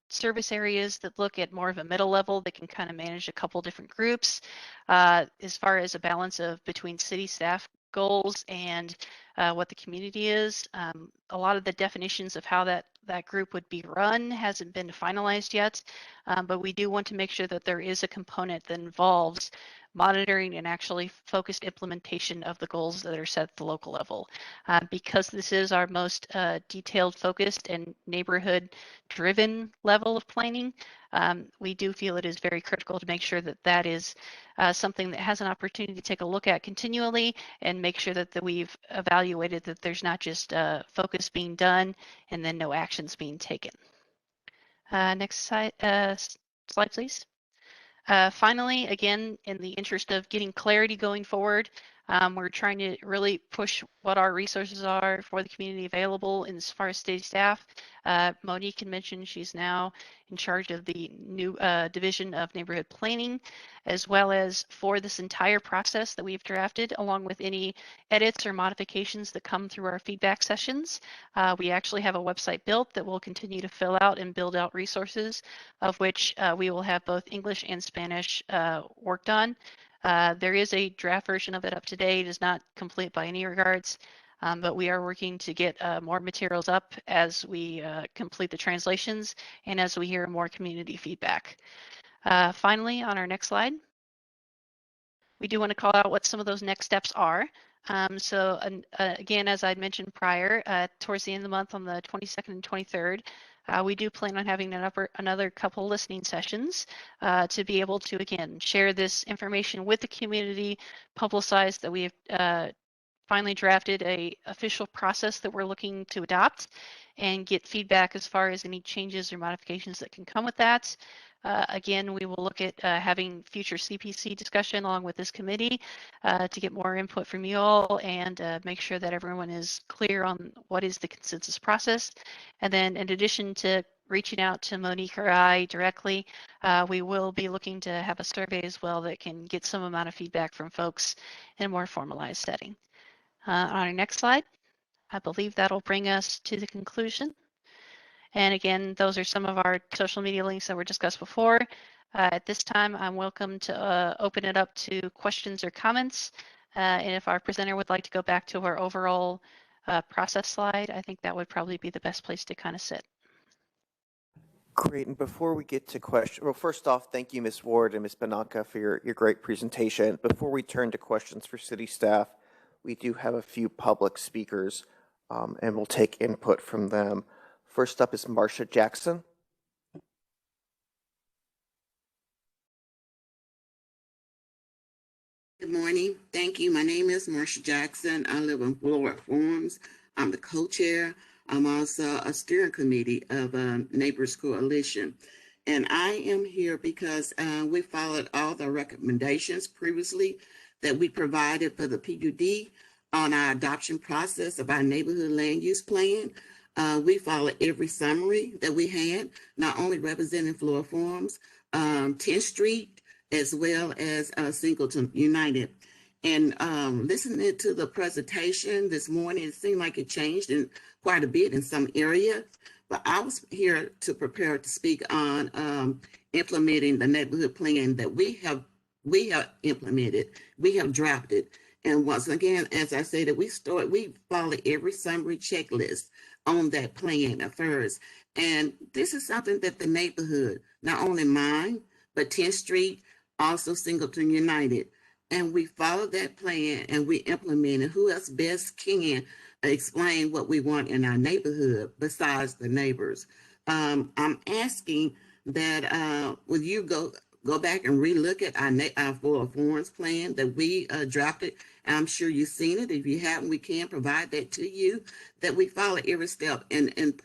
service areas that look at more of a middle level that can kind of manage a couple different groups, as far as a balance of between city staff goals and what the community is. A lot of the definitions of how that group would be run hasn't been finalized yet, but we do want to make sure that there is a component that involves monitoring and actually focused implementation of the goals that are set at the local level. Because this is our most detailed, focused, and neighborhood-driven level of planning, we do feel it is very critical to make sure that that is something that has an opportunity to take a look at continually and make sure that we've evaluated that there's not just focus being done and then no actions being taken. Next slide, please. Finally, again, in the interest of getting clarity going forward, we're trying to really push what our resources are for the community available as far as city staff. Monique can mention she's now in charge of the new division of neighborhood planning, as well as for this entire process that we've drafted, along with any edits or modifications that come through our feedback sessions. We actually have a website built that will continue to fill out and build out resources, of which we will have both English and Spanish worked on. There is a draft version of it up to date. It is not complete by any regards, but we are working to get more materials up as we complete the translations and as we hear more community feedback. Finally, on our next slide, we do want to call out what some of those next steps are. Again, as I mentioned prior, towards the end of the month on the 22nd and 23rd, we do plan on having another couple listening sessions to be able to, again, share this information with the community, publicize that we have finally drafted a official process that we're looking to adopt, and get feedback as far as any changes or modifications that can come with that. Again, we will look at having future CPC discussion along with this committee to get more input from you all and make sure that everyone is clear on what is the consensus process. And then in addition to reaching out to Monique or I directly, we will be looking to have a survey as well that can get some amount of feedback from folks in a more formalized setting. On our next slide, I believe that'll bring us to the conclusion. And again, those are some of our social media links that were discussed before. At this time, I'm welcome to open it up to questions or comments. And if our presenter would like to go back to our overall process slide, I think that would probably be the best place to kind of sit. Great. And before we get to questions, well, first off, thank you, Ms. Ward and Ms. Bananca, for your great presentation. Before we turn to questions for city staff, we do have a few public speakers, and we'll take input from them. First up is Marcia Jackson. Good morning. Thank you. My name is Marcia Jackson. I live in Florida Farms. I'm the co-chair. I'm also a steering committee of Neighbors Coalition. And I am here because we followed all the recommendations previously that we provided for the PUD on our adoption process of our neighborhood land use plan. We followed every summary that we had, not only representing Florida Farms, 10th Street, as well as Singleton United. And listening to the presentation this morning, it seemed like it changed in quite a bit in some areas. But I was here to prepare to speak on implementing the neighborhood plan that we have implemented, we have drafted. And once again, as I said, that we follow every summary checklist on that plan at first. And this is something that the neighborhood, not only mine, but 10th Street, also Singleton United. And we followed that plan and we implemented. Who else best can explain what we want in our neighborhood besides the neighbors? I'm asking that will you go back and relook at our Florida Farms plan that we drafted. I'm sure you've seen it. If you haven't, we can provide that to you, that we follow every step and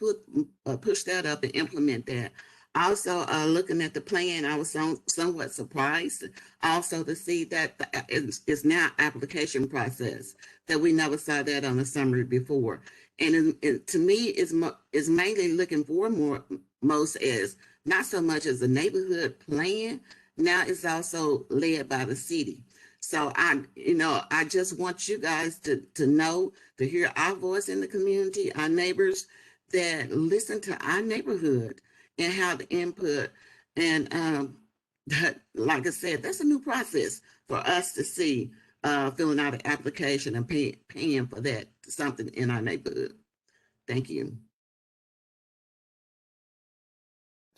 push that up and implement that. Also, looking at the plan, I was somewhat surprised also to see that it's now application process, that we never saw that on the summary before. And to me, it's mainly looking for most as not so much as a neighborhood plan. Now it's also led by the city. So I just want you guys to know, to hear our voice in the community, our neighbors, that listen to our neighborhood and have the input. And that, like I said, that's a new process for us to see, filling out an application and paying for that, something in our neighborhood. Thank you.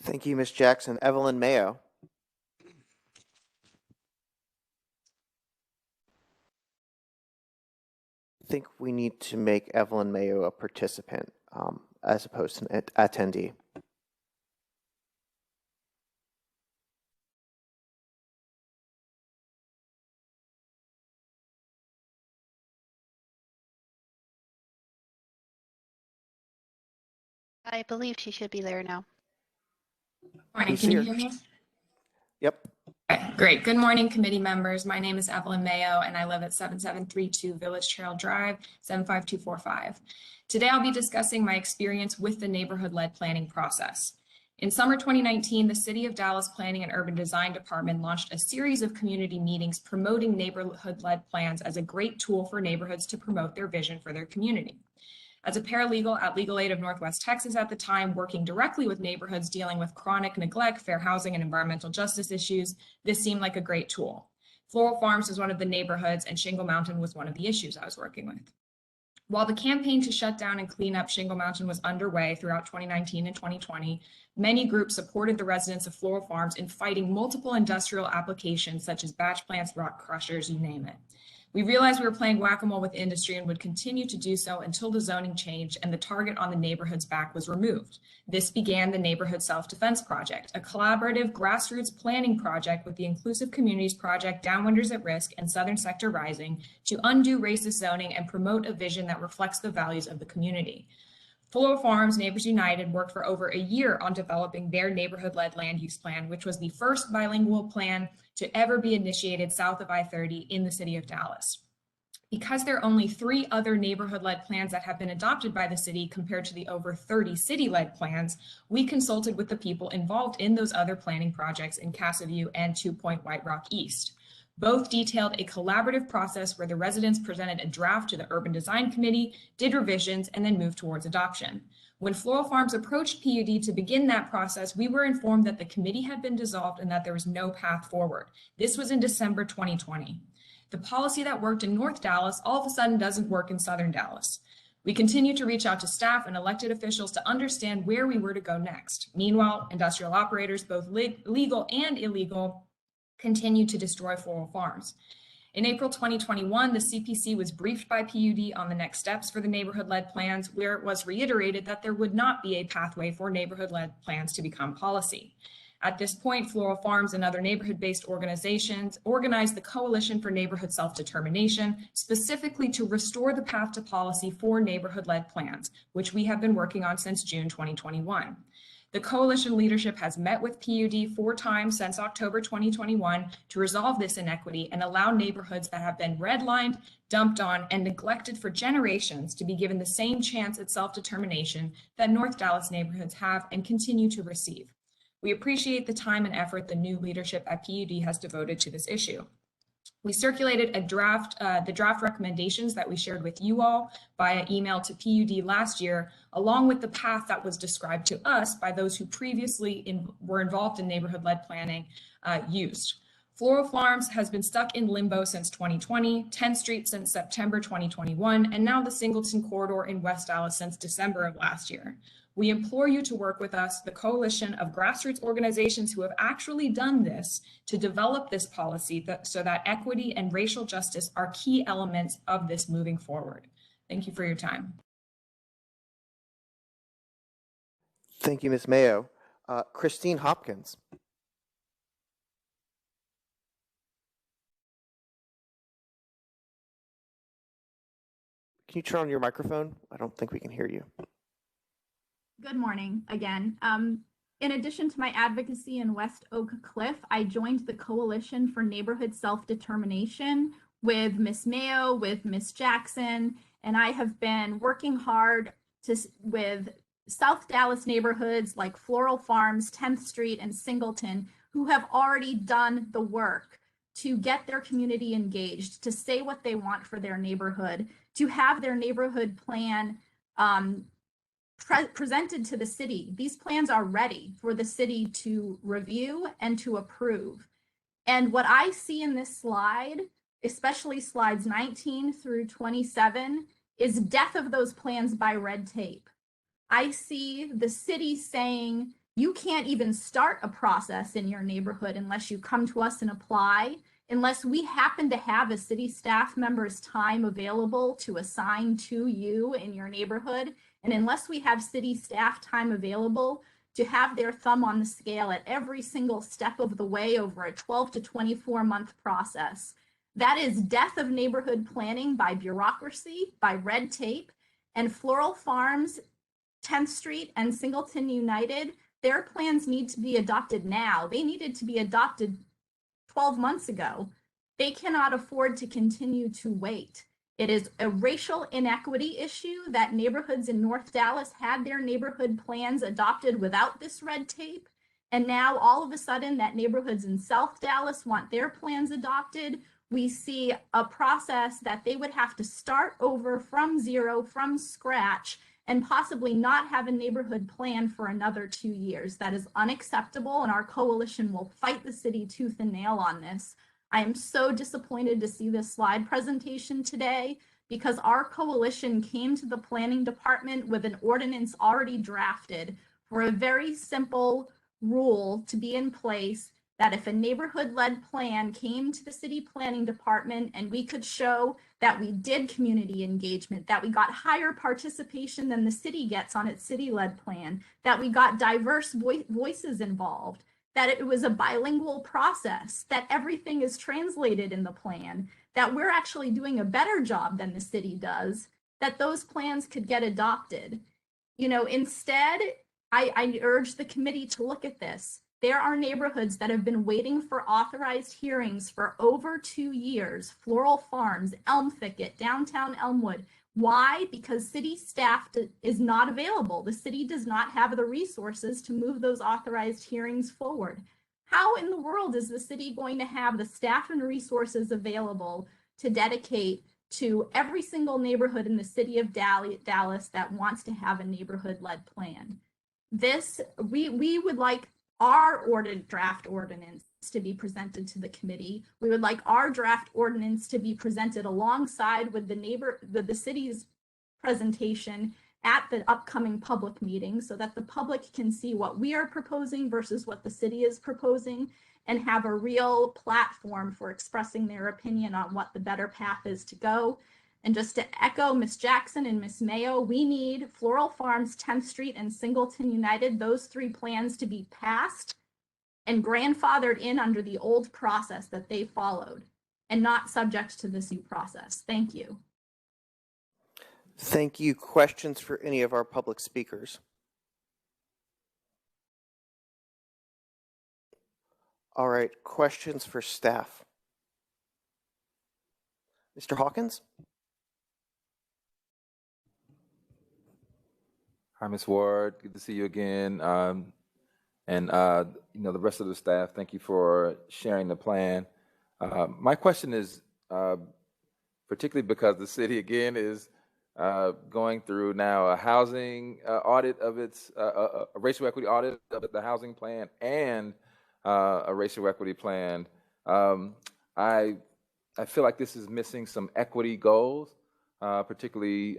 Thank you, Ms. Jackson. Evelyn Mayo. I think we need to make Evelyn Mayo a participant as opposed to an attendee. I believe she should be there now. Morning, can you hear me? Yep. Okay, great. Good morning, committee members. My name is Evelyn Mayo, and I live at 7732 Village Trail Drive, 75245. Today, I'll be discussing my experience with the neighborhood-led planning process. In summer 2019, the City of Dallas Planning and Urban Design Department launched a series of community meetings promoting neighborhood-led plans as a great tool for neighborhoods to promote their vision for their community. As a paralegal at Legal Aid of Northwest Texas at the time, working directly with neighborhoods dealing with chronic neglect, fair housing, and environmental justice issues, this seemed like a great tool. Floral Farms was one of the neighborhoods, and Shingle Mountain was one of the issues I was working with. While the campaign to shut down and clean up Shingle Mountain was underway throughout 2019 and 2020, many groups supported the residents of Floral Farms in fighting multiple industrial applications such as batch plants, rock crushers, you name it. We realized we were playing whack-a-mole with industry and would continue to do so until the zoning changed and the target on the neighborhood's back was removed. This began the Neighborhood Self-Defense Project, a collaborative grassroots planning project with the Inclusive Communities Project, Downwinders at Risk, and Southern Sector Rising to undo racist zoning and promote a vision that reflects the values of the community. Floral Farms Neighbors United worked for over a year on developing their neighborhood-led land use plan, which was the first bilingual plan to ever be initiated south of I-30 in the city of Dallas. Because there are only 3 other neighborhood-led plans that have been adopted by the city compared to the over 30 city-led plans, we consulted with the people involved in those other planning projects in Casa View and 2 Point White Rock East. Both detailed a collaborative process where the residents presented a draft to the Urban Design Committee, did revisions, and then moved towards adoption. When Floral Farms approached PUD to begin that process, we were informed that the committee had been dissolved and that there was no path forward. This was in December 2020. The policy that worked in North Dallas all of a sudden doesn't work in Southern Dallas. We continue to reach out to staff and elected officials to understand where we were to go next. Meanwhile, industrial operators, both legal and illegal, continue to destroy Floral Farms. In April 2021, the CPC was briefed by PUD on the next steps for the neighborhood-led plans, where it was reiterated that there would not be a pathway for neighborhood-led plans to become policy. At this point, Floral Farms and other neighborhood-based organizations organized the Coalition for Neighborhood Self-Determination, specifically to restore the path to policy for neighborhood-led plans, which we have been working on since June 2021. The coalition leadership has met with PUD 4 times since October 2021 to resolve this inequity and allow neighborhoods that have been redlined, dumped on, and neglected for generations to be given the same chance at self-determination that North Dallas neighborhoods have and continue to receive. We appreciate the time and effort the new leadership at PUD has devoted to this issue. We circulated the draft recommendations that we shared with you all via email to PUD last year, along with the path that was described to us by those who previously were involved in neighborhood-led planning used. Floral Farms has been stuck in limbo since 2020, 10th Street since September 2021, and now the Singleton corridor in West Dallas since December of last year. We implore you to work with us, the coalition of grassroots organizations who have actually done this, to develop this policy so that equity and racial justice are key elements of this moving forward. Thank you for your time. Thank you, Ms. Mayo. Christine Hopkins. Can you turn on your microphone? I don't think we can hear you. Good morning again. In addition to my advocacy in West Oak Cliff, I joined the Coalition for Neighborhood Self-Determination with Ms. Mayo, with Ms. Jackson, and I have been working hard with South Dallas neighborhoods like Floral Farms, 10th Street, and Singleton, who have already done the work to get their community engaged, to say what they want for their neighborhood, to have their neighborhood plan presented to the city. These plans are ready for the city to review and to approve. And what I see in this slide, especially slides 19 through 27, is death of those plans by red tape. I see the city saying, you can't even start a process in your neighborhood unless you come to us and apply, unless we happen to have a city staff member's time available to assign to you in your neighborhood. And unless we have city staff time available to have their thumb on the scale at every single step of the way over a 12 to 24 month process, that is death of neighborhood planning by bureaucracy, by red tape. And Floral Farms, 10th Street, and Singleton United, their plans need to be adopted now. They needed to be adopted 12 months ago. They cannot afford to continue to wait. It is a racial inequity issue that neighborhoods in North Dallas had their neighborhood plans adopted without this red tape. And now all of a sudden that neighborhoods in South Dallas want their plans adopted. We see a process that they would have to start over from zero, from scratch, and possibly not have a neighborhood plan for another 2 years. That is unacceptable, and our coalition will fight the city tooth and nail on this. I am so disappointed to see this slide presentation today because our coalition came to the planning department with an ordinance already drafted for a very simple rule to be in place that if a neighborhood-led plan came to the city planning department and we could show that we did community engagement, that we got higher participation than the city gets on its city-led plan, that we got diverse voices involved, that it was a bilingual process, that everything is translated in the plan, that we're actually doing a better job than the city does, that those plans could get adopted. You know, instead, I urge the committee to look at this. There are neighborhoods that have been waiting for authorized hearings for over 2 years. Floral Farms, Elm Thicket, downtown Elmwood. Why? Because city staff is not available. The city does not have the resources to move those authorized hearings forward. How in the world is the city going to have the staff and resources available to dedicate to every single neighborhood in the city of Dallas that wants to have a neighborhood-led plan? We would like our draft ordinance to be presented to the committee. We would like our draft ordinance to be presented alongside with the city's presentation at the upcoming public meeting so that the public can see what we are proposing versus what the city is proposing and have a real platform for expressing their opinion on what the better path is to go. And just to echo Ms. Jackson and Ms. Mayo, we need Floral Farms, 10th Street, and Singleton United, those 3 plans to be passed and grandfathered in under the old process that they followed and not subject to this new process. Thank you. Thank you. Questions for any of our public speakers? All right, questions for staff. Mr. Hawkins? Hi, Ms. Ward. Good to see you again. And you know, the rest of the staff, thank you for sharing the plan. My question is, particularly because the city again is going through now a housing audit of its, a racial equity audit of the housing plan and a racial equity plan. I feel like this is missing some equity goals, particularly,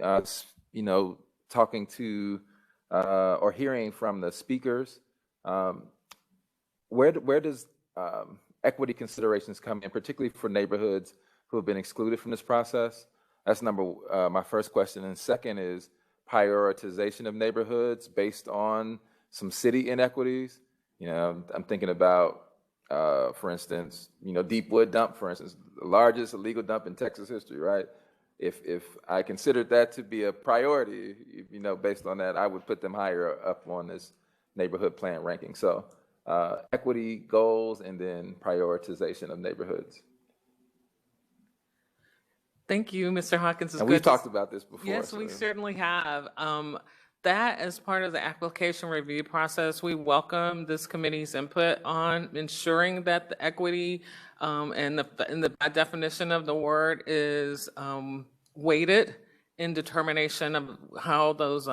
you know, talking to or hearing from the speakers. Where does equity considerations come in, particularly for neighborhoods who have been excluded from this process? That's my first question. And second is prioritization of neighborhoods based on some city inequities. You know, I'm thinking about, for instance, you know, Deepwood Dump, for instance, the largest illegal dump in Texas history, right? If I considered that to be a priority, you know, based on that, I would put them higher up on this neighborhood plan ranking. So equity goals and then prioritization of neighborhoods. Thank you, Mr. Hawkins. And we've talked about this before. Yes, we certainly have. That as part of the application review process, we welcome this committee's input on ensuring that the equity and the definition of the word is weighted in determination of how those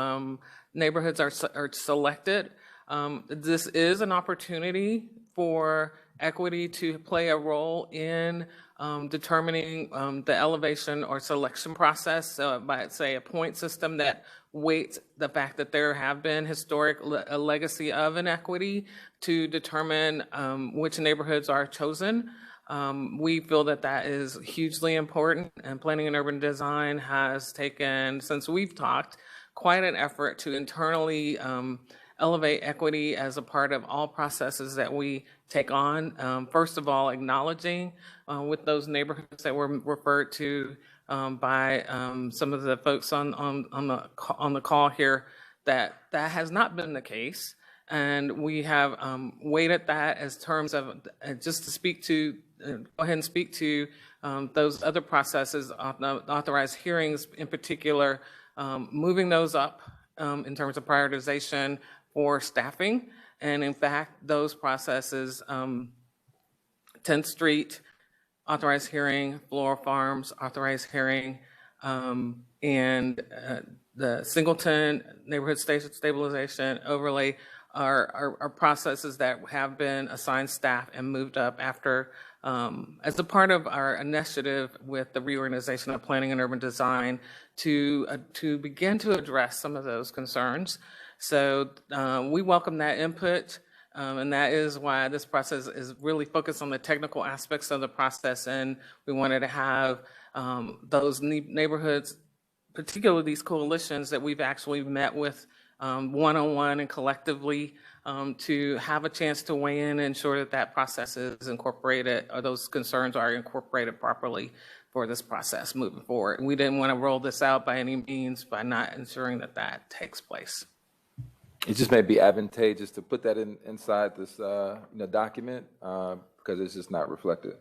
neighborhoods are selected. This is an opportunity for equity to play a role in determining the elevation or selection process by, say, a point system that weights the fact that there have been a legacy of inequity to determine which neighborhoods are chosen. We feel that that is hugely important, and Planning and Urban Design has taken, since we've talked, quite an effort to internally elevate equity as a part of all processes that we take on. First of all, acknowledging with those neighborhoods that were referred to by some of the folks on the call here that has not been the case, and we have weighted that as terms of just to speak to go ahead and speak to those other processes, authorized hearings in particular, moving those up in terms of prioritization for staffing. And in fact, those processes, 10th Street, authorized hearing, Floral Farms, authorized hearing, and the Singleton neighborhood stabilization overlay are processes that have been assigned staff and moved up after as a part of our initiative with the reorganization of planning and urban design to begin to address some of those concerns. So we welcome that input, and that is why this process is really focused on the technical aspects of the process, and we wanted to have those neighborhoods, particularly these coalitions that we've actually met with one-on-one and collectively, to have a chance to weigh in and ensure that that process is incorporated, or those concerns are incorporated properly for this process moving forward. And we didn't want to roll this out by any means by not ensuring that that takes place. It just may be advantageous to put that inside this document because it's just not reflected.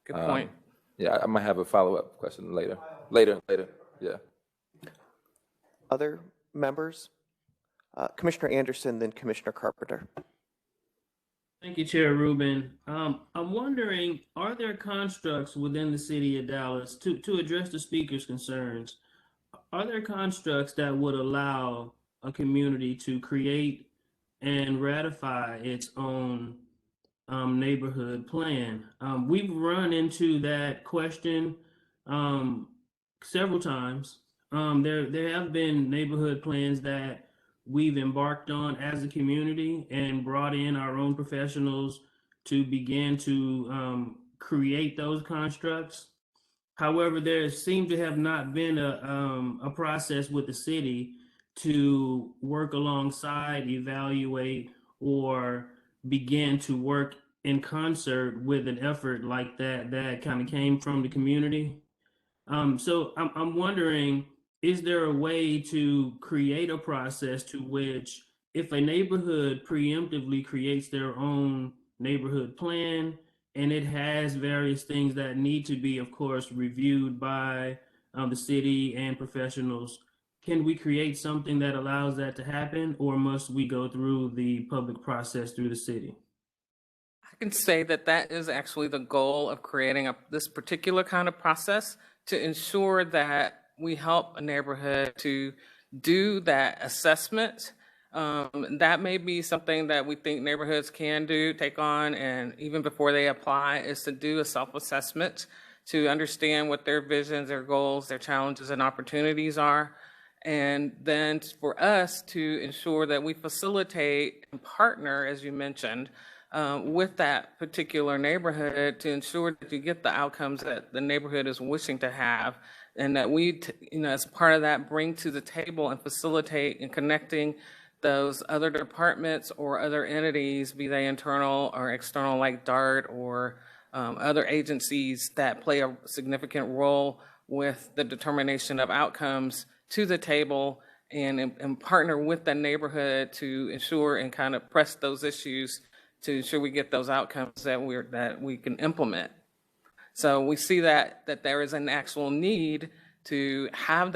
Good point. Yeah, I might have a follow-up question later. Yeah. Other members? Commissioner Anderson, then Commissioner Carpenter. Thank you, Chair Rubin. I'm wondering, are there constructs within the City of Dallas to address the speaker's concerns? Are there constructs that would allow a community to create and ratify its own neighborhood plan? We've run into that question several times. There have been neighborhood plans that we've embarked on as a community and brought in our own professionals to begin to create those constructs. However, there seemed to have not been a process with the city to work alongside, evaluate, or begin to work in concert with an effort like that kind of came from the community. So I'm wondering, is there a way to create a process to which if a neighborhood preemptively creates their own neighborhood plan and it has various things that need to be, of course, reviewed by the city and professionals, can we create something that allows that to happen, or must we go through the public process through the city? I can say that that is actually the goal of creating this particular kind of process, to ensure that we help a neighborhood to do that assessment. That may be something that we think neighborhoods can take on, and even before they apply, is to do a self-assessment to understand what their visions, their goals, their challenges and opportunities are. And then for us to ensure that we facilitate and partner, as you mentioned, with that particular neighborhood to ensure that you get the outcomes that the neighborhood is wishing to have, and that we, as part of that, bring to the table and facilitate in connecting those other departments or other entities, be they internal or external, like DART or other agencies that play a significant role with the determination of outcomes, to the table and partner with the neighborhood to ensure and kind of press those issues to ensure we get those outcomes that we can implement. So we see that there is an actual need to have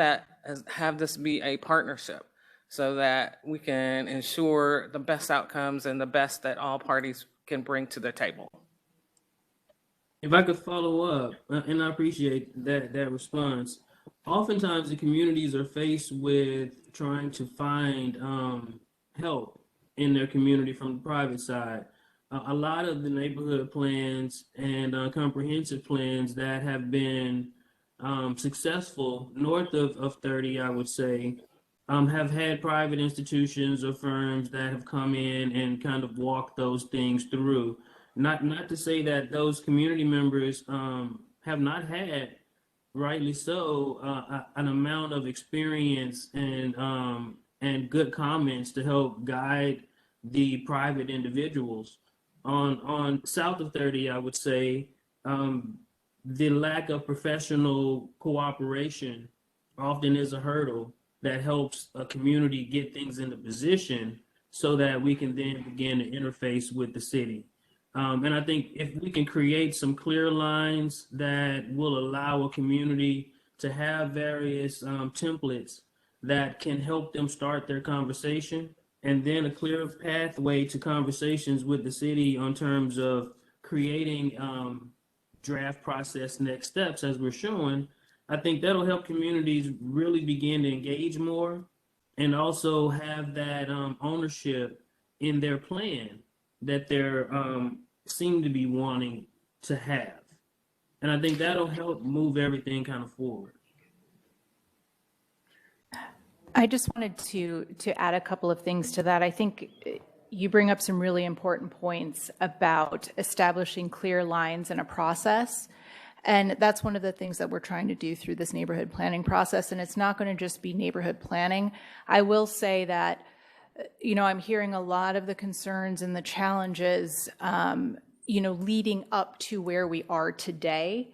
this be a partnership, so that we can ensure the best outcomes and the best that all parties can bring to the table. If I could follow up, and I appreciate that response. Oftentimes the communities are faced with trying to find help in their community from the private side. A lot of the neighborhood plans and comprehensive plans that have been successful north of 30, I would say, have had private institutions or firms that have come in and kind of walked those things through. Not to say that those community members have not had, rightly so, an amount of experience and good comments to help guide the private individuals. On south of 30, I would say the lack of professional cooperation often is a hurdle that helps a community get things into position so that we can then begin to interface with the city. And I think if we can create some clear lines that will allow a community to have various templates that can help them start their conversation, and then a clear pathway to conversations with the city on terms of creating draft process next steps, as we're showing, I think that'll help communities really begin to engage more and also have that ownership in their plan that they're seem to be wanting to have. And I think that'll help move everything kind of forward. I just wanted to add a couple of things to that. I think you bring up some really important points about establishing clear lines in a process. And that's one of the things that we're trying to do through this neighborhood planning process. And it's not going to just be neighborhood planning. I will say that, you know, I'm hearing a lot of the concerns and the challenges, you know, leading up to where we are today.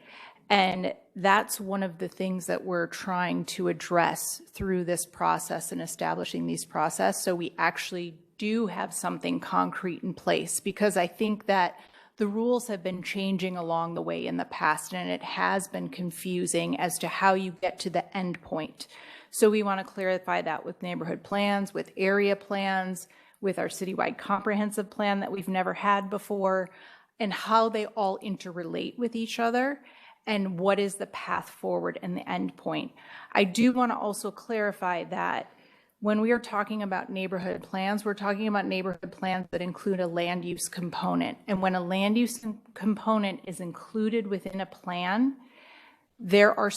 And that's one of the things that we're trying to address through this process and establishing these process. So we actually do have something concrete in place, because I think that the rules have been changing along the way in the past, and it has been confusing as to how you get to the end point. So we want to clarify that with neighborhood plans, with area plans, with our citywide comprehensive plan that we've never had before, and how they all interrelate with each other, and what is the path forward and the end point. I do want to also clarify that when we are talking about neighborhood plans, we're talking about neighborhood plans that include a land use component. And when a land use component is included within a plan, there are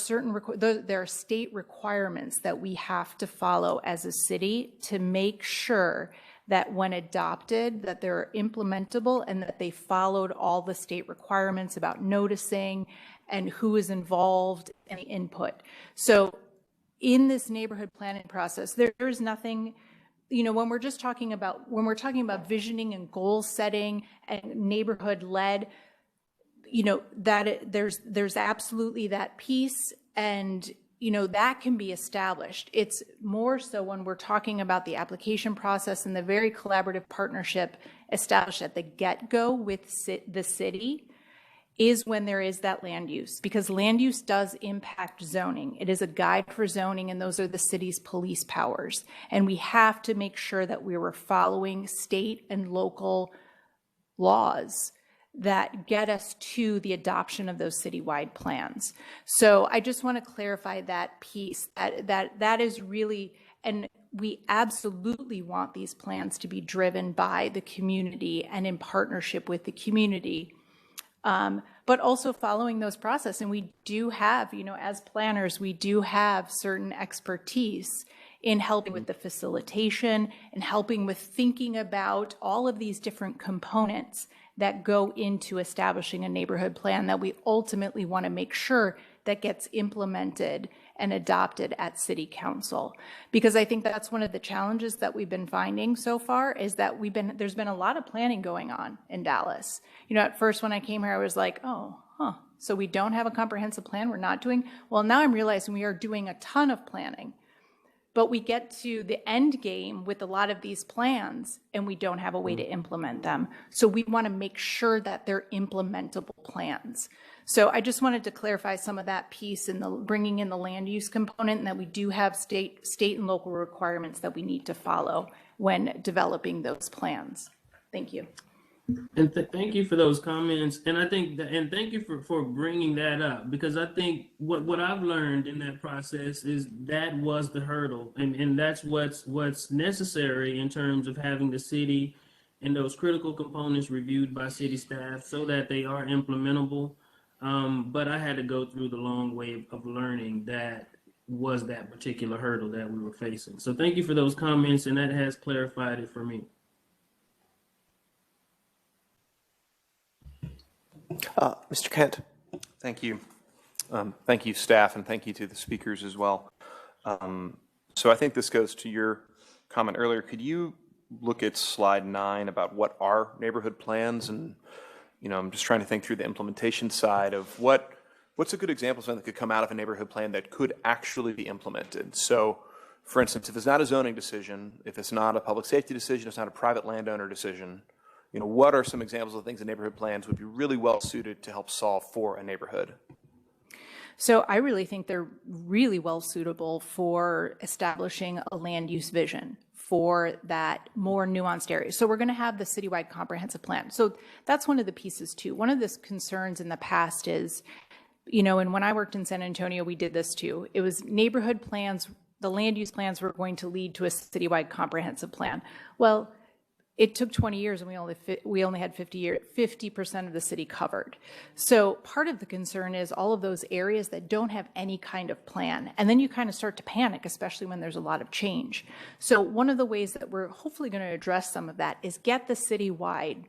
there are state requirements that we have to follow as a city to make sure that when adopted, that they're implementable and that they followed all the state requirements about noticing and who is involved and the input. So in this neighborhood planning process, there's nothing, you know, when we're talking about visioning and goal setting and neighborhood led, you know, that there's absolutely that piece, and you know, that can be established. It's more so when we're talking about the application process and the very collaborative partnership established at the get-go with the city is when there is that land use, because land use does impact zoning. It is a guide for zoning, and those are the city's police powers. And we have to make sure that we were following state and local laws that get us to the adoption of those citywide plans. So I just want to clarify that piece, that is really, and we absolutely want these plans to be driven by the community and in partnership with the community, but also following those processes. And we do have, you know, as planners, we do have certain expertise in helping with the facilitation and helping with thinking about all of these different components that go into establishing a neighborhood plan that we ultimately want to make sure that gets implemented and adopted at City Council. Because I think that's one of the challenges that we've been finding so far, is that there's been a lot of planning going on in Dallas. You know, at first when I came here, I was like, so we don't have a comprehensive plan, we're not doing, well, now I'm realizing we are doing a ton of planning. But we get to the end game with a lot of these plans and we don't have a way to implement them. So we want to make sure that they're implementable plans. So I just wanted to clarify some of that piece in the bringing in the land use component, and that we do have state and local requirements that we need to follow when developing those plans. Thank you. And thank you for those comments. And I think and thank you for bringing that up, because I think what I've learned in that process is that was the hurdle, and that's what's necessary in terms of having the city and those critical components reviewed by city staff so that they are implementable. But I had to go through the long way of learning that was that particular hurdle that we were facing. So thank you for those comments, and that has clarified it for me. Mr. Kent. Thank you. Thank you, staff, and thank you to the speakers as well. So I think this goes to your comment earlier. Could you look at slide 9 about what are neighborhood plans? And, you know, I'm just trying to think through the implementation side of what's a good example of something that could come out of a neighborhood plan that could actually be implemented. So, for instance, if it's not a zoning decision, if it's not a public safety decision, it's not a private landowner decision, you know, what are some examples of things in neighborhood plans would be really well suited to help solve for a neighborhood? So I really think they're really well suitable for establishing a land use vision for that more nuanced area. So we're going to have the citywide comprehensive plan. So that's one of the pieces too. One of the concerns in the past is, you know, and when I worked in San Antonio, we did this too. It was neighborhood plans, the land use plans were going to lead to a citywide comprehensive plan. Well, it took 20 years and we only had 50% of the city covered. So part of the concern is all of those areas that don't have any kind of plan. And then you kind of start to panic, especially when there's a lot of change. So one of the ways that we're hopefully going to address some of that is get the citywide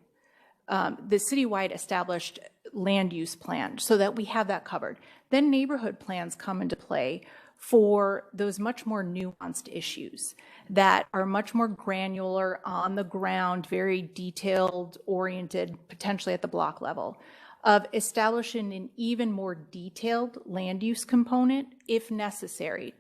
established land use plan so that we have that covered. Then neighborhood plans come into play for those much more nuanced issues that are much more granular, on the ground, very detailed, oriented, potentially at the block level, of establishing an even more detailed land use component, if necessary,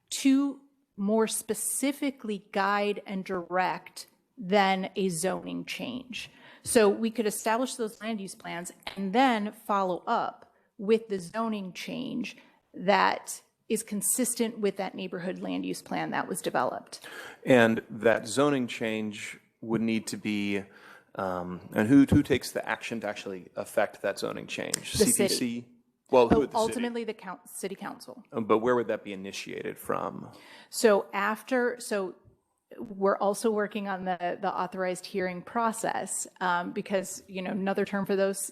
to more specifically guide and direct than a zoning change. So we could establish those land use plans and then follow up with the zoning change that is consistent with that neighborhood land use plan that was developed. And that zoning change would need to be, and who takes the action to actually affect that zoning change? The CPC? city. Well, who would the ultimately, the city council. But where would that be initiated from? So we're also working on the authorized hearing process because, another term for those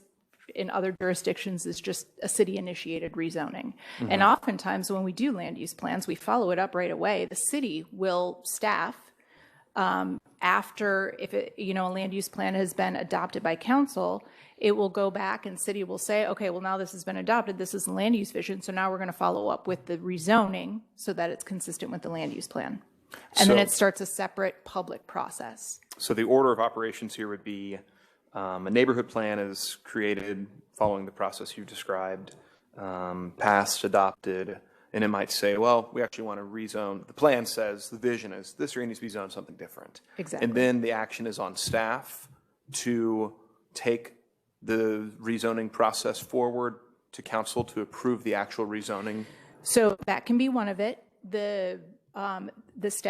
in other jurisdictions is just a city-initiated rezoning. Mm-hmm. And oftentimes when we do land use plans, we follow it up right away. The city will staff after, if a land use plan has been adopted by council, it will go back and city will say, okay, well, now this has been adopted. This is the land use vision. So now we're going to follow up with the rezoning so that it's consistent with the land use plan. And then it starts a separate public process. So the order of operations here would be a neighborhood plan is created following the process you've described, passed, adopted, and it might say, well, we actually want to rezone. The plan says, the vision is this area needs to be zoned something different. Exactly. And then the action is on staff to take the rezoning process forward to council to approve the actual rezoning. So that can be one of it.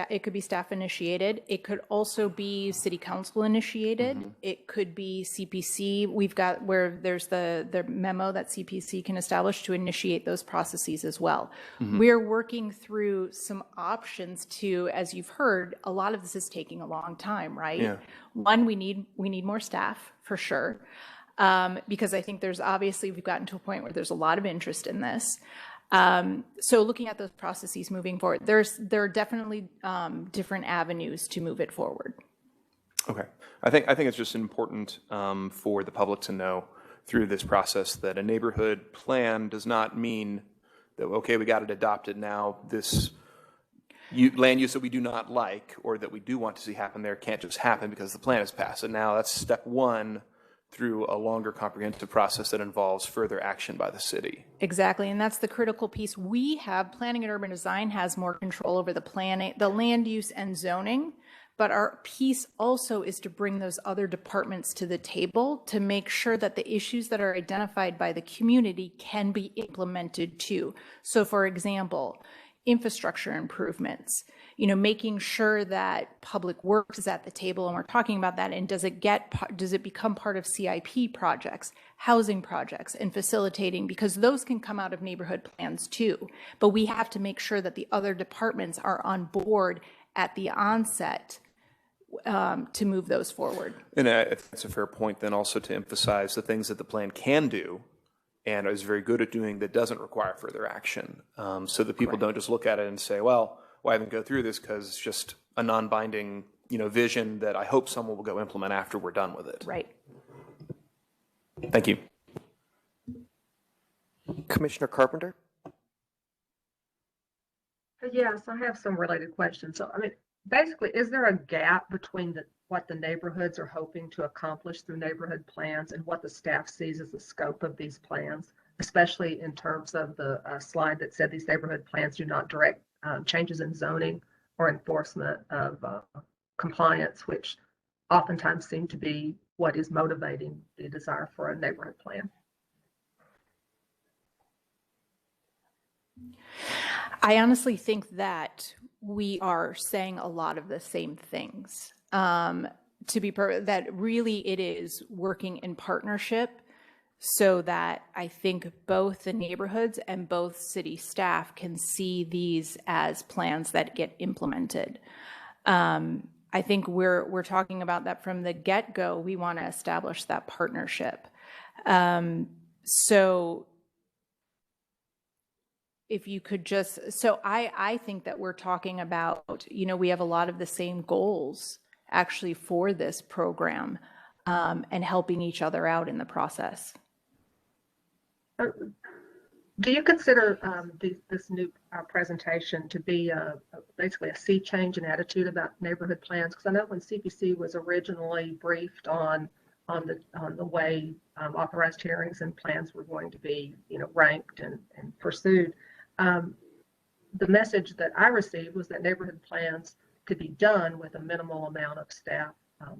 It could be staff initiated. It could also be city council initiated. Mm-hmm. It could be CPC. We've got where there's the memo that CPC can establish to initiate those processes as well. Mm-hmm. We're working through some options to, as you've heard, a lot of this is taking a long time, right? Yeah. One, we need more staff for sure, because I think we've gotten to a point where there's a lot of interest in this. So looking at those processes moving forward, there are definitely different avenues to move it forward. Okay, I think it's just important for the public to know through this process that a neighborhood plan does not mean that, okay, we got it adopted now, this land use that we do not like or that we do want to see happen there can't just happen because the plan is passed. And now that's step one through a longer comprehensive process that involves further action by the city. Exactly, and that's the critical piece. Planning and urban design has more control over the planning, the land use and zoning, but our piece also is to bring those other departments to the table to make sure that the issues that are identified by the community can be implemented too. So for example, infrastructure improvements, making sure that public works is at the table and we're talking about that. And does it become part of CIP projects, housing projects, and facilitating, because those can come out of neighborhood plans too. But we have to make sure that the other departments are on board at the onset to move those forward. And it's a fair point then also to emphasize the things that the plan can do and is very good at doing that doesn't require further action. So that people don't just look at it and say, well, why haven't go through this because it's just a non-binding vision that I hope someone will go implement after we're done with it. Right. Thank you. Commissioner Carpenter? Yes, I have some related questions. So, basically, is there a gap between what the neighborhoods are hoping to accomplish through neighborhood plans and what the staff sees as the scope of these plans, especially in terms of the slide that said these neighborhood plans do not direct changes in zoning or enforcement of compliance, which oftentimes seem to be what is motivating the desire for a neighborhood plan? I honestly think that we are saying a lot of the same things. That really it is working in partnership so that I think both the neighborhoods and both city staff can see these as plans that get implemented. I I think we're talking about that from the get-go. We want to establish that partnership. So if you could just, so I think that we're talking about, we have a lot of the same goals actually for this program, and helping each other out in the process. Do you consider this new presentation to be basically a sea change in attitude about neighborhood plans? Because I know when CPC was originally briefed on the way authorized hearings and plans were going to be, ranked and pursued, the message that I received was that neighborhood plans could be done with a minimal amount of staff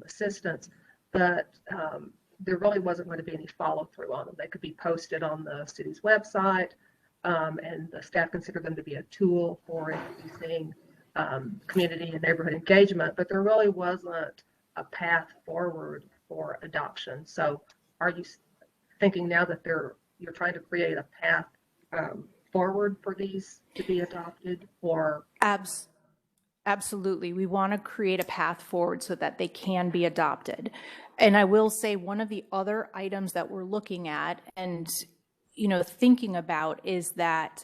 assistance, but there really wasn't going to be any follow-through on them. They could be posted on the city's website, and the staff considered them to be a tool for increasing community and neighborhood engagement, but there really wasn't a path forward for adoption. So are you thinking now that you're trying to create a path forward for these to be adopted, or? Absolutely. We want to create a path forward so that they can be adopted. And I will say one of the other items that we're looking at and, thinking about is that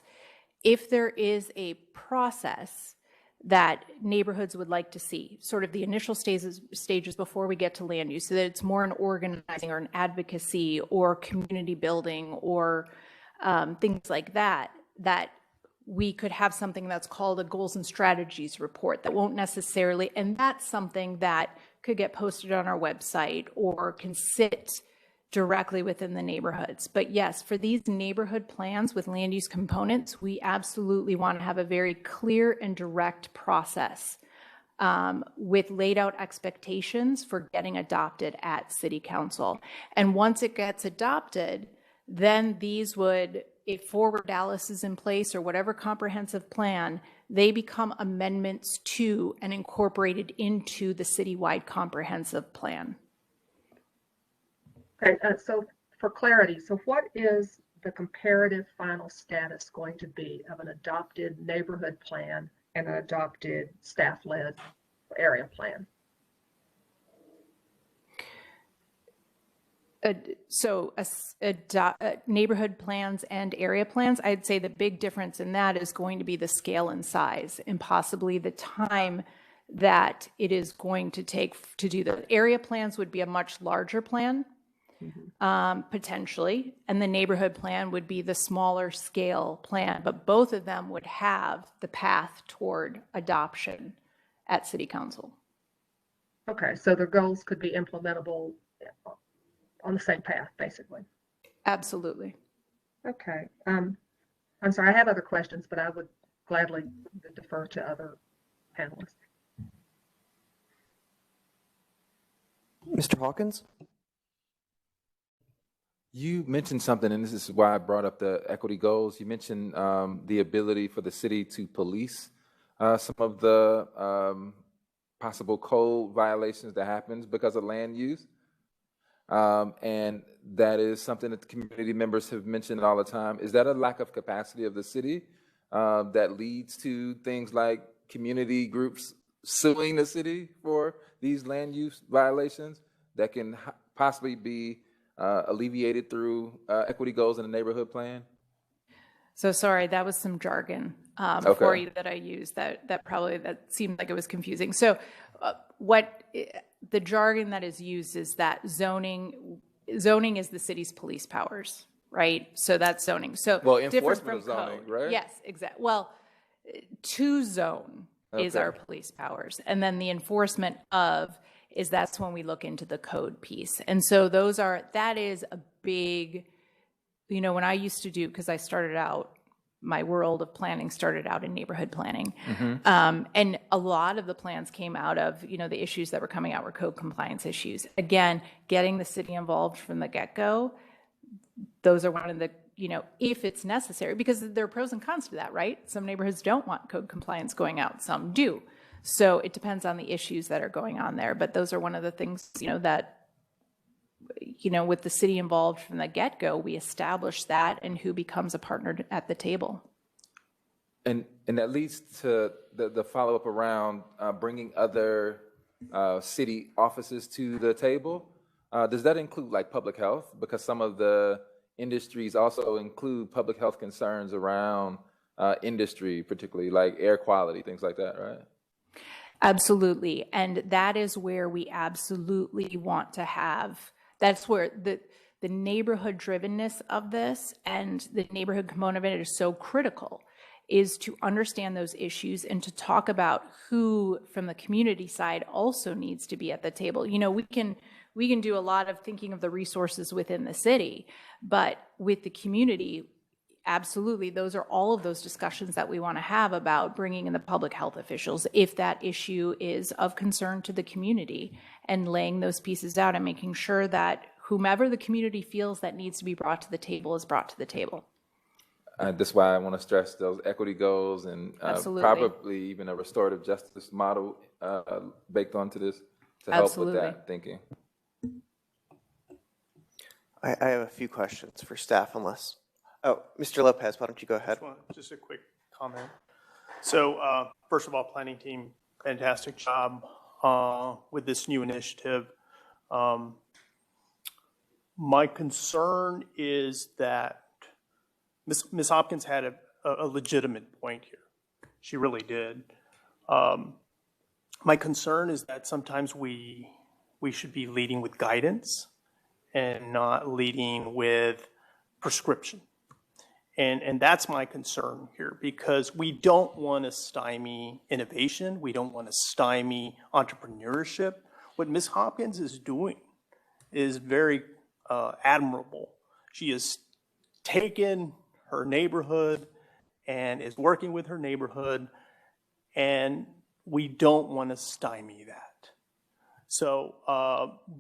if there is a process that neighborhoods would like to see, sort of the initial stages before we get to land use, so that it's more an organizing or an advocacy or community building or things like that, that we could have something that's called a goals and strategies report that won't necessarily, and that's something that could get posted on our website or can sit directly within the neighborhoods. But yes, for these neighborhood plans with land use components, we absolutely want to have a very clear and direct process with laid out expectations for getting adopted at City Council. And once it gets adopted, then these would, if Forward Dallas is in place or whatever comprehensive plan, they become amendments to and incorporated into the citywide comprehensive plan. Okay, so for clarity, so what is the comparative final status going to be of an adopted neighborhood plan and an adopted staff-led area plan? So neighborhood plans and area plans, I'd say the big difference in that is going to be the scale and size and possibly the time that it is going to take to do the area plans would be a much larger plan, potentially, and the neighborhood plan would be the smaller scale plan, but both of them would have the path toward adoption at City Council. Okay, so the goals could be implementable on the same path, basically. Absolutely. Okay. I'm sorry, I have other questions, but I would gladly defer to other panelists. Mr. Hawkins? You mentioned something, and this is why I brought up the equity goals. You mentioned the ability for the city to police some of the possible code violations that happens because of land use. And that is something that the community members have mentioned all the time. Is that a lack of capacity of the city that leads to things like community groups suing the city for these land use violations that can possibly be alleviated through equity goals in the neighborhood plan? So sorry, that was some jargon for you that I used that probably that seemed like it was confusing. So what the jargon that is used is that zoning is the city's police powers, right? So that's zoning. So well, different enforcement from of zoning, code. right? Yes, exactly. Well, to zone is our police powers, and then the enforcement of that's when we look into the code piece. And so that is a big, when I used to do, because I started out, my world of planning started out in neighborhood planning. And a lot of the plans came out of, the issues that were coming out were code compliance issues. Again, getting the city involved from the get-go, those are one of the, if it's necessary, because there are pros and cons to that, right? Some neighborhoods don't want code compliance going out, some do. So it depends on the issues that are going on there. But those are one of the things, that, with the city involved from the get-go, we establish that and who becomes a partner at the table. And that leads to the follow-up around bringing other city offices to the table. Does that include like public health? Because some of the industries also include public health concerns around industry, particularly like air quality, things like that, right? Absolutely. And that is where we absolutely want to have, that's where the neighborhood drivenness of this and the neighborhood component of it is so critical, is to understand those issues and to talk about who from the community side also needs to be at the table. You know, we can do a lot of thinking of the resources within the city, but with the community, absolutely, those are all of those discussions that we want to have about bringing in the public health officials if that issue is of concern to the community, and laying those pieces out and making sure that whomever the community feels that needs to be brought to the table is brought to the table. That's why I want to stress those equity goals and probably even a restorative justice model baked onto this to help with that thinking. I have a few questions for staff, unless, Mr. Lopez, why don't you go ahead? Just a quick comment. So first of all, planning team, fantastic job with this new initiative. My concern is that Ms. Hopkins had a legitimate point here. She really did. My concern is that sometimes we should be leading with guidance and not leading with prescription. And that's my concern here, because we don't want to stymie innovation. We don't want to stymie entrepreneurship. What Ms. Hopkins is doing is very admirable. She has taken her neighborhood and is working with her neighborhood, and we don't want to stymie that. So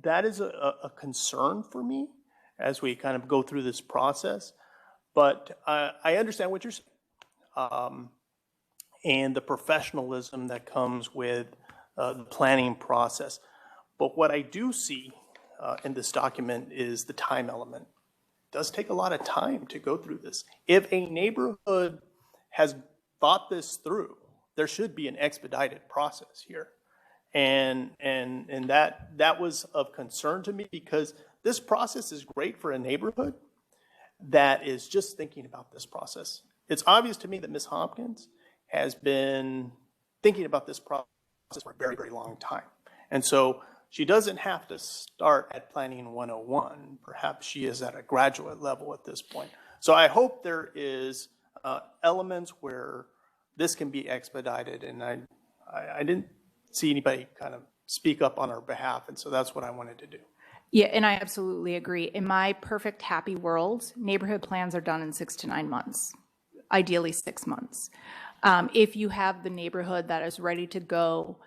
that is a concern for me as we kind of go through this process. But I understand what you're saying, and the professionalism that comes with the planning process. But what I do see in this document is the time element. It does take a lot of time to go through this. If a neighborhood has thought this through, there should be an expedited process here. And that was of concern to me, because this process is great for a neighborhood that is just thinking about this process. It's obvious to me that Ms. Hopkins has been thinking about this process for a very, very long time. And so she doesn't have to start at Planning 101. Perhaps she is at a graduate level at this point. So I hope there is elements where this can be expedited, and I didn't see anybody kind of speak up on our behalf, and so that's what I wanted to do. Yeah, and I absolutely agree. In my perfect happy world, neighborhood plans are done in 6 to 9 months, ideally 6 months. If you have the neighborhood that is ready to go,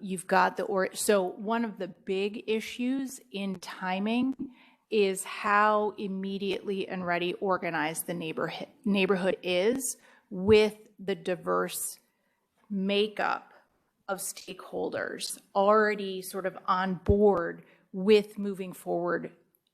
you've got so one of the big issues in timing is how immediately and ready organized the neighborhood is with the diverse makeup of stakeholders already sort of on board with moving forward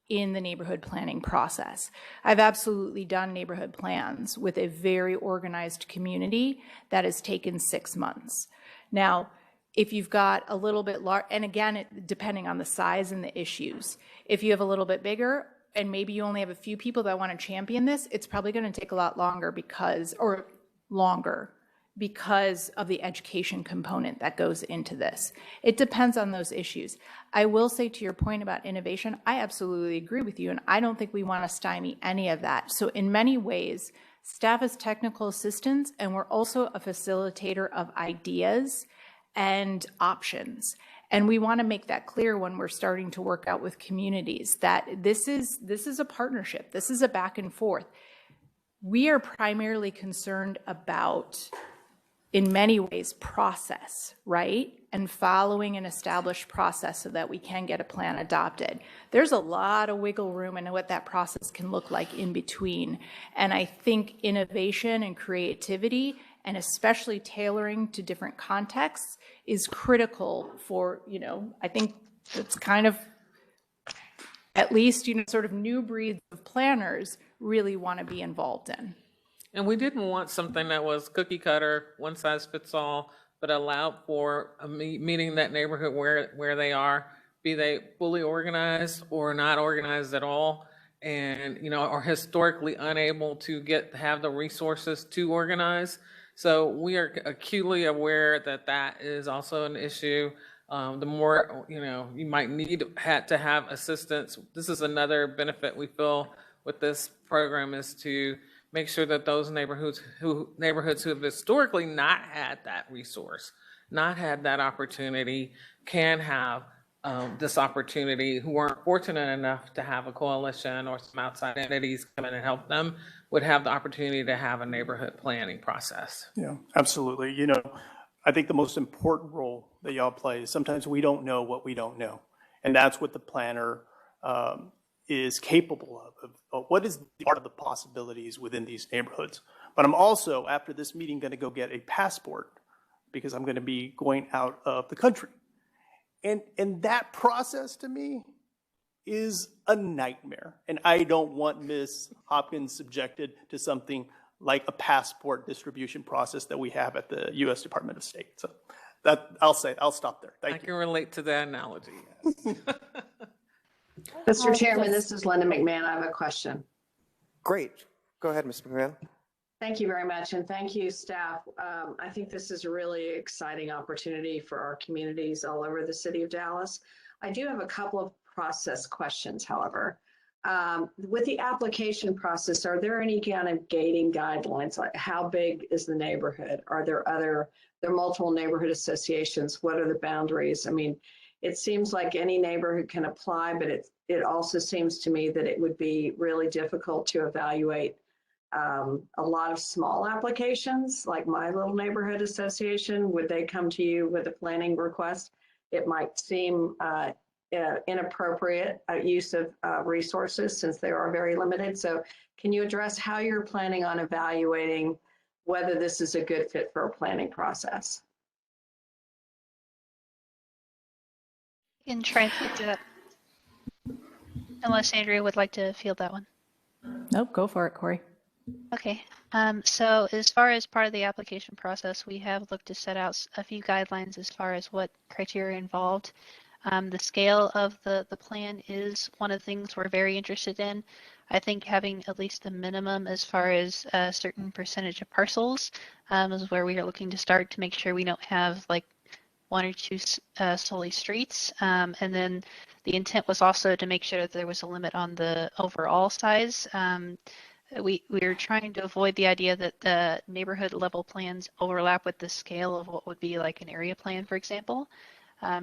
in the neighborhood planning process. I've absolutely done neighborhood plans with a very organized community that has taken 6 months. Now, if you've got a little bit large, and again, depending on the size and the issues, if you have a little bit bigger and maybe you only have a few people that want to champion this, it's probably going to take a lot longer because of the education component that goes into this. It depends on those issues. I will say, to your point about innovation, I absolutely agree with you, and I don't think we want to stymie any of that. So in many ways, staff is technical assistants, and we're also a facilitator of ideas and options. And we want to make that clear when we're starting to work out with communities that this is a partnership. This is a back and forth. We are primarily concerned about, in many ways, process, right? And following an established process so that we can get a plan adopted. There's a lot of wiggle room in what that process can look like in between. And I think innovation and creativity, and especially tailoring to different contexts, is critical for, I think it's kind of, at least, sort of new breeds of planners really want to be involved in. And we didn't want something that was cookie cutter, one size fits all. but allowed for meeting that neighborhood where they are, be they fully organized or not organized at all, and are historically unable to have the resources to organize. So we are acutely aware that is also an issue. The more you might had to have assistance. This is another benefit we feel with this program, is to make sure that those neighborhoods who have historically not had that resource, not had that opportunity, can have this opportunity, who weren't fortunate enough to have a coalition or some outside entities come in and help them, would have the opportunity to have a neighborhood planning process. Yeah, absolutely. I think the most important role that y'all play is sometimes we don't know what we don't know. And that's what the planner is capable of what is the art of the possibilities within these neighborhoods. But I'm also, after this meeting, going to go get a passport because I'm going to be going out of the country. And that process to me is a nightmare. And I don't want Ms. Hopkins subjected to something like a passport distribution process that we have at the U.S. Department of State. So I'll stop there. Thank you. I can relate to that analogy. Mr. Chairman, this is Linda McMahon. I have a question. Great. Go ahead, Ms. McMahon. Thank you very much, and thank you, staff. I think this is a really exciting opportunity for our communities all over the city of Dallas. I do have a couple of process questions, however. With the application process, are there any kind of gating guidelines? Like how big is the neighborhood? Are there multiple neighborhood associations? What are the boundaries? I mean, it seems like any neighborhood can apply, but it also seems to me that it would be really difficult to evaluate a lot of small applications, like my little neighborhood association. Would they come to you with a planning request? It might seem inappropriate use of resources since they are very limited. So can you address how you're planning on evaluating whether this is a good fit for a planning process? You can try and pick it up. Unless Andrea would like to field that one. Nope, go for it, Corey. Okay, so as far as part of the application process, we have looked to set out a few guidelines as far as what criteria involved. The scale of the plan is one of the things we're very interested in. I think having at least the minimum as far as a certain percentage of parcels is where we are looking to start to make sure we don't have like one or two solely streets. And then the intent was also to make sure that there was a limit on the overall size. We're trying to avoid the idea that the neighborhood level plans overlap with the scale of what would be like an area plan, for example.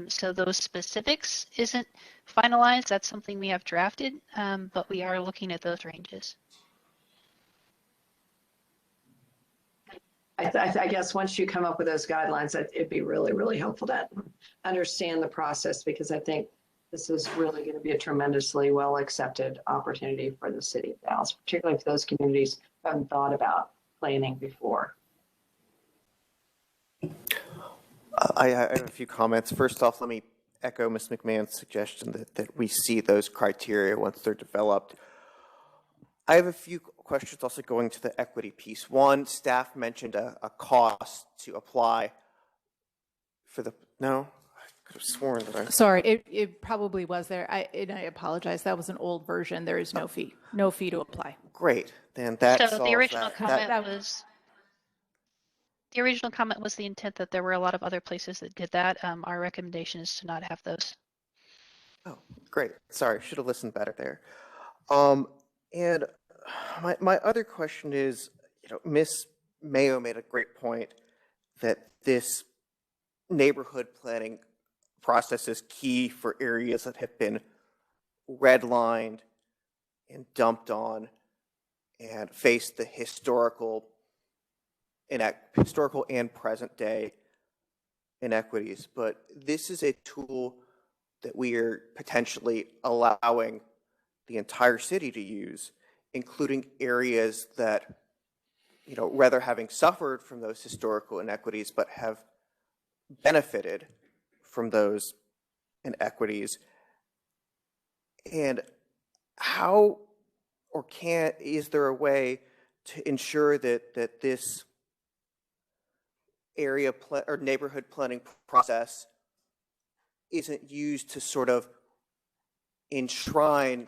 So those specifics isn't finalized. That's something we have drafted, but we are looking at those ranges. I guess once you come up with those guidelines, it'd be really, really helpful to understand the process, because I think this is really going to be a tremendously well accepted opportunity for the city of Dallas, particularly for those communities who haven't thought about planning before. I have a few comments. First off, let me echo Ms. McMahon's suggestion that we see those criteria once they're developed. I have a few questions also going to the equity piece. One, staff mentioned a cost to apply for the, no? I could have sworn that I... Sorry, it probably was there. I apologize. That was an old version. There is no fee to apply. Great, then that So the original comment was the intent that there were a lot of other places that did that. Our recommendation is to not have those. Oh, great. Sorry, should have listened better there. And my other question is, Ms. Mayo made a great point that this neighborhood planning process is key for areas that have been redlined and dumped on and face the historical and present day inequities. But this is a tool that we are potentially allowing the entire city to use, including areas that, rather having suffered from those historical inequities, but have benefited from those inequities. And how or is there a way to ensure that this or neighborhood planning process isn't used to sort of enshrine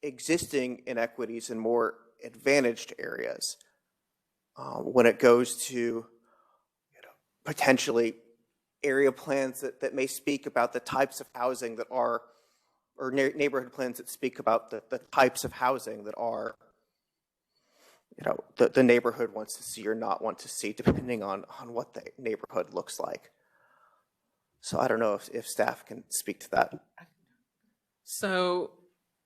existing inequities in more advantaged areas when it goes to potentially area plans that may speak about the types of housing that are, or neighborhood plans that speak about the types of housing that are, the neighborhood wants to see or not want to see, depending on what the neighborhood looks like. So I don't know if staff can speak to that. So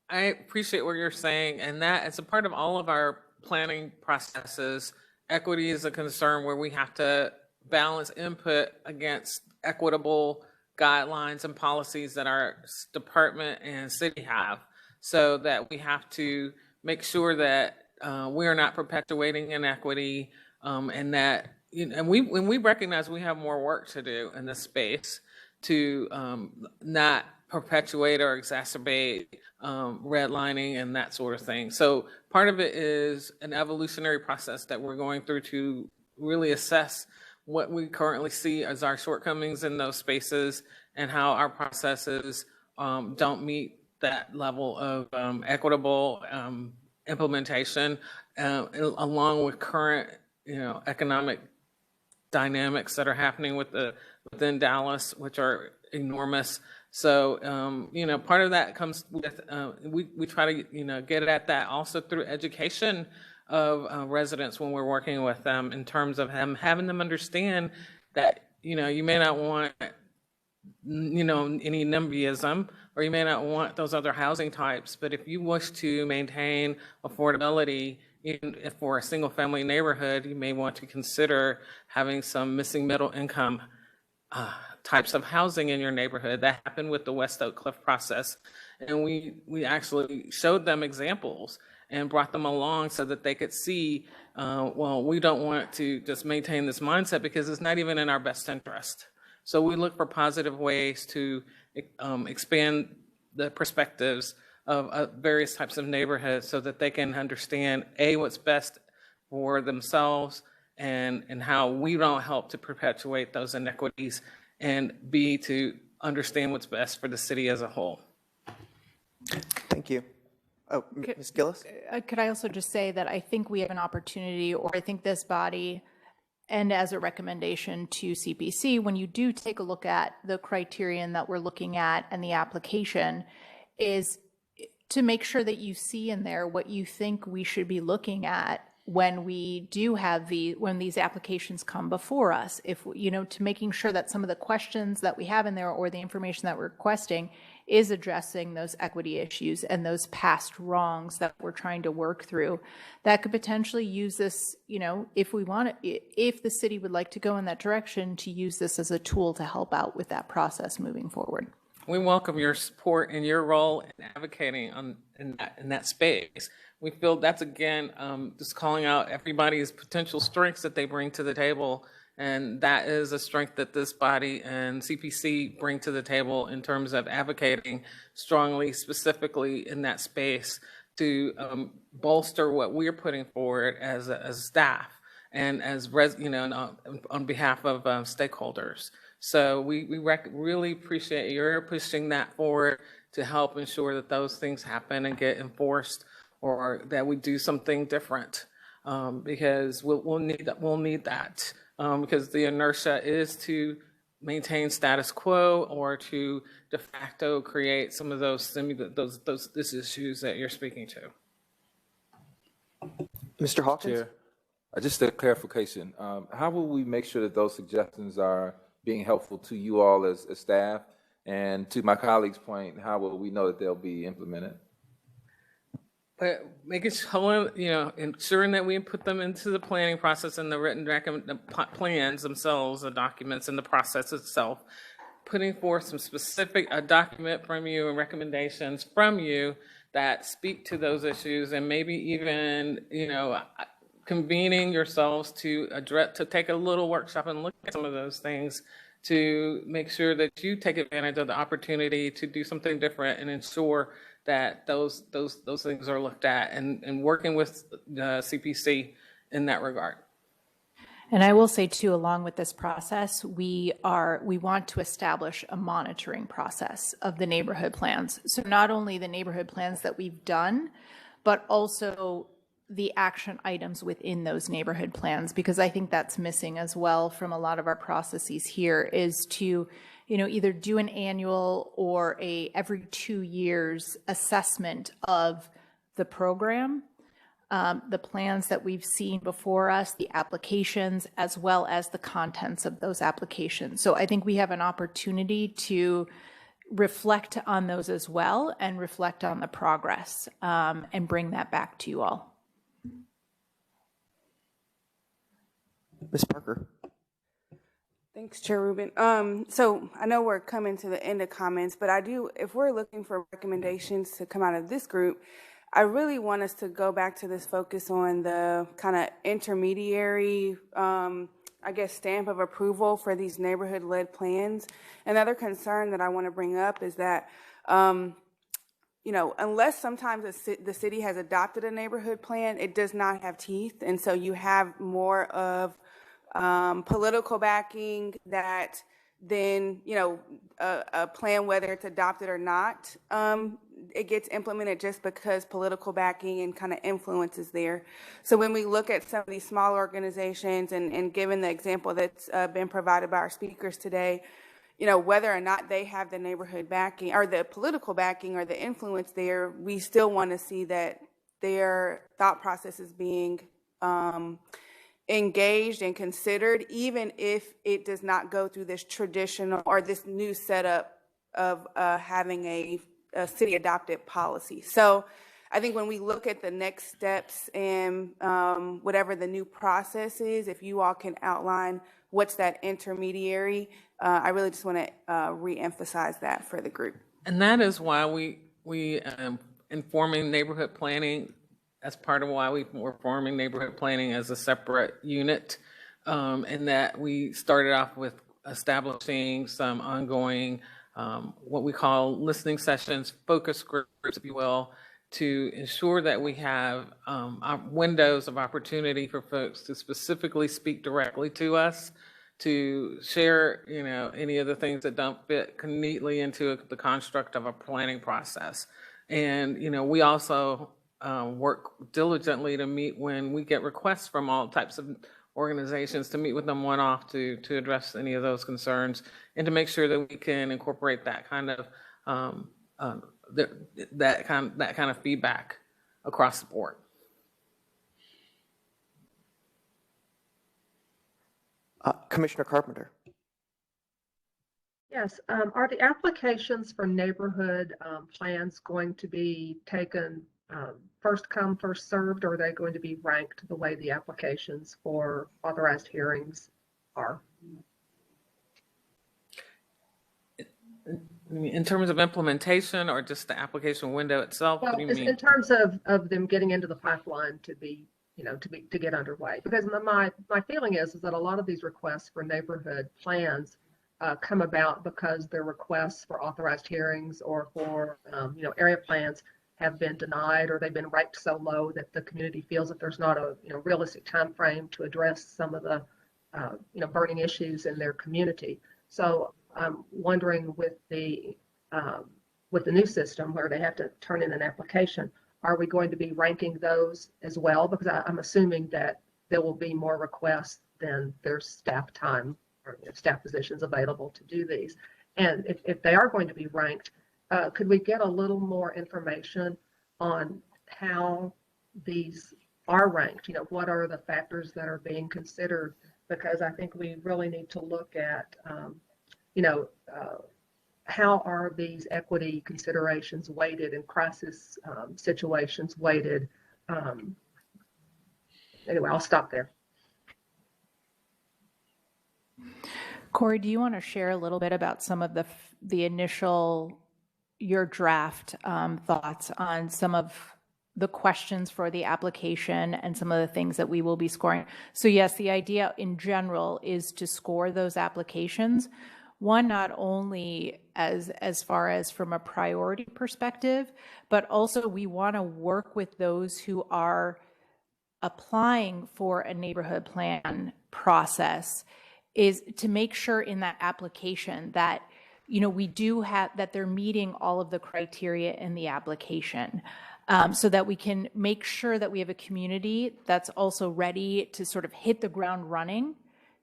I appreciate what you're saying, and that it's a part of all of our planning processes. Equity is a concern where we have to balance input against equitable guidelines and policies that our department and city have, so that we have to make sure that we are not perpetuating inequity, and that, and we recognize we have more work to do in this space to not perpetuate or exacerbate redlining and that sort of thing. So part of it is an evolutionary process that we're going through to really assess what we currently see as our shortcomings in those spaces and how our processes don't meet that level of equitable implementation, along with current, economic dynamics that are happening within Dallas, which are enormous. So, part of that comes with, we try to, get at that also through education of residents when we're working with them, in terms of having them understand that, you may not want, any NIMBYism, or you may not want those other housing types, but if you wish to maintain affordability, even if for a single family neighborhood, you may want to consider having some missing middle income types of housing in your neighborhood. That happened with the West Oak Cliff process. And we actually showed them examples and brought them along so that they could see, well, we don't want to just maintain this mindset because it's not even in our best interest. So we look for positive ways to expand the perspectives of various types of neighborhoods so that they can understand, A, what's best for themselves, and how we don't help to perpetuate those inequities, and B, to understand what's best for the city as a whole. Thank you. Oh, Ms. Gillis? Could I also just say that I think we have an opportunity, or I think this body, and as a recommendation to CPC, when you do take a look at the criterion that we're looking at and the application, is to make sure that you see in there what you think we should be looking at when we do have when these applications come before us, if, to making sure that some of the questions that we have in there or the information that we're requesting is addressing those equity issues and those past wrongs that we're trying to work through. That could potentially use this, if we want it, if the city would like to go in that direction, to use this as a tool to help out with that process moving forward. We welcome your support and your role in advocating in that space. We feel that's, again, just calling out everybody's potential strengths that they bring to the table. And that is a strength that this body and CPC bring to the table in terms of advocating strongly, specifically in that space, to bolster what we're putting forward as staff and as on behalf of stakeholders. So we really appreciate your pushing that forward to help ensure that those things happen and get enforced, or that we do something different, because we'll need that. Because the inertia is to maintain status quo or to de facto create some of those issues that you're speaking to. Mr. Hopkins? Chair, just a clarification. How will we make sure that those suggestions are being helpful to you all as staff? And to my colleague's point, how will we know that they'll be implemented? But making sure, ensuring that we put them into the planning process and the written plans themselves, the documents and the process itself, putting forth some specific document from you and recommendations from you that speak to those issues, and maybe even, convening yourselves to take a little workshop and look at some of those things to make sure that you take advantage of the opportunity to do something different and ensure that those things are looked at, and working with the CPC in that regard. And I will say too, along with this process, we want to establish a monitoring process of the neighborhood plans. So not only the neighborhood plans that we've done, but also the action items within those neighborhood plans, because I think that's missing as well from a lot of our processes here, is to, either do an annual or a every 2 years assessment of the program, the plans that we've seen before us, the applications, as well as the contents of those applications. So I think we have an opportunity to reflect on those as well and reflect on the progress, and bring that back to you all. Ms. Parker. Thanks, Chair Rubin. So I know we're coming to the end of comments, but if we're looking for recommendations to come out of this group, I really want us to go back to this focus on the kind of intermediary, stamp of approval for these neighborhood-led plans. Another concern that I want to bring up is that, unless sometimes the city has adopted a neighborhood plan, it does not have teeth. And so you have more of political backing that then, a plan, whether it's adopted or not, it gets implemented just because political backing and kind of influence is there. So when we look at some of these small organizations, and given the example that's been provided by our speakers today, whether or not they have the neighborhood backing or the political backing or the influence there, we still want to see that their thought process is being engaged and considered, even if it does not go through this traditional or this new setup of having a city adopted policy. So I think when we look at the next steps and whatever the new process is, if you all can outline what's that intermediary, I really just want to reemphasize that for the group. And that is why we informing neighborhood planning. That's part of why we're forming neighborhood planning as a separate unit, and that we started off with establishing some ongoing what we call listening sessions, focus groups, if you will, to ensure that we have windows of opportunity for folks to specifically speak directly to us, to share, any of the things that don't fit neatly into the construct of a planning process. And, we also work diligently to meet when we get requests from all types of organizations, to meet with them one-off to address any of those concerns, and to make sure that we can incorporate that kind of that kind of feedback across the board. Commissioner Carpenter. Yes, are the applications for neighborhood plans going to be taken first come, first served, or are they going to be ranked the way the applications for authorized hearings are? In terms of implementation, or just the application window itself? Well, what do you mean? In terms of them getting into the pipeline to be, to get underway, because my feeling is that a lot of these requests for neighborhood plans come about because their requests for authorized hearings or for area plans have been denied, or they've been ranked so low that the community feels that there's not a realistic time frame to address some of the burning issues in their community. So I'm wondering with the new system where they have to turn in an application, are we going to be ranking those as well? Because I'm assuming that there will be more requests than there's staff time or staff positions available to do these. And if they are going to be ranked, could we get a little more information on how these are ranked? What are the factors that are being considered? Because I think we really need to look at, how are these equity considerations weighted and crisis situations weighted? Anyway, I'll stop there. Corey, do you want to share a little bit about some of the initial, your draft thoughts on some of the questions for the application and some of the things that we will be scoring? So yes, the idea in general is to score those applications. One, not only as far as from a priority perspective, but also we want to work with those who are applying for a neighborhood plan process is to make sure in that application that, you know, we do have, that they're meeting all of the criteria in the application, so that we can make sure that we have a community that's also ready to sort of hit the ground running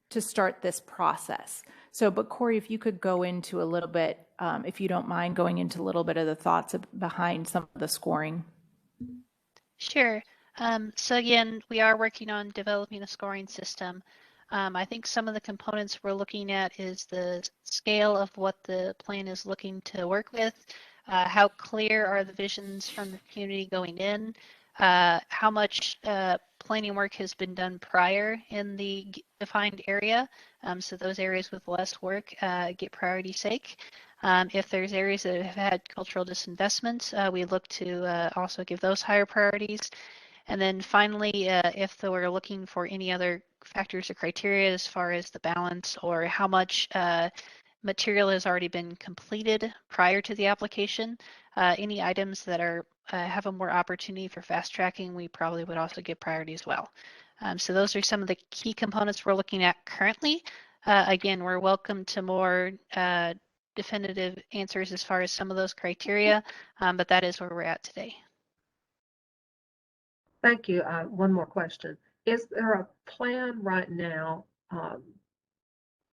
to start this process. So, but Corey, if you could go into a little bit, if you don't mind going into a little bit of the thoughts behind some of the scoring. Sure. So again, we are working on developing a scoring system. I think some of the components we're looking at is the scale of what the plan is looking to work with, how clear are the visions from the community going in, how much planning work has been done prior in the defined area, so those areas with less work get priority sake. If there's areas that have had cultural disinvestment, we look to also give those higher priorities. And then finally, if we're looking for any other factors or criteria as far as the balance or how much material has already been completed prior to the application, any items that are have a more opportunity for fast tracking, we probably would also give priority as well. So those are some of the key components we're looking at currently. Again, we're welcome to more definitive answers as far as some of those criteria, but that is where we're at today. Thank you. One more question. Is there a plan right now?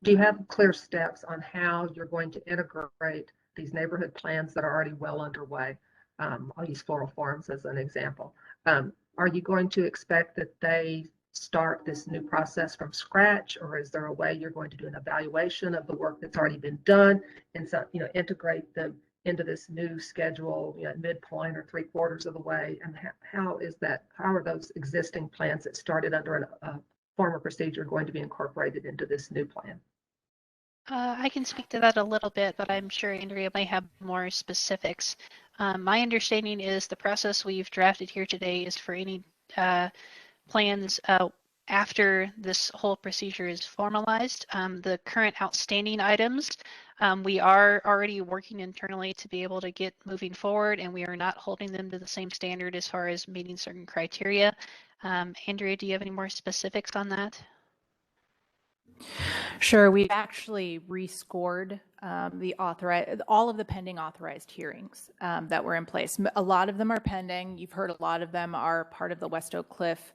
Do you have clear steps on how you're going to integrate these neighborhood plans that are already well underway? I'll use Floral Farms as an example. Are you going to expect that they start this new process from scratch, or is there a way you're going to do an evaluation of the work that's already been done and so, you know, integrate them into this new schedule, you know, midpoint or 3/4 of the way? And how is that? How are those existing plans that started under a former procedure going to be incorporated into this new plan? I can speak to that a little bit, but I'm sure Andrea may have more specifics. My understanding is the process we've drafted here today is for any plans after this whole procedure is formalized. The current outstanding items, we are already working internally to be able to get moving forward, and we are not holding them to the same standard as far as meeting certain criteria. Andrea, do you have any more specifics on that? Sure, we've actually rescored all of the pending authorized hearings that were in place. A lot of them are pending. You've heard a lot of them are part of the West Oak Cliff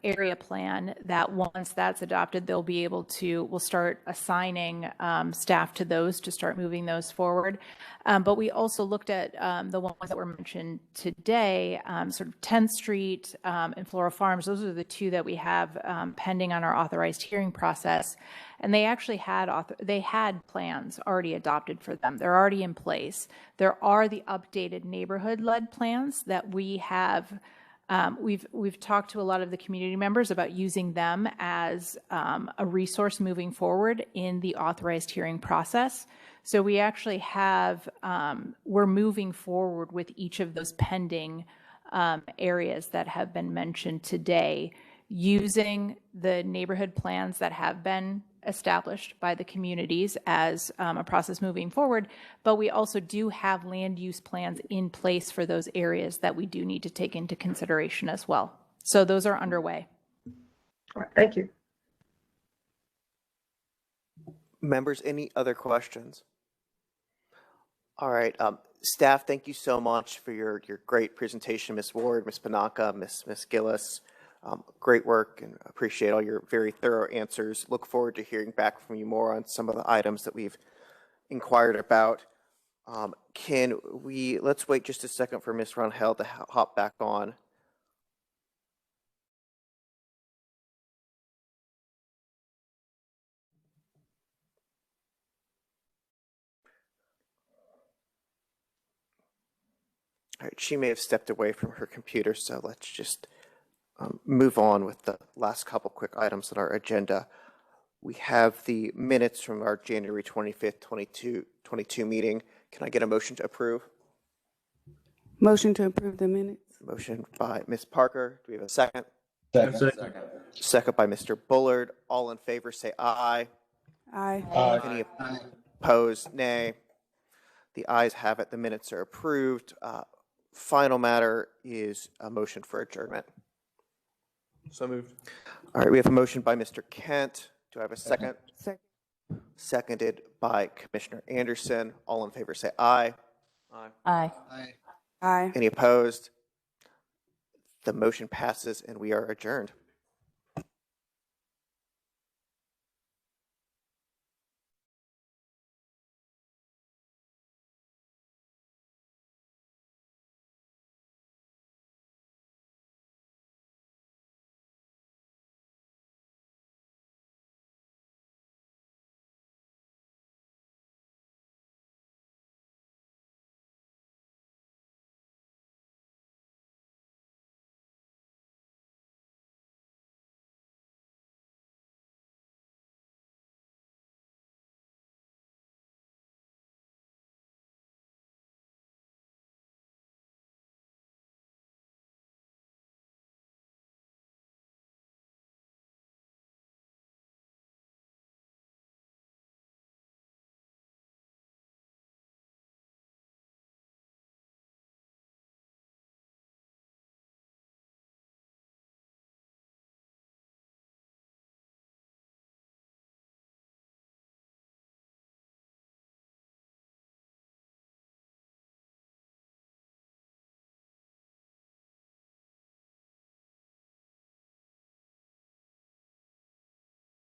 area plan, that once that's adopted, we'll start assigning staff to those to start moving those forward. But we also looked at the ones that were mentioned today, sort of 10th Street and Floral Farms. Those are the two that we have pending on our authorized hearing process. And they actually had plans already adopted for them. They're already in place. There are the updated neighborhood-led plans that we have. We've talked to a lot of the community members about using them as a resource moving forward in the authorized hearing process. So we actually we're moving forward with each of those pending areas that have been mentioned today, using the neighborhood plans that have been established by the communities as a process moving forward, but we also do have land use plans in place for those areas that we do need to take into consideration as well. So those are underway. All right, thank you. Members, any other questions? All right, staff, thank you so much for your great presentation, Ms. Ward, Ms. Panaka, Ms. Gillis. Great work, and appreciate all your very thorough answers. Look forward to hearing back from you more on some of the items that we've inquired about. Let's wait just a second for Ms. Rangel to hop back on. All right, she may have stepped away from her computer, so let's just move on with the last couple quick items on our agenda. We have the minutes from our January 25th, 2022 meeting. Can I get a motion to approve? Motion to approve the minutes. Motion by Ms. Parker. Do we have a second? Second. Second by Mr. Bullard. All in favor say aye. Aye. Any opposed, nay. The ayes have it. The minutes are approved. Final matter is a motion for adjournment. So moved. All right, we have a motion by Mr. Kent. Do I have a second? Second. Seconded by Commissioner Anderson. All in favor say aye. Aye. Aye. Any opposed? The motion passes and we are adjourned.